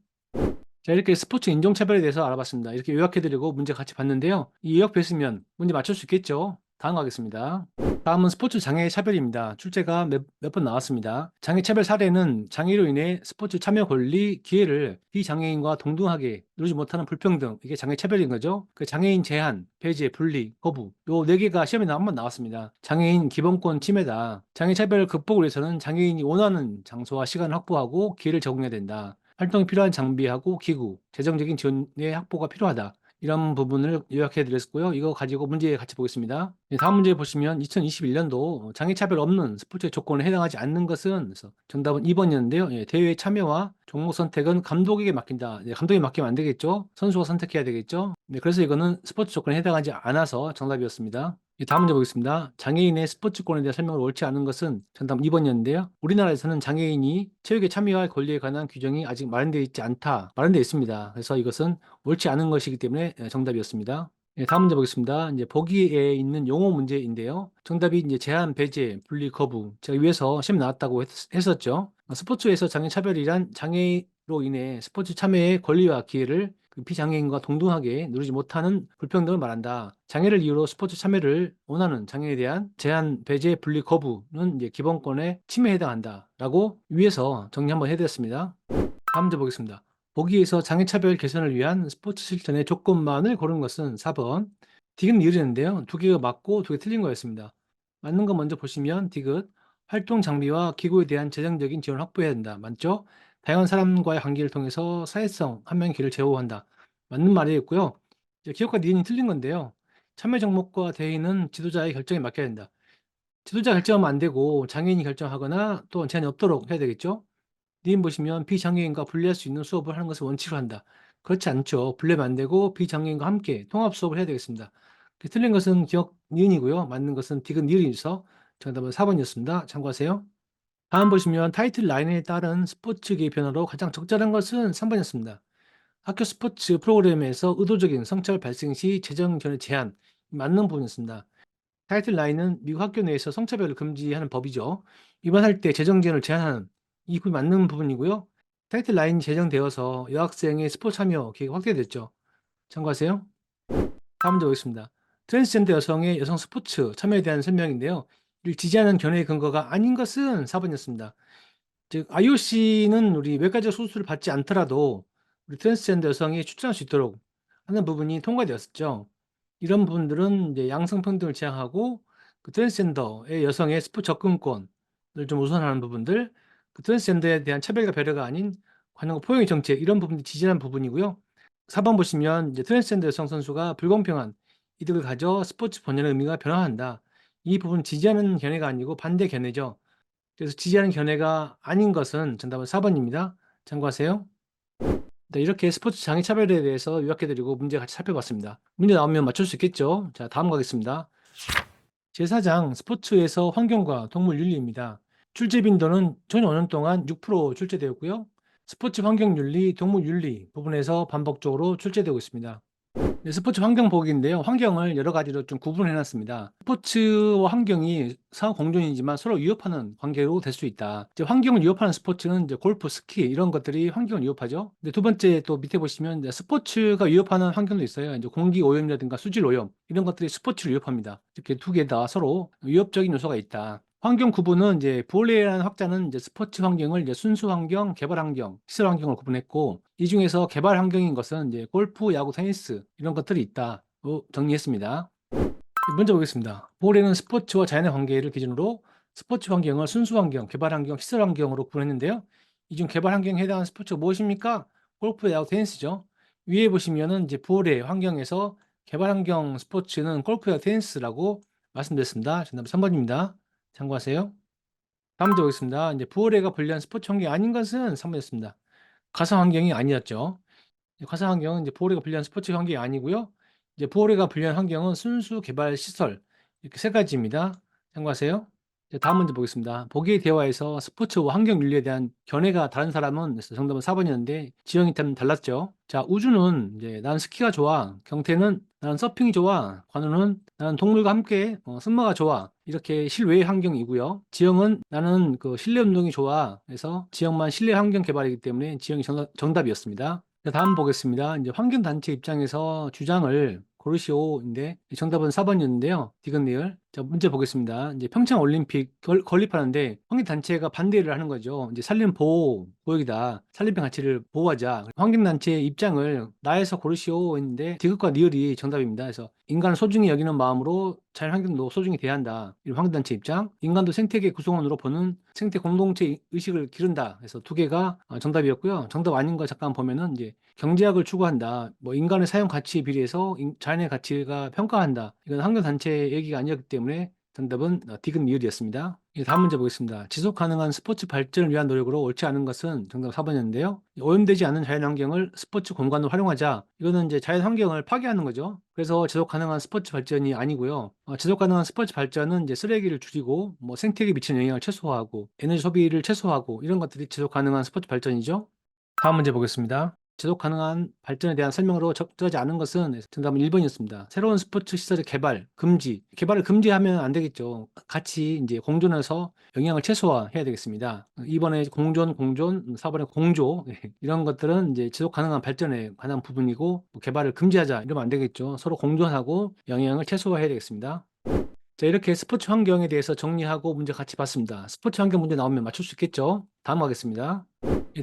자, 이렇게 스포츠 인종차별에 대해서 알아봤습니다. 이렇게 요약해드리고 문제 같이 봤는데요. 이 요약 뵀으면 문제 맞출 수 있겠죠? 다음 가겠습니다. 다음은 스포츠 장애 차별입니다. 출제가 몇 번 나왔습니다. 장애 차별 사례는 장애로 인해 스포츠 참여 권리, 기회를 비장애인과 동등하게 누리지 못하는 불평등, 이게 장애 차별인 거죠. 그 장애인 제한, 배제, 분리, 거부, 요 네 개가 시험에 한번 나왔습니다. 장애인 기본권 침해다. 장애 차별 극복을 위해서는 장애인이 원하는 장소와 시간을 확보하고 기회를 제공해야 된다. 활동에 필요한 장비하고 기구, 재정적인 지원의 확보가 필요하다. 이런 부분을 요약해 드렸고요. 이거 가지고 문제 같이 보겠습니다. 네, 다음 문제 보시면 2021년도 장애차별 없는 스포츠의 조건에 해당하지 않는 것은 그래서 정답은 2번이었는데요. 예, 대회 참여와 종목 선택은 감독에게 맡긴다. 네, 감독에게 맡기면 안 되겠죠. 선수가 선택해야 되겠죠. 네, 그래서 이거는 스포츠 조건에 해당하지 않아서 정답이었습니다. 다음 문제 보겠습니다. 장애인의 스포츠권에 대한 설명을 옳지 않은 것은 정답 2번이었는데요. 우리나라에서는 장애인이 체육에 참여할 권리에 관한 규정이 아직 마련되어 있지 않다. 마련되어 있습니다. 그래서 이것은 옳지 않은 것이기 때문에 정답이었습니다. 다음 문제 보겠습니다. 이제 보기에 있는 용어 문제인데요. 정답이 이제 제한, 배제, 분리, 거부. 제가 위에서 시험 나왔다고 했었죠. 스포츠에서 장애 차별이란 장애로 인해 스포츠 참여의 권리와 기회를 그 비장애인과 동등하게 누리지 못하는 불평등을 말한다. 장애를 이유로 스포츠 참여를 원하는 장애에 대한 제한, 배제, 분리, 거부는 이제 기본권의 침해에 해당한다라고 위에서 정리 한번 해드렸습니다. 다음 문제 보겠습니다. 보기에서 장애차별 개선을 위한 스포츠 실천의 조건만을 고른 것은 4번. 디귿 니은인데요. 두 개가 맞고 두 개 틀린 거였습니다. 맞는 거 먼저 보시면 디귿 활동 장비와 기구에 대한 재정적인 지원을 확보해야 된다. 맞죠? 다양한 사람과의 관계를 통해서 사회성, 한 명의 길을 제공한다. 맞는 말이었고요. 기억과 니은이 틀린 건데요. 참여 종목과 대회는 지도자의 결정에 맡겨야 된다. 지도자 결정하면 안 되고 장애인이 결정하거나 또 제한이 없도록 해야 되겠죠? 님 보시면 비장애인과 분리할 수 있는 수업을 하는 것을 원칙으로 한다. 그렇지 않죠. 분리하면 안 되고 비장애인과 함께 통합 수업을 해야 되겠습니다. 틀린 것은 기억 니은이고요. 맞는 것은 디귿 니은이서 정답은 4번이었습니다. 참고하세요. 다음 보시면 타이틀 라인에 따른 스포츠계의 변화로 가장 적절한 것은 3번이었습니다. 학교 스포츠 프로그램에서 의도적인 성차별 발생 시 재정 견해 제한 맞는 부분이었습니다. 타이틀 라인은 미국 학교 내에서 성차별을 금지하는 법이죠. 위반할 때 재정 지원을 제한하는 이 부분이 맞는 부분이고요. 타이틀 라인이 제정되어서 여학생의 스포츠 참여 기회가 확대됐죠. 참고하세요. 다음 문제 보겠습니다. 트랜스젠더 여성의 여성 스포츠 참여에 대한 설명인데요. 이를 지지하는 견해의 근거가 아닌 것은 4번이었습니다. 즉 IOC는 우리 외과적 수술을 받지 않더라도 우리 트랜스젠더 여성이 출전할 수 있도록 하는 부분이 통과되었었죠. 이런 부분들은 이제 양성평등을 지향하고 그 트랜스젠더의 여성의 스포츠 접근권을 좀 우선하는 부분들, 그 트랜스젠더에 대한 차별과 배려가 아닌 관용과 포용의 정책 이런 부분이 지지하는 부분이고요. 4번 보시면 이제 트랜스젠더 여성 선수가 불공평한 이득을 가져 스포츠 본연의 의미가 변화한다. 이 부분 지지하는 견해가 아니고 반대 견해죠. 그래서 지지하는 견해가 아닌 것은 정답은 4번입니다. 참고하세요. 네, 이렇게 스포츠 장애 차별에 대해서 요약해드리고 문제 같이 살펴봤습니다. 문제 나오면 맞출 수 있겠죠? 자, 다음 가겠습니다. 제4장 스포츠에서 환경과 동물 윤리입니다. 출제 빈도는 전 5년 동안 6% 출제되었고요. 스포츠 환경 윤리, 동물 윤리 부분에서 반복적으로 출제되고 있습니다. 네, 스포츠 환경 보기인데요. 환경을 여러 가지로 좀 구분해 놨습니다. 스포츠와 환경이 상호 공존이지만 서로 위협하는 관계로 될 수 있다. 이제 환경을 위협하는 스포츠는 이제 골프, 스키 이런 것들이 환경을 위협하죠. 근데 두 번째 또 밑에 보시면 이제 스포츠가 위협하는 환경도 있어요. 이제 공기 오염이라든가 수질 오염 이런 것들이 스포츠를 위협합니다. 이렇게 두 개 다 서로 위협적인 요소가 있다. 환경 구분은 이제 부올레라는 학자는 이제 스포츠 환경을 이제 순수 환경, 개발 환경, 시설 환경을 구분했고 이 중에서 개발 환경인 것은 이제 골프, 야구, 테니스 이런 것들이 있다고 정리했습니다. 먼저 보겠습니다. 부올레는 스포츠와 자연의 관계를 기준으로 스포츠 환경을 순수 환경, 개발 환경, 시설 환경으로 구분했는데요. 이 중 개발 환경에 해당하는 스포츠가 무엇입니까? 골프, 야구, 테니스죠. 위에 보시면은 이제 부월의 환경에서 개발 환경 스포츠는 골프와 테니스라고 말씀드렸습니다. 정답은 3번입니다. 참고하세요. 다음 문제 보겠습니다. 이제 부월에가 불리한 스포츠 환경이 아닌 것은 3번이었습니다. 가상 환경이 아니었죠. 가상 환경은 이제 부월에가 불리한 스포츠 환경이 아니고요. 이제 부월에가 불리한 환경은 순수 개발 시설 이렇게 세 가지입니다. 참고하세요. 이제 다음 문제 보겠습니다. 보기의 대화에서 스포츠와 환경 윤리에 대한 견해가 다른 사람은 그래서 정답은 4번이었는데 지형이 좀 달랐죠. 자, 우주는 이제 나는 스키가 좋아. 경태는 나는 서핑이 좋아. 관우는 나는 동물과 함께 승마가 좋아. 이렇게 실외 환경이고요. 지형은 나는 그 실내 운동이 좋아. 그래서 지형만 실내 환경 개발이기 때문에 지형이 정답이었습니다. 자, 다음 보겠습니다. 이제 환경단체 입장에서 주장을 고르시오인데 정답은 4번이었는데요. 디귿리을. 자, 문제 보겠습니다. 이제 평창 올림픽 건립하는데 환경단체가 반대를 하는 거죠. 이제 산림 보호 구역이다. 산림의 가치를 보호하자. 환경단체의 입장을 나에서 고르시오인데 디귿과 리을이 정답입니다. 그래서 인간을 소중히 여기는 마음으로 자연환경도 소중히 대한다. 이런 환경단체 입장. 인간도 생태계 구성원으로 보는 생태 공동체 의식을 기른다. 그래서 두 개가 정답이었고요. 정답 아닌 거 잠깐 보면은 이제 경제학을 추구한다. 뭐 인간의 사용 가치에 비례해서 자연의 가치가 평가한다. 이건 환경단체 얘기가 아니었기 때문에 정답은 디귿 리을이었습니다. 다음 문제 보겠습니다. 지속 가능한 스포츠 발전을 위한 노력으로 옳지 않은 것은 정답 4번이었는데요. 오염되지 않은 자연환경을 스포츠 공간으로 활용하자. 이거는 이제 자연환경을 파괴하는 거죠. 그래서 지속 가능한 스포츠 발전이 아니고요. 지속 가능한 스포츠 발전은 이제 쓰레기를 줄이고 뭐 생태계에 미치는 영향을 최소화하고 에너지 소비를 최소화하고 이런 것들이 지속 가능한 스포츠 발전이죠. 다음 문제 보겠습니다. 지속 가능한 발전에 대한 설명으로 적절하지 않은 것은 정답은 1번이었습니다. 새로운 스포츠 시설의 개발, 금지. 개발을 금지하면 안 되겠죠. 같이 이제 공존해서 영향을 최소화해야 되겠습니다. 2번에 공존, 4번에 공조. 이런 것들은 이제 지속 가능한 발전에 관한 부분이고 뭐 개발을 금지하자 이러면 안 되겠죠. 서로 공존하고 영향을 최소화해야 되겠습니다. 자, 이렇게 스포츠 환경에 대해서 정리하고 문제 같이 봤습니다. 스포츠 환경 문제 나오면 맞출 수 있겠죠? 다음 가겠습니다.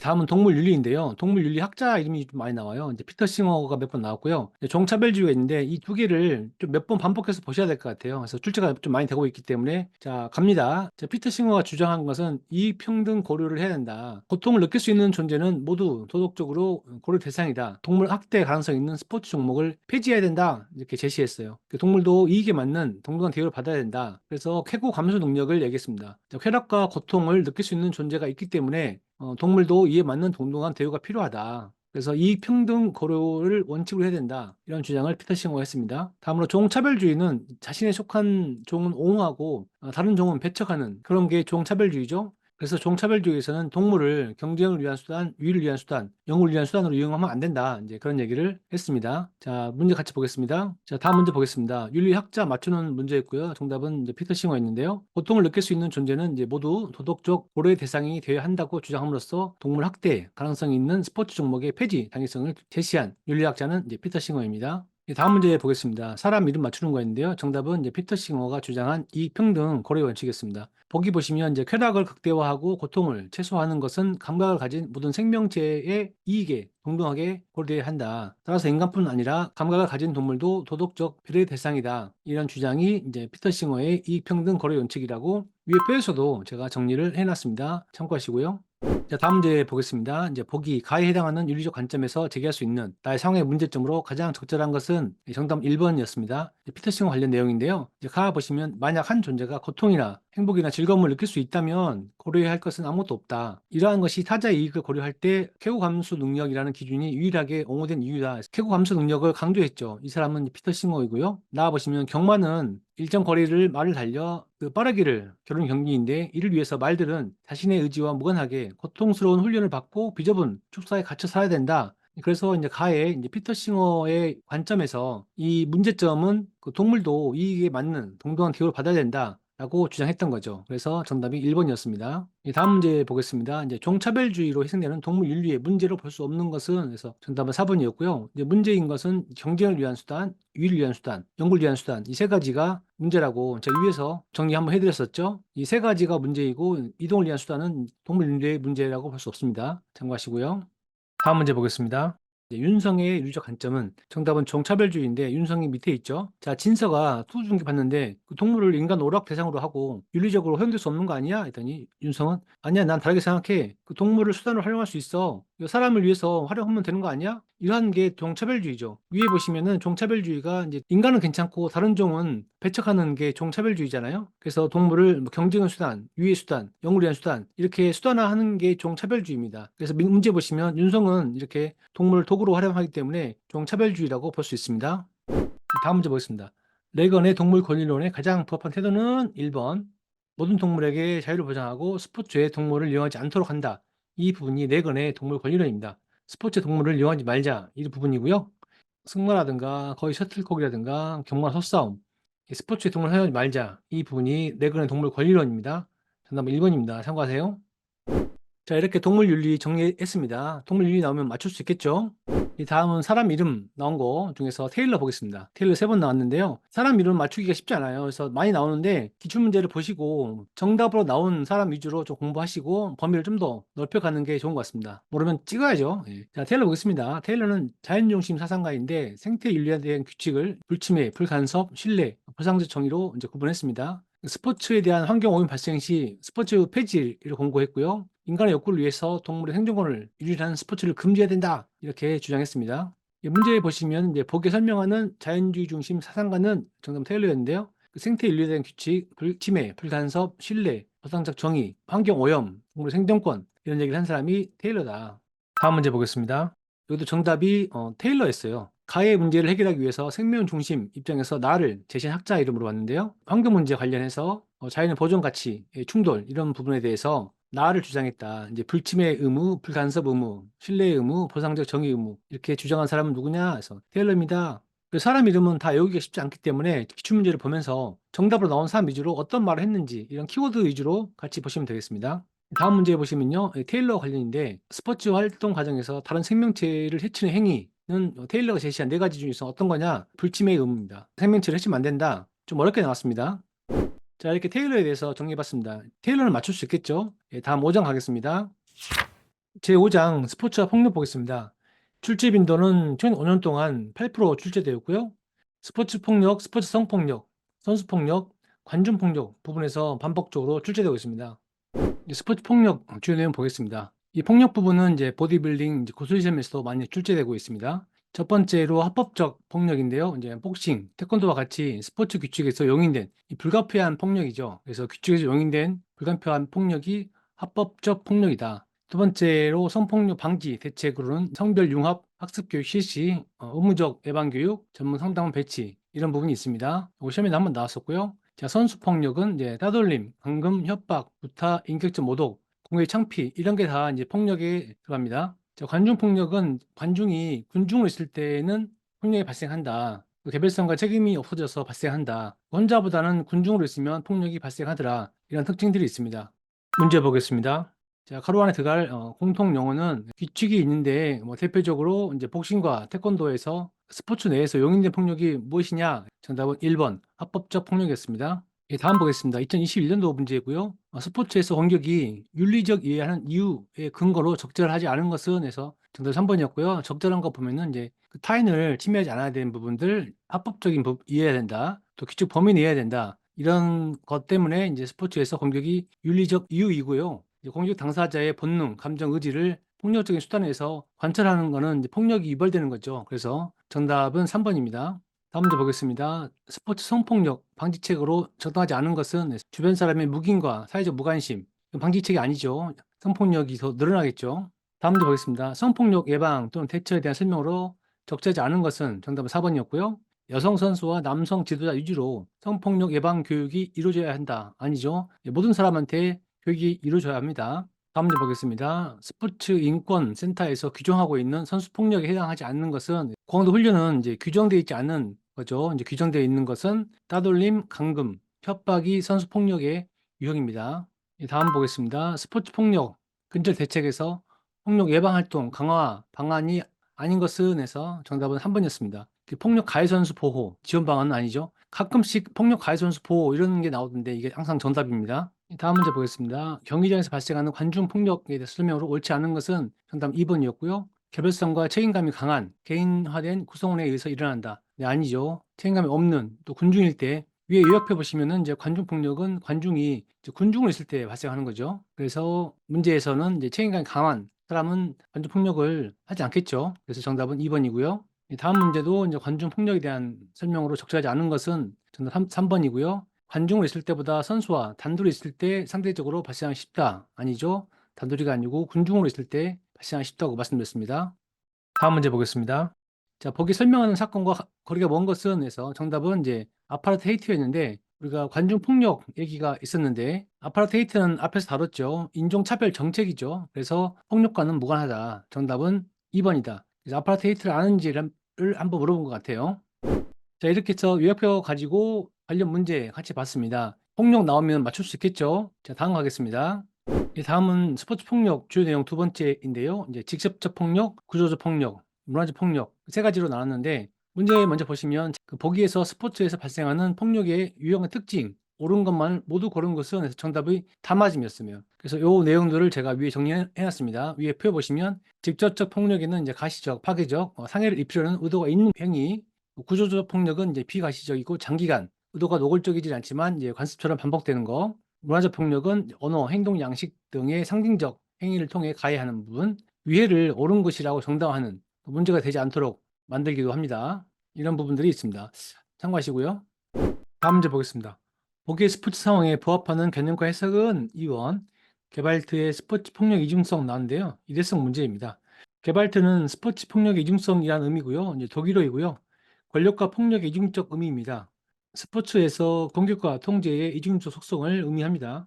다음은 동물 윤리인데요. 동물 윤리 학자 이름이 좀 많이 나와요. 이제 피터 싱어가 몇 번 나왔고요. 종차별주의가 있는데 이 두 개를 좀 몇 번 반복해서 보셔야 될 것 같아요. 그래서 출제가 좀 많이 되고 있기 때문에 자, 갑니다. 자, 피터 싱어가 주장한 것은 이익평등 고려를 해야 된다. 고통을 느낄 수 있는 존재는 모두 도덕적으로 고려 대상이다. 동물 학대 가능성 있는 스포츠 종목을 폐지해야 된다. 이렇게 제시했어요. 동물도 이익에 맞는 동등한 대우를 받아야 된다. 그래서 쾌고 감수 능력을 얘기했습니다. 자, 쾌락과 고통을 느낄 수 있는 존재가 있기 때문에 동물도 이에 맞는 동등한 대우가 필요하다. 그래서 이익평등 고려를 원칙으로 해야 된다. 이런 주장을 피터 싱어가 했습니다. 다음으로 종차별주의는 자신에 속한 종은 옹호하고 다른 종은 배척하는 그런 게 종차별주의죠. 그래서 종차별주의에서는 동물을 경쟁을 위한 수단, 위를 위한 수단, 영웅을 위한 수단으로 이용하면 안 된다. 이제 그런 얘기를 했습니다. 자, 문제 같이 보겠습니다. 자, 다음 문제 보겠습니다. 윤리학자 맞추는 문제였고요. 정답은 이제 피터 싱어였는데요. 고통을 느낄 수 있는 존재는 이제 모두 도덕적 고려의 대상이 되어야 한다고 주장함으로써 동물 학대 가능성이 있는 스포츠 종목의 폐지 당위성을 제시한 윤리학자는 이제 피터 싱어입니다. 다음 문제 보겠습니다. 사람 이름 맞추는 거였는데요. 정답은 이제 피터 싱어가 주장한 이평등 고려 원칙이었습니다. 보기 보시면 이제 쾌락을 극대화하고 고통을 최소화하는 것은 감각을 가진 모든 생명체의 이익에 동등하게 고려돼야 한다. 따라서 인간뿐 아니라 감각을 가진 동물도 도덕적 배려의 대상이다. 이런 주장이 이제 피터 싱어의 이평등 고려 원칙이라고 위에 표에서도 제가 정리를 해놨습니다. 참고하시고요. 자, 다음 문제 보겠습니다. 이제 보기 가에 해당하는 윤리적 관점에서 제기할 수 있는 나의 상황의 문제점으로 가장 적절한 것은 정답 1번이었습니다. 피터 싱어 관련 내용인데요. 이제 가 보시면 만약 한 존재가 고통이나 행복이나 즐거움을 느낄 수 있다면 고려해야 할 것은 아무것도 없다. 이러한 것이 타자의 이익을 고려할 때 쾌고 감수 능력이라는 기준이 유일하게 옹호된 이유다. 쾌고 감수 능력을 강조했죠. 이 사람은 피터 싱어이고요. 나와 보시면 경마는 일정 거리를 말을 달려 빠르기를 겨루는 경기인데 이를 위해서 말들은 자신의 의지와 무관하게 고통스러운 훈련을 받고 비좁은 축사에 갇혀 살아야 된다. 그래서 이제 가에 이제 피터 싱어의 관점에서 이 문제점은 그 동물도 이익에 맞는 동등한 대우를 받아야 된다. 라고 주장했던 거죠. 그래서 정답이 1번이었습니다. 다음 문제 보겠습니다. 이제 종차별주의로 희생되는 동물 윤리의 문제로 볼 수 없는 것은 그래서 정답은 4번이었고요. 이제 문제인 것은 경쟁을 위한 수단, 위를 위한 수단, 연구를 위한 수단 이 세 가지가 문제라고 제가 위에서 정리 한번 해드렸었죠. 이 세 가지가 문제이고 이동을 위한 수단은 동물 윤리의 문제라고 볼 수 없습니다. 참고하시고요. 다음 문제 보겠습니다. 윤성의 윤리적 관점은 정답은 종차별주의인데 윤성이 밑에 있죠. 자, 진서가 투중기 봤는데 그 동물을 인간 오락 대상으로 하고 윤리적으로 허용될 수 없는 거 아니야? 했더니 윤성은 아니야, 난 다르게 생각해. 그 동물을 수단으로 활용할 수 있어. 이거 사람을 위해서 활용하면 되는 거 아니야? 이러한 게 종차별주의죠. 위에 보시면은 종차별주의가 이제 인간은 괜찮고 다른 종은 배척하는 게 종차별주의잖아요. 그래서 동물을 뭐 경쟁의 수단, 유해 수단, 영을 위한 수단 이렇게 수단화하는 게 종차별주의입니다. 그래서 문제 보시면 윤성은 이렇게 동물을 도구로 활용하기 때문에 종차별주의라고 볼 수 있습니다. 다음 문제 보겠습니다. 레건의 동물 권리론에 가장 부합한 태도는 1번. 모든 동물에게 자유를 보장하고 스포츠에 동물을 이용하지 않도록 한다. 이 부분이 레건의 동물 권리론입니다. 스포츠에 동물을 이용하지 말자. 이 부분이고요. 승마라든가 거의 셔틀콕이라든가 경마 소싸움, 이 스포츠에 동물을 사용하지 말자. 이 부분이 레건의 동물 권리론입니다. 정답은 1번입니다. 참고하세요. 자, 이렇게 동물 윤리 정리했습니다. 동물 윤리 나오면 맞출 수 있겠죠? 이 다음은 사람 이름 나온 거 중에서 테일러 보겠습니다. 테일러 3번 나왔는데요. 사람 이름 맞추기가 쉽지 않아요. 그래서 많이 나오는데 기출문제를 보시고 정답으로 나온 사람 위주로 좀 공부하시고 범위를 좀 더 넓혀가는 게 좋은 것 같습니다. 모르면 찍어야죠. 예. 자, 테일러 보겠습니다. 테일러는 자연중심 사상가인데 생태 윤리에 대한 규칙을 불침해, 불간섭, 신뢰, 보상적 정의로 이제 구분했습니다. 스포츠에 대한 환경 오염 발생 시 스포츠 폐지를 권고했고요. 인간의 욕구를 위해서 동물의 생존권을 유지하는 스포츠를 금지해야 된다. 이렇게 주장했습니다. 문제에 보시면 이제 보기에 설명하는 자연주의 중심 사상가는 정답 테일러였는데요. 그 생태 윤리에 대한 규칙, 불침해, 불간섭, 신뢰, 보상적 정의, 환경 오염, 동물 생존권 이런 얘기를 한 사람이 테일러다. 다음 문제 보겠습니다. 여기도 정답이 테일러였어요. 가해 문제를 해결하기 위해서 생명 중심 입장에서 나를 제시한 학자 이름으로 왔는데요. 환경 문제 관련해서 자연의 보존 가치, 충돌 이런 부분에 대해서 나를 주장했다. 이제 불침해 의무, 불간섭 의무, 신뢰 의무, 보상적 정의 의무 이렇게 주장한 사람은 누구냐 해서 테일러입니다. 그 사람 이름은 다 외우기가 쉽지 않기 때문에 기출문제를 보면서 정답으로 나온 사람 위주로 어떤 말을 했는지 이런 키워드 위주로 같이 보시면 되겠습니다. 다음 문제 보시면요. 테일러 관련인데 스포츠 활동 과정에서 다른 생명체를 해치는 행위는 테일러가 제시한 4가지 중에서 어떤 거냐? 불침해 의무입니다. 생명체를 해치면 안 된다. 좀 어렵게 나왔습니다. 자, 이렇게 테일러에 대해서 정리해봤습니다. 테일러는 맞출 수 있겠죠? 예, 다음 5장 가겠습니다. 제5장 스포츠와 폭력 보겠습니다. 출제 빈도는 최근 5년 동안 8% 출제되었고요. 스포츠 폭력, 스포츠 성폭력, 선수 폭력, 관중 폭력 부분에서 반복적으로 출제되고 있습니다. 스포츠 폭력 주요 내용 보겠습니다. 이 폭력 부분은 이제 보디빌딩, 이제 고수시험에서도 많이 출제되고 있습니다. 첫 번째로 합법적 폭력인데요. 이제 복싱, 태권도와 같이 스포츠 규칙에서 용인된 이 불가피한 폭력이죠. 그래서 규칙에서 용인된 불가피한 폭력이 합법적 폭력이다. 두 번째로 성폭력 방지 대책으로는 성별 융합 학습 교육 실시, 의무적 예방 교육, 전문 상담원 배치 이런 부분이 있습니다. 시험에도 한번 나왔었고요. 자, 선수 폭력은 이제 따돌림, 감금, 협박, 구타, 인격적 모독, 공개 창피 이런 게 다 이제 폭력에 들어갑니다. 자, 관중 폭력은 관중이 군중으로 있을 때는 폭력이 발생한다. 개별성과 책임이 없어져서 발생한다. 혼자보다는 군중으로 있으면 폭력이 발생하더라. 이런 특징들이 있습니다. 문제 보겠습니다. 자, 가로 안에 들어갈 공통 용어는 규칙이 있는데 뭐 대표적으로 이제 복싱과 태권도에서 스포츠 내에서 용인된 폭력이 무엇이냐? 정답은 1번 합법적 폭력이었습니다. 예, 다음 보겠습니다. 2021년도 문제고요. 스포츠에서 공격이 윤리적 이해하는 이유의 근거로 적절하지 않은 것은 해서 정답 3번이었고요. 적절한 거 보면은 이제 그 타인을 침해하지 않아야 되는 부분들 합법적인 이해해야 된다. 또 규칙 범위는 이해해야 된다. 이런 것 때문에 이제 스포츠에서 공격이 윤리적 이유이고요. 이제 공격 당사자의 본능, 감정, 의지를 폭력적인 수단에서 관찰하는 것은 이제 폭력이 유발되는 거죠. 그래서 정답은 3번입니다. 다음 문제 보겠습니다. 스포츠 성폭력 방지책으로 적당하지 않은 것은 주변 사람의 묵인과 사회적 무관심, 이건 방지책이 아니죠. 성폭력이 더 늘어나겠죠. 다음 문제 보겠습니다. 성폭력 예방 또는 대처에 대한 설명으로 적절하지 않은 것은 정답은 4번이었고요. 여성 선수와 남성 지도자 위주로 성폭력 예방 교육이 이루어져야 한다. 아니죠. 모든 사람한테 교육이 이루어져야 합니다. 다음 문제 보겠습니다. 스포츠 인권 센터에서 규정하고 있는 선수 폭력에 해당하지 않는 것은 공항도 훈련은 이제 규정되어 있지 않은 거죠. 이제 규정되어 있는 것은 따돌림, 감금, 협박이 선수 폭력의 유형입니다. 다음 보겠습니다. 스포츠 폭력 근절 대책에서 폭력 예방 활동 강화 방안이 아닌 것은 해서 정답은 3번이었습니다. 폭력 가해 선수 보호 지원 방안은 아니죠. 가끔씩 폭력 가해 선수 보호 이런 게 나오던데 이게 항상 정답입니다. 다음 문제 보겠습니다. 경기장에서 발생하는 관중 폭력에 대해서 설명으로 옳지 않은 것은 정답 2번이었고요. 개별성과 책임감이 강한 개인화된 구성원에 의해서 일어난다. 네, 아니죠. 책임감이 없는 또 군중일 때 위에 요약해 보시면은 이제 관중 폭력은 관중이 이제 군중으로 있을 때 발생하는 거죠. 그래서 문제에서는 이제 책임감이 강한 사람은 관중 폭력을 하지 않겠죠. 그래서 정답은 2번이고요. 다음 문제도 이제 관중 폭력에 대한 설명으로 적절하지 않은 것은 정답 3번이고요. 관중으로 있을 때보다 선수와 단둘이 있을 때 상대적으로 발생하기 쉽다. 아니죠. 단둘이가 아니고 군중으로 있을 때 발생하기 쉽다고 말씀드렸습니다. 다음 문제 보겠습니다. 자, 보기 설명하는 사건과 거리가 먼 것은 해서 정답은 이제 아파트 헤이트였는데 우리가 관중 폭력 얘기가 있었는데 아파트 헤이트는 앞에서 다뤘죠. 인종차별 정책이죠. 그래서 폭력과는 무관하다. 정답은 2번이다. 그래서 아파트 헤이트를 아는지를 한번 물어본 것 같아요. 자, 이렇게 해서 요약표 가지고 관련 문제 같이 봤습니다. 폭력 나오면 맞출 수 있겠죠? 자, 다음 가겠습니다. 다음은 스포츠 폭력 주요 내용 두 번째인데요. 이제 직접적 폭력, 구조적 폭력, 문화적 폭력 세 가지로 나눴는데 문제 먼저 보시면 그 보기에서 스포츠에서 발생하는 폭력의 유형과 특징 옳은 것만 모두 고른 것은 해서 정답이 다 맞음이었으면 그래서 요 내용들을 제가 위에 정리해 놨습니다. 위에 표 보시면 직접적 폭력에는 이제 가시적, 파괴적, 상해를 입히려는 의도가 있는 행위, 구조적 폭력은 이제 비가시적이고 장기간 의도가 노골적이지 않지만 이제 관습처럼 반복되는 거, 문화적 폭력은 언어, 행동, 양식 등의 상징적 행위를 통해 가해하는 부분, 위해를 옳은 것이라고 정당화하는 문제가 되지 않도록 만들기도 합니다. 이런 부분들이 있습니다. 참고하시고요. 다음 문제 보겠습니다. 보기의 스포츠 상황에 부합하는 개념과 해석은 2번 게발트의 스포츠 폭력 이중성 나왔는데요. 일회성 문제입니다. 게발트는 스포츠 폭력의 이중성이라는 의미고요. 이제 독일어이고요. 권력과 폭력의 이중적 의미입니다. 스포츠에서 공격과 통제의 이중적 속성을 의미합니다.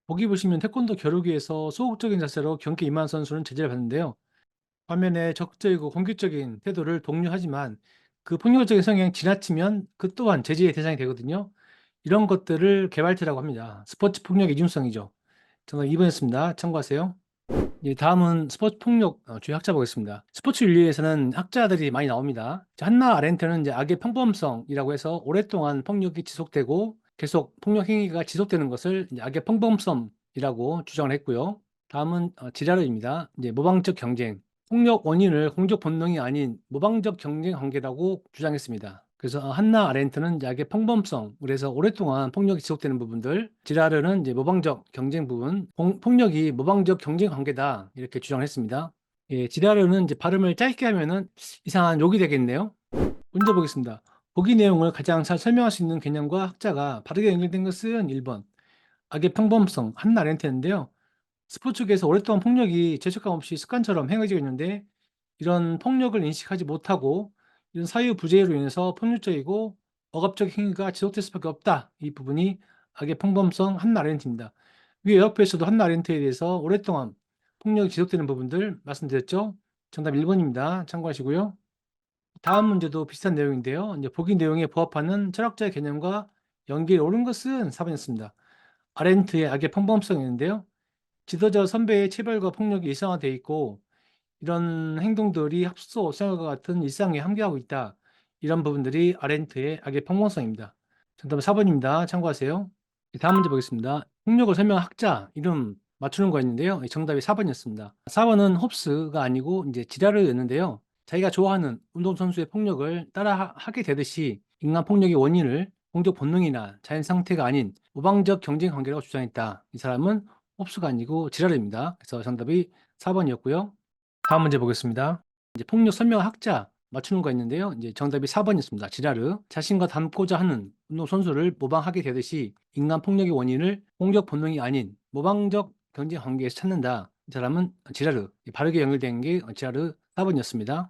보기 보시면 태권도 겨루기에서 소극적인 자세로 경기에 임한 선수는 제재를 받는데요. 반면에 적극적이고 공격적인 태도를 독려하지만 그 폭력적인 성향이 지나치면 그 또한 제재의 대상이 되거든요. 이런 것들을 개발트라고 합니다. 스포츠 폭력 이중성이죠. 정답 2번이었습니다. 참고하세요. 다음은 스포츠 폭력 주요 학자 보겠습니다. 스포츠 윤리에서는 학자들이 많이 나옵니다. 한나 아렌트는 이제 악의 평범성이라고 해서 오랫동안 폭력이 지속되고 계속 폭력 행위가 지속되는 것을 이제 악의 평범성이라고 주장을 했고요. 다음은 지라르입니다. 이제 모방적 경쟁, 폭력 원인을 공격 본능이 아닌 모방적 경쟁 관계라고 주장했습니다. 그래서 한나 아렌트는 이제 악의 평범성, 그래서 오랫동안 폭력이 지속되는 부분들, 지라르는 이제 모방적 경쟁 부분, 폭력이 모방적 경쟁 관계다 이렇게 주장을 했습니다. 예, 지라르는 이제 발음을 짧게 하면은 이상한 욕이 되겠네요. 문제 보겠습니다. 보기 내용을 가장 잘 설명할 수 있는 개념과 학자가 바르게 연결된 것은 1번 악의 평범성 한나 아렌트인데요. 스포츠계에서 오랫동안 폭력이 죄책감 없이 습관처럼 행해지고 있는데 이런 폭력을 인식하지 못하고 이런 사유 부재로 인해서 폭력적이고 억압적 행위가 지속될 수밖에 없다. 이 부분이 악의 평범성 한나 아렌트입니다. 위에 옆에서도 한나 아렌트에 대해서 오랫동안 폭력이 지속되는 부분들 말씀드렸죠. 정답 1번입니다. 참고하시고요. 다음 문제도 비슷한 내용인데요. 이제 보기 내용에 부합하는 철학자의 개념과 연결이 옳은 것은 4번이었습니다. 아렌트의 악의 평범성이었는데요. 지도자 선배의 체벌과 폭력이 일상화되어 있고 이런 행동들이 합소 생활과 같은 일상에 함께하고 있다. 이런 부분들이 아렌트의 악의 평범성입니다. 정답은 4번입니다. 참고하세요. 다음 문제 보겠습니다. 폭력을 설명한 학자 이름 맞추는 거였는데요. 정답이 4번이었습니다. 4번은 홉스가 아니고 이제 지라르였는데요. 자기가 좋아하는 운동선수의 폭력을 따라 하게 되듯이 인간 폭력의 원인을 공격 본능이나 자연 상태가 아닌 모방적 경쟁 관계라고 주장했다. 이 사람은 홉스가 아니고 지라르입니다. 그래서 정답이 4번이었고요. 다음 문제 보겠습니다. 이제 폭력 설명 학자 맞추는 거 있는데요. 이제 정답이 4번이었습니다. 지라르. 자신과 닮고자 하는 운동 선수를 모방하게 되듯이 인간 폭력의 원인을 공격 본능이 아닌 모방적 경쟁 관계에서 찾는다. 이 사람은 지라르. 바르게 연결된 게 지라르 4번이었습니다.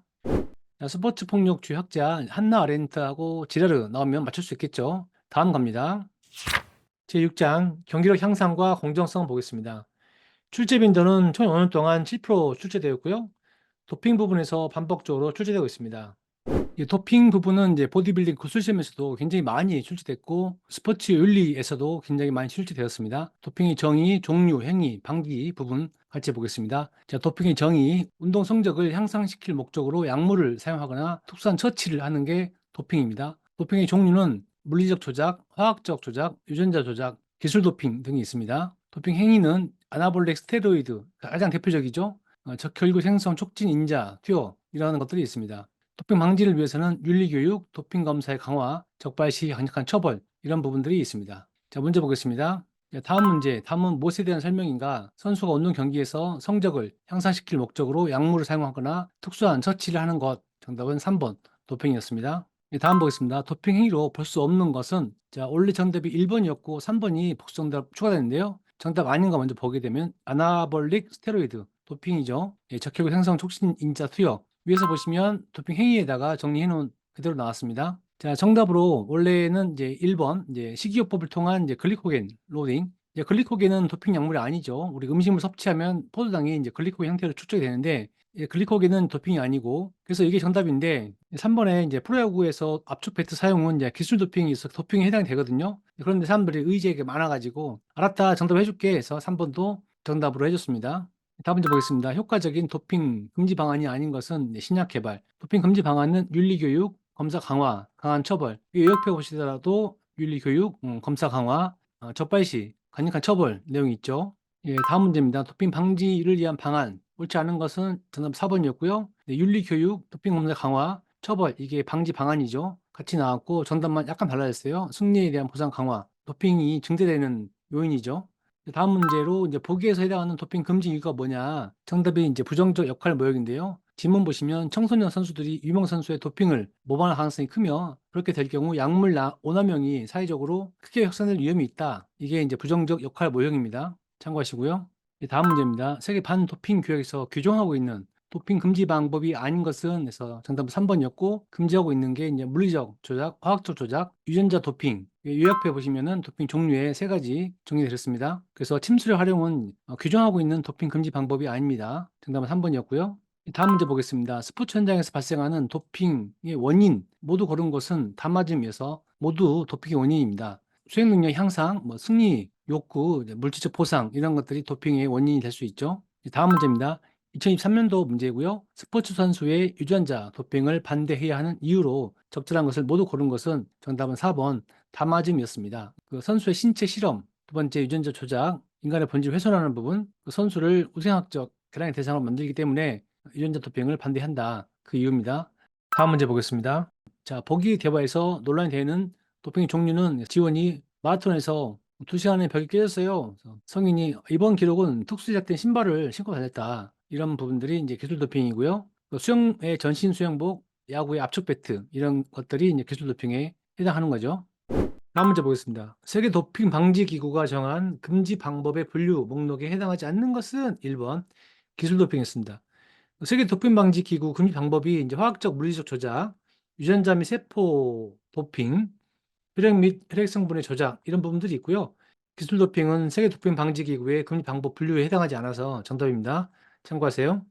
스포츠 폭력 주요 학자 한나 아렌트하고 지라르 나오면 맞출 수 있겠죠. 다음 갑니다. 제6장 경기력 향상과 공정성 보겠습니다. 출제 빈도는 총 5년 동안 7% 출제되었고요. 도핑 부분에서 반복적으로 출제되고 있습니다. 이 도핑 부분은 이제 보디빌딩 구술시험에서도 굉장히 많이 출제됐고 스포츠 윤리에서도 굉장히 많이 출제되었습니다. 도핑의 정의, 종류, 행위, 방기 부분 같이 보겠습니다. 자, 도핑의 정의, 운동 성적을 향상시킬 목적으로 약물을 사용하거나 특수한 처치를 하는 게 도핑입니다. 도핑의 종류는 물리적 조작, 화학적 조작, 유전자 조작, 기술 도핑 등이 있습니다. 도핑 행위는 아나볼릭 스테로이드, 가장 대표적이죠. 적혈구 생성 촉진 인자, 투여 이러한 것들이 있습니다. 도핑 방지를 위해서는 윤리교육, 도핑 검사의 강화, 적발 시 강력한 처벌 이런 부분들이 있습니다. 자, 문제 보겠습니다. 자, 다음 문제, 다음은 무엇에 대한 설명인가? 선수가 운동 경기에서 성적을 향상시킬 목적으로 약물을 사용하거나 특수한 처치를 하는 것. 정답은 3번 도핑이었습니다. 다음 보겠습니다. 도핑 행위로 볼 수 없는 것은, 자, 원래 정답이 1번이었고 3번이 복수 정답 추가됐는데요. 정답 아닌 거 먼저 보게 되면 아나볼릭 스테로이드 도핑이죠. 예, 적혈구 생성 촉진 인자 투여. 위에서 보시면 도핑 행위에다가 정리해 놓은 그대로 나왔습니다. 자, 정답으로 원래는 이제 1번 이제 식이요법을 통한 이제 글리코겐 로딩. 이제 글리코겐은 도핑 약물이 아니죠. 우리 음식물 섭취하면 포도당이 이제 글리코겐 형태로 축적이 되는데, 예, 글리코겐은 도핑이 아니고, 그래서 이게 정답인데 3번에 이제 프로야구에서 압축 배트 사용은 이제 기술 도핑이 있어 도핑에 해당이 되거든요. 그런데 사람들이 의지가 많아가지고 알았다 정답 해줄게 해서 3번도 정답으로 해줬습니다. 다음 문제 보겠습니다. 효과적인 도핑 금지 방안이 아닌 것은 신약 개발. 도핑 금지 방안은 윤리교육, 검사 강화, 강한 처벌. 이 요약표 보시더라도 윤리교육, 검사 강화, 적발 시 강력한 처벌 내용이 있죠. 예, 다음 문제입니다. 도핑 방지를 위한 방안. 옳지 않은 것은 정답 4번이었고요. 네, 윤리교육, 도핑 검사 강화, 처벌. 이게 방지 방안이죠. 같이 나왔고 정답만 약간 달라졌어요. 승리에 대한 보상 강화. 도핑이 증대되는 요인이죠. 다음 문제로 이제 보기에서 해당하는 도핑 금지 이유가 뭐냐? 정답이 이제 부정적 역할 모형인데요. 지문 보시면 청소년 선수들이 유명 선수의 도핑을 모방할 가능성이 크며, 그렇게 될 경우 약물 오남용이 사회적으로 크게 확산될 위험이 있다. 이게 이제 부정적 역할 모형입니다. 참고하시고요. 다음 문제입니다. 세계 반도핑 규약에서 규정하고 있는 도핑 금지 방법이 아닌 것은 해서 정답은 3번이었고, 금지하고 있는 게 이제 물리적 조작, 화학적 조작, 유전자 도핑. 요약표에 보시면은 도핑 종류의 세 가지 정리되었습니다. 그래서 침수력 활용은 규정하고 있는 도핑 금지 방법이 아닙니다. 정답은 3번이었고요. 다음 문제 보겠습니다. 스포츠 현장에서 발생하는 도핑의 원인 모두 고른 것은 다 맞음이어서 모두 도핑의 원인입니다. 수행 능력 향상, 승리, 욕구, 물질적 보상 이런 것들이 도핑의 원인이 될 수 있죠. 다음 문제입니다. 2023년도 문제고요. 스포츠 선수의 유전자 도핑을 반대해야 하는 이유로 적절한 것을 모두 고른 것은 정답은 4번 다 맞음이었습니다. 그 선수의 신체 실험, 두 번째 유전자 조작, 인간의 본질을 훼손하는 부분, 그 선수를 우생학적 개량의 대상으로 만들기 때문에 유전자 도핑을 반대한다. 그 이유입니다. 다음 문제 보겠습니다. 자, 보기 대화에서 논란이 되는 도핑 종류는 지원이 마라톤에서 2시간에 벽이 깨졌어요. 그래서 성인이 이번 기록은 특수 제작된 신발을 신고 달렸다. 이런 부분들이 이제 기술 도핑이고요. 또 수영의 전신 수영복, 야구의 압축 배트 이런 것들이 이제 기술 도핑에 해당하는 거죠. 다음 문제 보겠습니다. 세계 도핑 방지 기구가 정한 금지 방법의 분류 목록에 해당하지 않는 것은 1번 기술 도핑이었습니다. 세계 도핑 방지 기구 금지 방법이 이제 화학적 물리적 조작, 유전자 및 세포 도핑, 혈액 및 혈액 성분의 조작 이런 부분들이 있고요. 기술 도핑은 세계 도핑 방지 기구의 금지 방법 분류에 해당하지 않아서 정답입니다. 참고하세요.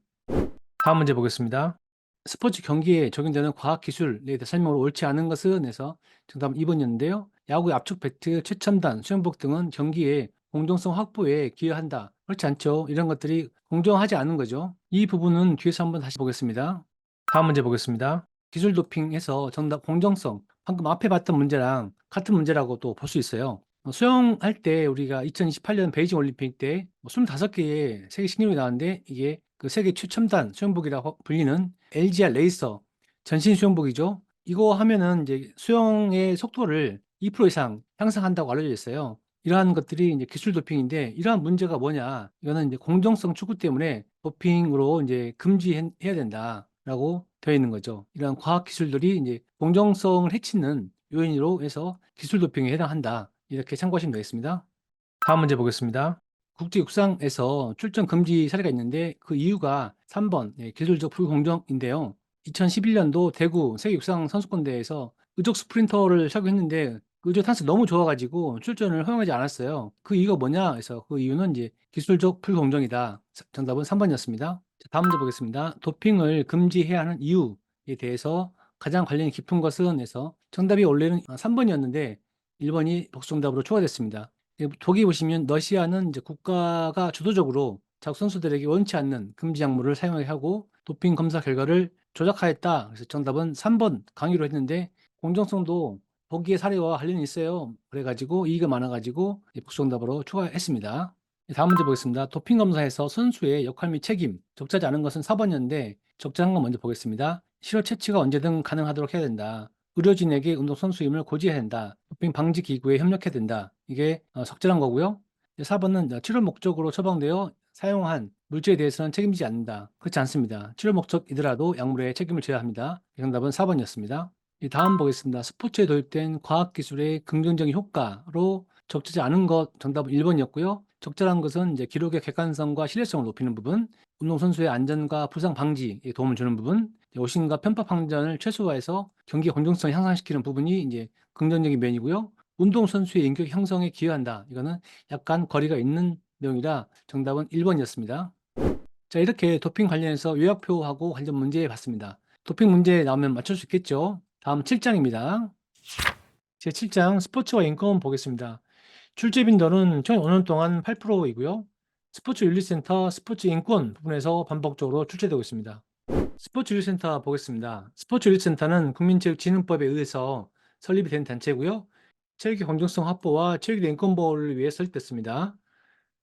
다음 문제 보겠습니다. 스포츠 경기에 적용되는 과학 기술에 대해 설명으로 옳지 않은 것은 해서 정답은 2번이었는데요. 야구의 압축 배트, 최첨단, 수영복 등은 경기의 공정성 확보에 기여한다. 그렇지 않죠. 이런 것들이 공정하지 않은 거죠. 이 부분은 뒤에서 한번 다시 보겠습니다. 다음 문제 보겠습니다. 기술 도핑에서 정답 공정성, 방금 앞에 봤던 문제랑 같은 문제라고 또 볼 수 있어요. 수영할 때 우리가 2028년 베이징 올림픽 때 25개의 세계 신기록이 나왔는데, 이게 그 세계 최첨단 수영복이라고 불리는 LGR 레이서 전신 수영복이죠. 이거 하면은 이제 수영의 속도를 2% 이상 향상한다고 알려져 있어요. 이러한 것들이 이제 기술 도핑인데, 이러한 문제가 뭐냐? 이거는 이제 공정성 추구 때문에 도핑으로 이제 금지해야 된다라고 되어 있는 거죠. 이러한 과학 기술들이 이제 공정성을 해치는 요인으로 해서 기술 도핑에 해당한다. 이렇게 참고하시면 되겠습니다. 다음 문제 보겠습니다. 국제육상에서 출전 금지 사례가 있는데 그 이유가 3번 기술적 불공정인데요. 2011년도 대구 세계육상 선수권대회에서 의족 스프린터를 착용했는데 의족 탄수 너무 좋아가지고 출전을 허용하지 않았어요. 그 이유가 뭐냐 해서 그 이유는 이제 기술적 불공정이다. 정답은 3번이었습니다. 다음 문제 보겠습니다. 도핑을 금지해야 하는 이유에 대해서 가장 관련이 깊은 것은 해서 정답이 원래는 3번이었는데 1번이 복수 정답으로 추가됐습니다. 저기 보시면 러시아는 이제 국가가 주도적으로 자국 선수들에게 원치 않는 금지 약물을 사용하게 하고 도핑 검사 결과를 조작하였다. 그래서 정답은 3번 강의로 했는데 공정성도 보기의 사례와 관련이 있어요. 그래가지고 이의가 많아가지고 복수 정답으로 추가했습니다. 다음 문제 보겠습니다. 도핑 검사에서 선수의 역할 및 책임, 적절하지 않은 것은 4번이었는데 적절한 건 먼저 보겠습니다. 실효 채취가 언제든 가능하도록 해야 된다. 의료진에게 운동선수임을 고지해야 된다. 도핑 방지 기구에 협력해야 된다. 이게 적절한 거고요. 4번은 치료 목적으로 처방되어 사용한 물질에 대해서는 책임지지 않는다. 그렇지 않습니다. 치료 목적이더라도 약물에 책임을 져야 합니다. 정답은 4번이었습니다. 다음 보겠습니다. 스포츠에 도입된 과학기술의 긍정적인 효과로 적절하지 않은 것 정답은 1번이었고요. 적절한 것은 이제 기록의 객관성과 신뢰성을 높이는 부분, 운동선수의 안전과 부상 방지에 도움을 주는 부분, 오심과 편파 항전을 최소화해서 경기 공정성을 향상시키는 부분이 이제 긍정적인 면이고요. 운동선수의 인격 형성에 기여한다. 이거는 약간 거리가 있는 내용이라 정답은 1번이었습니다. 자, 이렇게 도핑 관련해서 요약표하고 관련 문제 봤습니다. 도핑 문제 나오면 맞출 수 있겠죠? 다음 7장입니다. 제 7장 스포츠와 인권 보겠습니다. 출제 빈도는 총 5년 동안 8%이고요. 스포츠윤리센터 스포츠인권 부분에서 반복적으로 출제되고 있습니다. 스포츠윤리센터 보겠습니다. 스포츠윤리센터는 국민체육진흥법에 의해서 설립이 된 단체고요. 체육의 공정성 확보와 체육의 인권 보호를 위해 설립됐습니다.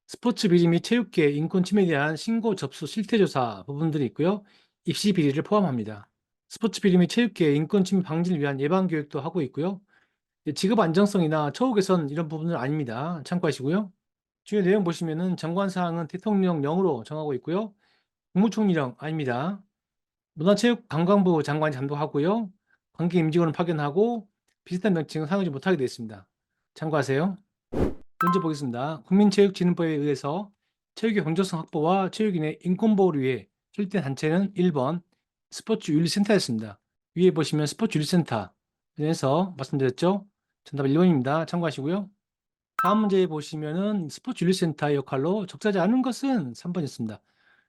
스포츠 비리 및 체육계 인권 침해에 대한 신고 접수 실태조사 부분들이 있고요. 입시 비리를 포함합니다. 스포츠 비리 및 체육계 인권 침해 방지를 위한 예방 교육도 하고 있고요. 직업 안정성이나 처우 개선 이런 부분은 아닙니다. 참고하시고요. 주요 내용 보시면은 정관 사항은 대통령령으로 정하고 있고요. 국무총리령 아닙니다. 문화체육관광부 장관이 감독하고요. 관계 임직원을 파견하고 비슷한 명칭은 사용하지 못하게 되어 있습니다. 참고하세요. 문제 보겠습니다. 국민체육진흥법에 의해서 체육의 공정성 확보와 체육인의 인권보호를 위해 설립된 단체는 1번 스포츠윤리센터였습니다. 위에 보시면 스포츠윤리센터 에서 말씀드렸죠. 정답 1번입니다. 참고하시고요. 다음 문제 보시면은 스포츠윤리센터의 역할로 적절하지 않은 것은 3번이었습니다.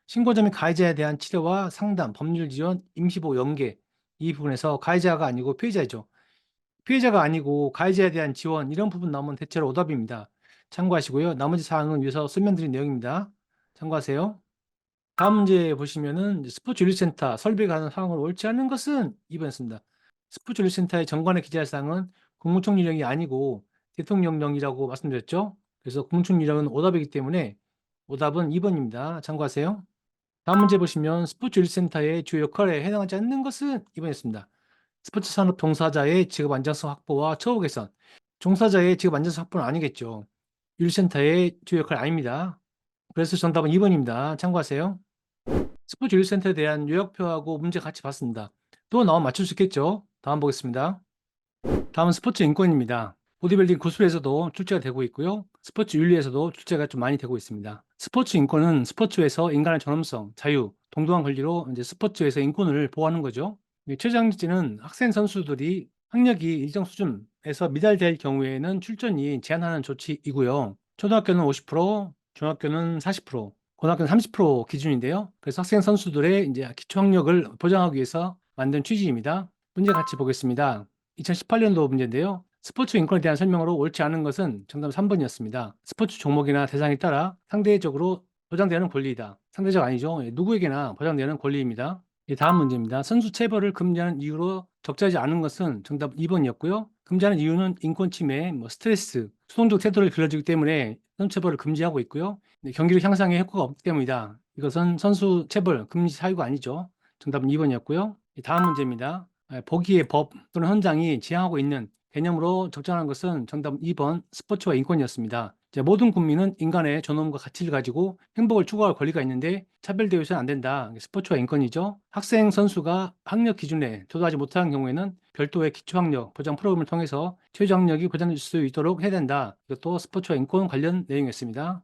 신고자 및 가해자에 대한 치료와 상담, 법률 지원, 임시보호 연계 이 부분에서 가해자가 아니고 피해자이죠. 피해자가 아니고 가해자에 대한 지원 이런 부분 나오면 대체로 오답입니다. 참고하시고요. 나머지 사항은 위에서 설명드린 내용입니다. 참고하세요. 다음 문제 보시면은 스포츠윤리센터 설비에 관한 사항을 옳지 않은 것은 2번이었습니다. 스포츠윤리센터의 정관에 기재할 사항은 국무총리령이 아니고 대통령령이라고 말씀드렸죠. 그래서 국무총리령은 오답이기 때문에 오답은 2번입니다. 참고하세요. 다음 문제 보시면 스포츠윤리센터의 주요 역할에 해당하지 않는 것은 2번이었습니다. 스포츠 산업 종사자의 직업 안정성 확보와 처우 개선. 종사자의 직업 안정성 확보는 아니겠죠. 윤리센터의 주요 역할 아닙니다. 그래서 정답은 2번입니다. 참고하세요. 스포츠 윤리센터에 대한 요약표하고 문제 같이 봤습니다. 또 나오면 맞출 수 있겠죠? 다음 보겠습니다. 다음은 스포츠 인권입니다. 보디빌딩 구술에서도 출제가 되고 있고요. 스포츠 윤리에서도 출제가 좀 많이 되고 있습니다. 스포츠 인권은 스포츠에서 인간의 존엄성, 자유, 동등한 권리로 이제 스포츠에서 인권을 보호하는 거죠. 최저학력제는 학생 선수들이 학력이 일정 수준에서 미달될 경우에는 출전이 제한하는 조치이고요. 초등학교는 50%, 중학교는 40%, 고등학교는 30% 기준인데요. 그래서 학생 선수들의 이제 기초 학력을 보장하기 위해서 만든 취지입니다. 문제 같이 보겠습니다. 2018년도 문제인데요. 스포츠 인권에 대한 설명으로 옳지 않은 것은 정답 3번이었습니다. 스포츠 종목이나 대상에 따라 상대적으로 보장되는 권리이다. 상대적 아니죠. 누구에게나 보장되는 권리입니다. 다음 문제입니다. 선수 체벌을 금지하는 이유로 적절하지 않은 것은 정답 2번이었고요. 금지하는 이유는 인권 침해, 스트레스, 수동적 태도를 길러주기 때문에 선수 체벌을 금지하고 있고요. 경기력 향상에 효과가 없기 때문이다. 이것은 선수 체벌 금지 사유가 아니죠. 정답은 2번이었고요. 다음 문제입니다. 보기의 법 또는 헌장이 지향하고 있는 개념으로 적절한 것은 정답 2번 스포츠와 인권이었습니다. 모든 국민은 인간의 존엄과 가치를 가지고 행복을 추구할 권리가 있는데 차별되어서는 안 된다. 스포츠와 인권이죠. 학생 선수가 학력 기준에 도달하지 못하는 경우에는 별도의 기초학력 보장 프로그램을 통해서 최저학력이 보장될 수 있도록 해야 된다. 이것도 스포츠와 인권 관련 내용이었습니다.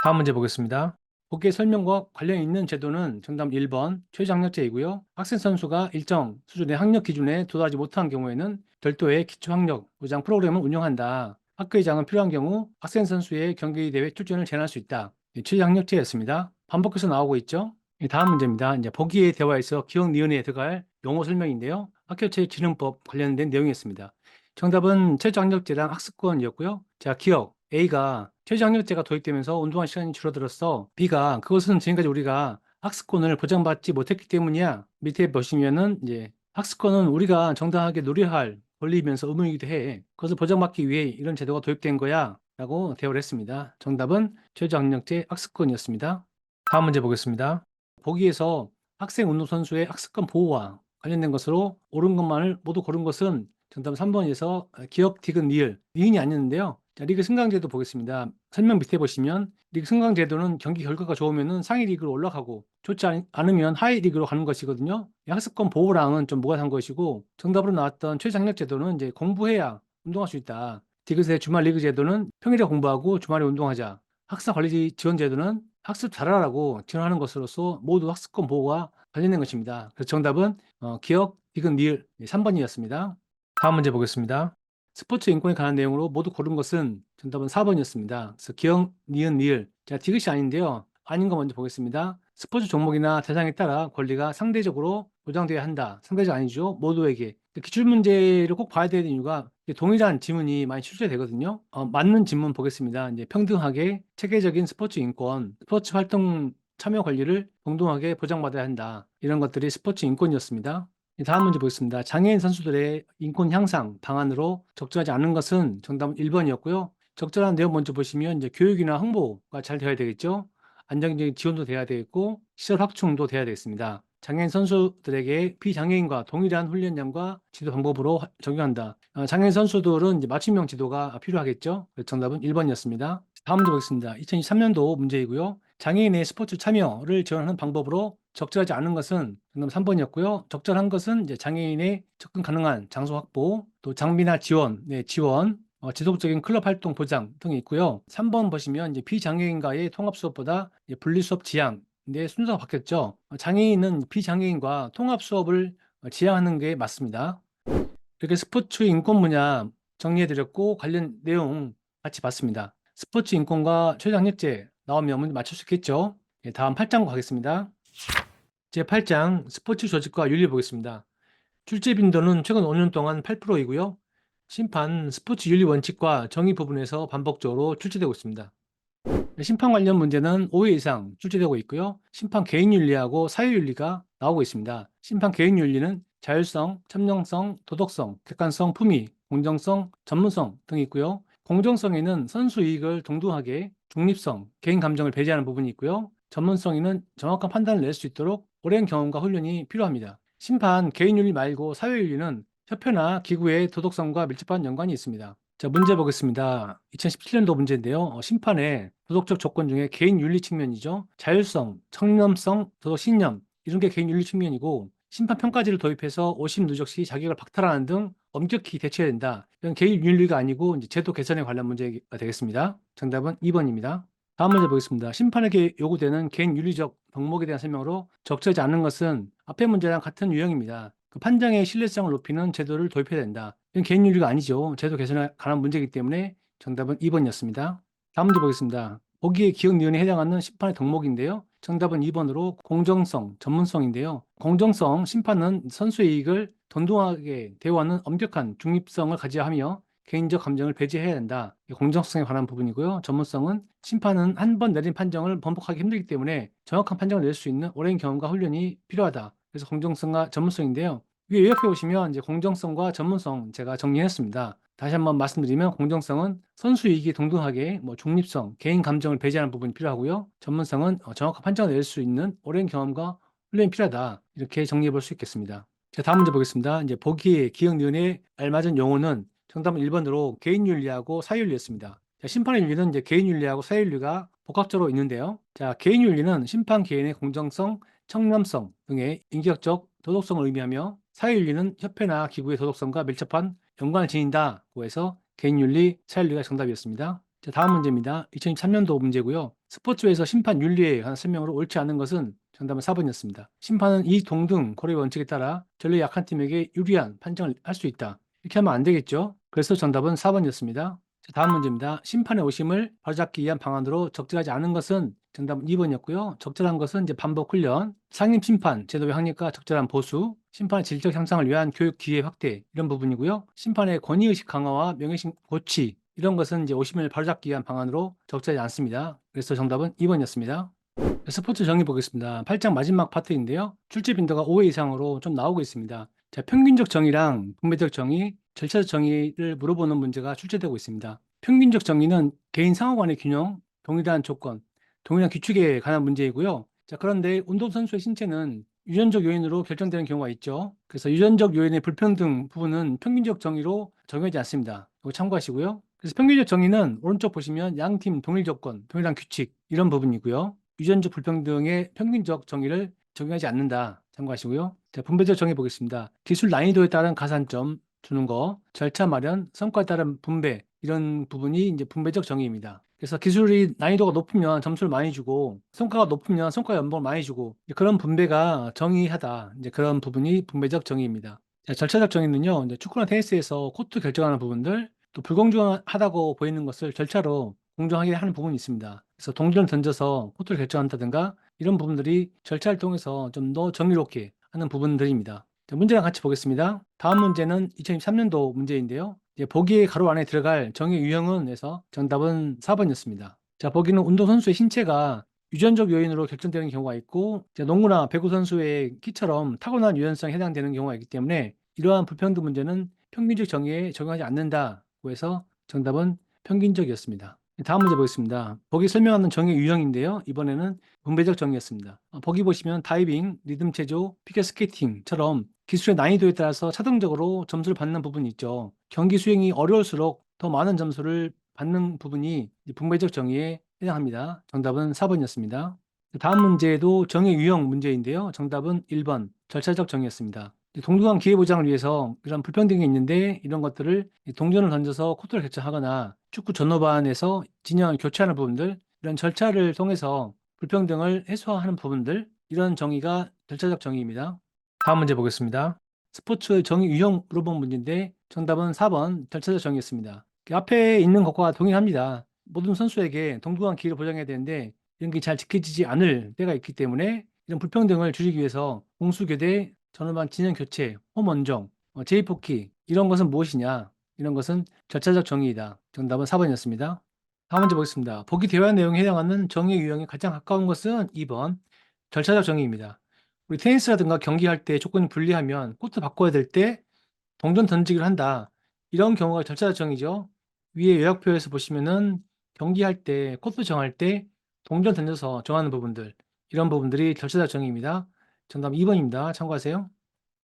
다음 문제 보겠습니다. 복귀 설명과 관련 있는 제도는 정답 1번 최저학력제이고요. 학생 선수가 일정 수준의 학력 기준에 도달하지 못한 경우에는 별도의 기초학력 보장 프로그램을 운영한다. 학교의 장은 필요한 경우 학생 선수의 경기 대회 출전을 제한할 수 있다. 최저학력제였습니다. 반복해서 나오고 있죠. 다음 문제입니다. 이제 보기의 대화에서 기억 니은에 들어갈 용어 설명인데요. 학교체육진흥법 관련된 내용이었습니다. 정답은 최저학력제랑 학습권이었고요. 자, 기억 A가 최저학력제가 도입되면서 운동할 시간이 줄어들었어. B가 그것은 지금까지 우리가 학습권을 보장받지 못했기 때문이야. 밑에 보시면은 이제 학습권은 우리가 정당하게 누려야 할 권리이면서 의무이기도 해. 그것을 보장받기 위해 이런 제도가 도입된 거야. 라고 대답을 했습니다. 정답은 최저학력제 학습권이었습니다. 다음 문제 보겠습니다. 보기에서 학생 운동선수의 학습권 보호와 관련된 것으로 옳은 것만을 모두 고른 것은 정답 3번에서 기억, 디귿, 니을, 니은이 아니었는데요. 자, 리그 승강제도 보겠습니다. 설명 밑에 보시면 리그 승강제도는 경기 결과가 좋으면 상위 리그로 올라가고 좋지 않으면 하위 리그로 가는 것이거든요. 이 학습권 보호랑은 좀 뭐가 단 것이고 정답으로 나왔던 최저학력 제도는 이제 공부해야 운동할 수 있다. 디귿의 주말 리그 제도는 평일에 공부하고 주말에 운동하자. 학사 관리 지원 제도는 학습 잘하라고 지원하는 것으로서 모두 학습권 보호와 관련된 것입니다. 그래서 정답은 기억, 디귿, 니을 3번이었습니다. 다음 문제 보겠습니다. 스포츠 인권에 관한 내용으로 모두 고른 것은 정답은 4번이었습니다. 그래서 기억, 니은, 니을. 자, 디귿이 아닌데요. 아닌 거 먼저 보겠습니다. 스포츠 종목이나 대상에 따라 권리가 상대적으로 보장돼야 한다. 상대적 아니죠. 모두에게. 기출 문제를 꼭 봐야 되는 이유가 동일한 지문이 많이 출제되거든요. 맞는 지문 보겠습니다. 이제 평등하게 체계적인 스포츠 인권, 스포츠 활동 참여 권리를 동등하게 보장받아야 한다. 이런 것들이 스포츠 인권이었습니다. 다음 문제 보겠습니다. 장애인 선수들의 인권 향상 방안으로 적절하지 않은 것은 정답은 1번이었고요. 적절한 내용 먼저 보시면 이제 교육이나 홍보가 잘 되어야 되겠죠. 안정적인 지원도 돼야 되겠고 시설 확충도 돼야 되겠습니다. 장애인 선수들에게 비장애인과 동일한 훈련량과 지도 방법으로 적용한다. 장애인 선수들은 이제 맞춤형 지도가 필요하겠죠. 그래서 정답은 1번이었습니다. 다음 문제 보겠습니다. 2023년도 문제이고요. 장애인의 스포츠 참여를 지원하는 방법으로 적절하지 않은 것은 정답 3번이었고요. 적절한 것은 이제 장애인의 접근 가능한 장소 확보, 또 장비나 지원, 지속적인 클럽 활동 보장 등이 있고요. 3번 보시면 이제 비장애인과의 통합 수업보다 분리 수업 지향, 근데 순서가 바뀌었죠. 장애인은 비장애인과 통합 수업을 지향하는 게 맞습니다. 이렇게 스포츠 인권 분야 정리해드렸고 관련 내용 같이 봤습니다. 스포츠 인권과 최저학력제 나오면 문제 맞출 수 있겠죠? 다음 8장 가겠습니다. 제8장 스포츠 조직과 윤리 보겠습니다. 출제 빈도는 최근 5년 동안 8%이고요. 심판, 스포츠 윤리 원칙과 정의 부분에서 반복적으로 출제되고 있습니다. 심판 관련 문제는 5회 이상 출제되고 있고요. 심판 개인 윤리하고 사회 윤리가 나오고 있습니다. 심판 개인 윤리는 자율성, 참정성, 도덕성, 객관성, 품위, 공정성, 전문성 등이 있고요. 공정성에는 선수 이익을 동등하게, 중립성, 개인 감정을 배제하는 부분이 있고요. 전문성에는 정확한 판단을 낼 수 있도록 오랜 경험과 훈련이 필요합니다. 심판 개인 윤리 말고 사회 윤리는 협회나 기구의 도덕성과 밀접한 연관이 있습니다. 자, 문제 보겠습니다. 2017년도 문제인데요. 심판의 도덕적 조건 중에 개인 윤리 측면이죠. 자율성, 청렴성, 도덕 신념 이런 게 개인 윤리 측면이고 심판 평가제를 도입해서 오심 누적 시 자격을 박탈하는 등 엄격히 대처해야 된다. 이건 개인 윤리가 아니고 이제 제도 개선에 관련 문제가 되겠습니다. 정답은 2번입니다. 다음 문제 보겠습니다. 심판에게 요구되는 개인 윤리적 덕목에 대한 설명으로 적절하지 않은 것은 앞의 문제랑 같은 유형입니다. 그 판정의 신뢰성을 높이는 제도를 도입해야 된다. 이건 개인 윤리가 아니죠. 제도 개선에 관한 문제이기 때문에 정답은 2번이었습니다. 다음 문제 보겠습니다. 보기에 기억 니은에 해당하는 심판의 덕목인데요. 정답은 2번으로 공정성, 전문성인데요. 공정성, 심판은 선수의 이익을 동등하게 대우하는 엄격한 중립성을 가져야 하며 개인적 감정을 배제해야 한다. 공정성에 관한 부분이고요. 전문성은 심판은 한 번 내린 판정을 번복하기 힘들기 때문에 정확한 판정을 낼 수 있는 오랜 경험과 훈련이 필요하다. 그래서 공정성과 전문성인데요. 위에 요약해 보시면 이제 공정성과 전문성 제가 정리했습니다. 다시 한번 말씀드리면 공정성은 선수 이익이 동등하게 중립성, 개인 감정을 배제하는 부분이 필요하고요. 전문성은 정확한 판정을 낼 수 있는 오랜 경험과 훈련이 필요하다. 이렇게 정리해 볼 수 있겠습니다. 자, 다음 문제 보겠습니다. 이제 보기에 기억 니은에 알맞은 용어는 정답은 1번으로 개인 윤리하고 사회 윤리였습니다. 자, 심판의 윤리는 이제 개인 윤리하고 사회 윤리가 복합적으로 있는데요. 자, 개인 윤리는 심판 개인의 공정성, 청렴성 등의 인격적 도덕성을 의미하며 사회윤리는 협회나 기구의 도덕성과 밀접한 연관을 지닌다고 해서 개인윤리, 사회윤리가 정답이었습니다. 자, 다음 문제입니다. 2023년도 문제고요. 스포츠에서 심판 윤리에 관한 설명으로 옳지 않은 것은 정답은 4번이었습니다. 심판은 이 동등 고려의 원칙에 따라 전례 약한 팀에게 유리한 판정을 할 수 있다. 이렇게 하면 안 되겠죠. 그래서 정답은 4번이었습니다. 다음 문제입니다. 심판의 오심을 바로잡기 위한 방안으로 적절하지 않은 것은 정답은 2번이었고요. 적절한 것은 이제 반복 훈련, 상임 심판 제도의 확립과 적절한 보수, 심판의 질적 향상을 위한 교육 기회 확대 이런 부분이고요. 심판의 권위의식 강화와 명예심 고취 이런 것은 이제 오심을 바로잡기 위한 방안으로 적절하지 않습니다. 그래서 정답은 2번이었습니다. 스포츠 정의 보겠습니다. 8장 마지막 파트인데요. 출제 빈도가 5회 이상으로 좀 나오고 있습니다. 자, 평균적 정의랑 분배적 정의, 절차적 정의를 물어보는 문제가 출제되고 있습니다. 평균적 정의는 개인 상호 간의 균형, 동일한 조건, 동일한 규칙에 관한 문제이고요. 자, 그런데 운동선수의 신체는 유전적 요인으로 결정되는 경우가 있죠. 그래서 유전적 요인의 불평등 부분은 평균적 정의로 정의하지 않습니다. 이거 참고하시고요. 그래서 평균적 정의는 오른쪽 보시면 양팀 동일 조건, 동일한 규칙 이런 부분이고요. 유전적 불평등의 평균적 정의를 적용하지 않는다. 참고하시고요. 자, 분배적 정의 보겠습니다. 기술 난이도에 따른 가산점 주는 거, 절차 마련, 성과에 따른 분배 이런 부분이 이제 분배적 정의입니다. 그래서 기술이 난이도가 높으면 점수를 많이 주고 성과가 높으면 성과 연봉을 많이 주고 그런 분배가 정의하다. 이제 그런 부분이 분배적 정의입니다. 자, 절차적 정의는요. 이제 축구나 테니스에서 코트 결정하는 부분들 또 불공정하다고 보이는 것을 절차로 공정하게 하는 부분이 있습니다. 그래서 동전을 던져서 코트를 결정한다든가 이런 부분들이 절차를 통해서 좀 더 정의롭게 하는 부분들입니다. 자, 문제랑 같이 보겠습니다. 다음 문제는 2023년도 문제인데요. 이제 보기의 가로 안에 들어갈 정의 유형은 에서 정답은 4번이었습니다. 자, 보기는 운동선수의 신체가 유전적 요인으로 결정되는 경우가 있고 이제 농구나 배구 선수의 키처럼 타고난 유연성에 해당되는 경우가 있기 때문에 이러한 불평등 문제는 평균적 정의에 적용하지 않는다고 해서 정답은 평균적이었습니다. 다음 문제 보겠습니다. 보기 설명하는 정의 유형인데요. 이번에는 분배적 정의였습니다. 보기 보시면 다이빙, 리듬 체조, 피겨 스케이팅처럼 기술의 난이도에 따라서 차등적으로 점수를 받는 부분이 있죠. 경기 수행이 어려울수록 더 많은 점수를 받는 부분이 분배적 정의에 해당합니다. 정답은 4번이었습니다. 다음 문제도 정의 유형 문제인데요. 정답은 1번 절차적 정의였습니다. 동등한 기회 보장을 위해서 이런 불평등이 있는데 이런 것들을 동전을 던져서 코트를 개최하거나 축구 전후반에서 진영을 교체하는 부분들 이런 절차를 통해서 불평등을 해소하는 부분들 이런 정의가 절차적 정의입니다. 다음 문제 보겠습니다. 스포츠의 정의 유형 물어본 문제인데 정답은 4번 절차적 정의였습니다. 앞에 있는 것과 동일합니다. 모든 선수에게 동등한 기회를 보장해야 되는데 이런 게 잘 지켜지지 않을 때가 있기 때문에 이런 불평등을 줄이기 위해서 공수교대, 전후반 진영 교체, 홈 원정, 제이포키 이런 것은 무엇이냐? 이런 것은 절차적 정의이다. 정답은 4번이었습니다. 다음 문제 보겠습니다. 보기 대화 내용에 해당하는 정의 유형에 가장 가까운 것은 2번 절차적 정의입니다. 우리 테니스라든가 경기할 때 조건이 불리하면 코트 바꿔야 될 때 동전 던지기를 한다. 이런 경우가 절차적 정의죠. 위에 요약표에서 보시면은 경기할 때 코트 정할 때 동전 던져서 정하는 부분들 이런 부분들이 절차적 정의입니다. 정답 2번입니다. 참고하세요.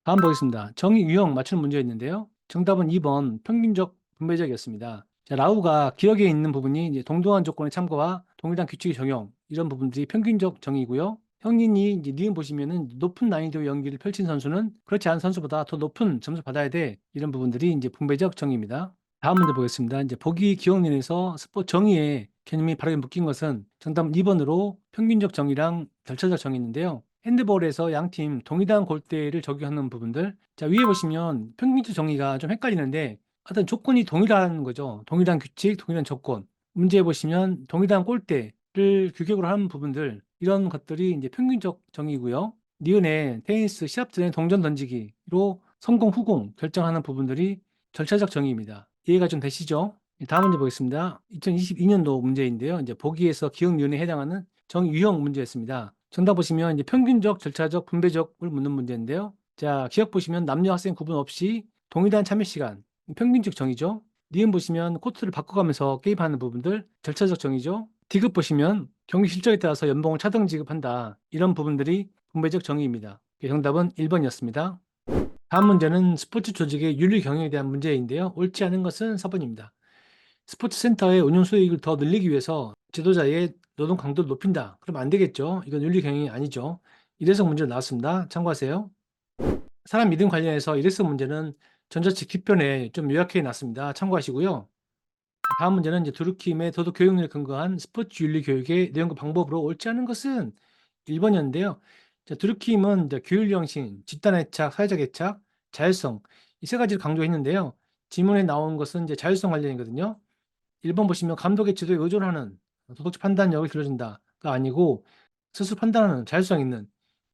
다음 보겠습니다. 정의 유형 맞추는 문제였는데요. 정답은 2번 평균적 분배적이었습니다. 자, 라우가 기억에 있는 부분이 이제 동등한 조건의 참고와 동일한 규칙의 적용 이런 부분들이 평균적 정의고요. 형님이 이제 니은 보시면은 높은 난이도 연기를 펼친 선수는 그렇지 않은 선수보다 더 높은 점수 받아야 돼. 이런 부분들이 이제 분배적 정의입니다. 다음 문제 보겠습니다. 이제 보기 기억론에서 스포츠 정의의 개념이 바르게 묶인 것은 정답 2번으로 평균적 정의랑 절차적 정의인데요. 핸드볼에서 양팀 동일한 골대를 적용하는 부분들. 자, 위에 보시면 평균적 정의가 좀 헷갈리는데 하여튼 조건이 동일한 거죠. 동일한 규칙, 동일한 조건. 문제에 보시면 동일한 골대를 규격으로 하는 부분들 이런 것들이 이제 평균적 정의고요. 니은에 테니스 시합 전에 동전 던지기로 성공 후공 결정하는 부분들이 절차적 정의입니다. 이해가 좀 되시죠? 다음 문제 보겠습니다. 2022년도 문제인데요. 이제 보기에서 기억 니은에 해당하는 정의 유형 문제였습니다. 정답 보시면 이제 평균적, 절차적, 분배적을 묻는 문제인데요. 자, 기억 보시면 남녀 학생 구분 없이 동일한 참여 시간, 평균적 정의죠. 니은 보시면 코트를 바꿔가면서 게임하는 부분들, 절차적 정의죠. 디귿 보시면 경기 실적에 따라서 연봉을 차등 지급한다. 이런 부분들이 분배적 정의입니다. 정답은 1번이었습니다. 다음 문제는 스포츠 조직의 윤리 경영에 대한 문제인데요. 옳지 않은 것은 4번입니다. 스포츠 센터의 운영 수익을 더 늘리기 위해서 지도자의 노동 강도를 높인다. 그럼 안 되겠죠. 이건 윤리 경영이 아니죠. 일회성 문제 나왔습니다. 참고하세요. 사람 믿음 관련해서 일회성 문제는 전자책 뒷변에 좀 요약해 놨습니다. 참고하시고요. 다음 문제는 이제 두루킴의 도덕 교육론에 근거한 스포츠 윤리 교육의 내용과 방법으로 옳지 않은 것은 1번이었는데요. 자, 두루킴은 이제 규율 정신, 집단 애착, 사회적 애착, 자율성 이 세 가지를 강조했는데요. 지문에 나온 것은 이제 자율성 관련이거든요. 1번 보시면 감독의 지도에 의존하는 도덕적 판단력을 길러준다가 아니고 스스로 판단하는 자율성 있는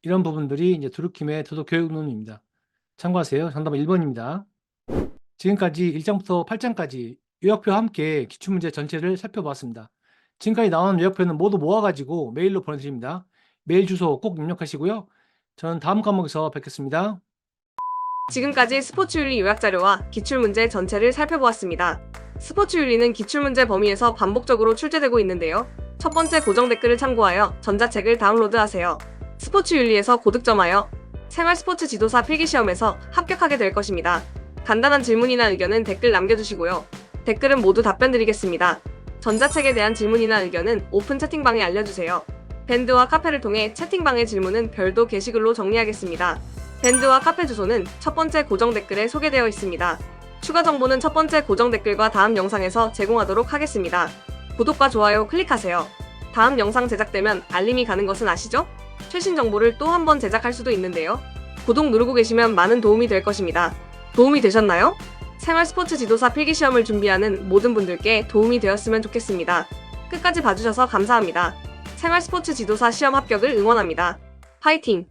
이런 부분들이 이제 두루킴의 도덕 교육론입니다. 참고하세요. 정답은 1번입니다. 지금까지 1장부터 8장까지 요약표와 함께 기출문제 전체를 살펴보았습니다. 지금까지 나온 요약표는 모두 모아가지고 메일로 보내드립니다. 메일 주소 꼭 입력하시고요. 저는 다음 과목에서 뵙겠습니다. 지금까지 스포츠윤리 요약자료와 기출문제 전체를 살펴보았습니다. 스포츠윤리는 기출문제 범위에서 반복적으로 출제되고 있는데요. 첫 번째 고정 댓글을 참고하여 전자책을 다운로드하세요. 스포츠윤리에서 고득점하여 생활스포츠 지도사 필기시험에서 합격하게 될 것입니다. 간단한 질문이나 의견은 댓글 남겨주시고요. 댓글은 모두 답변 드리겠습니다. 전자책에 대한 질문이나 의견은 오픈 채팅방에 알려주세요. 밴드와 카페를 통해 채팅방의 질문은 별도 게시글로 정리하겠습니다. 밴드와 카페 주소는 첫 번째 고정 댓글에 소개되어 있습니다. 추가 정보는 첫 번째 고정 댓글과 다음 영상에서 제공하도록 하겠습니다. 구독과 좋아요 클릭하세요. 다음 영상 제작되면 알림이 가는 것은 아시죠? 최신 정보를 또 한 번 제작할 수도 있는데요. 구독 누르고 계시면 많은 도움이 될 것입니다. 도움이 되셨나요? 생활스포츠 지도사 필기시험을 준비하는 모든 분들께 도움이 되었으면 좋겠습니다. 끝까지 봐주셔서 감사합니다. 생활스포츠 지도사 시험 합격을 응원합니다. 파이팅!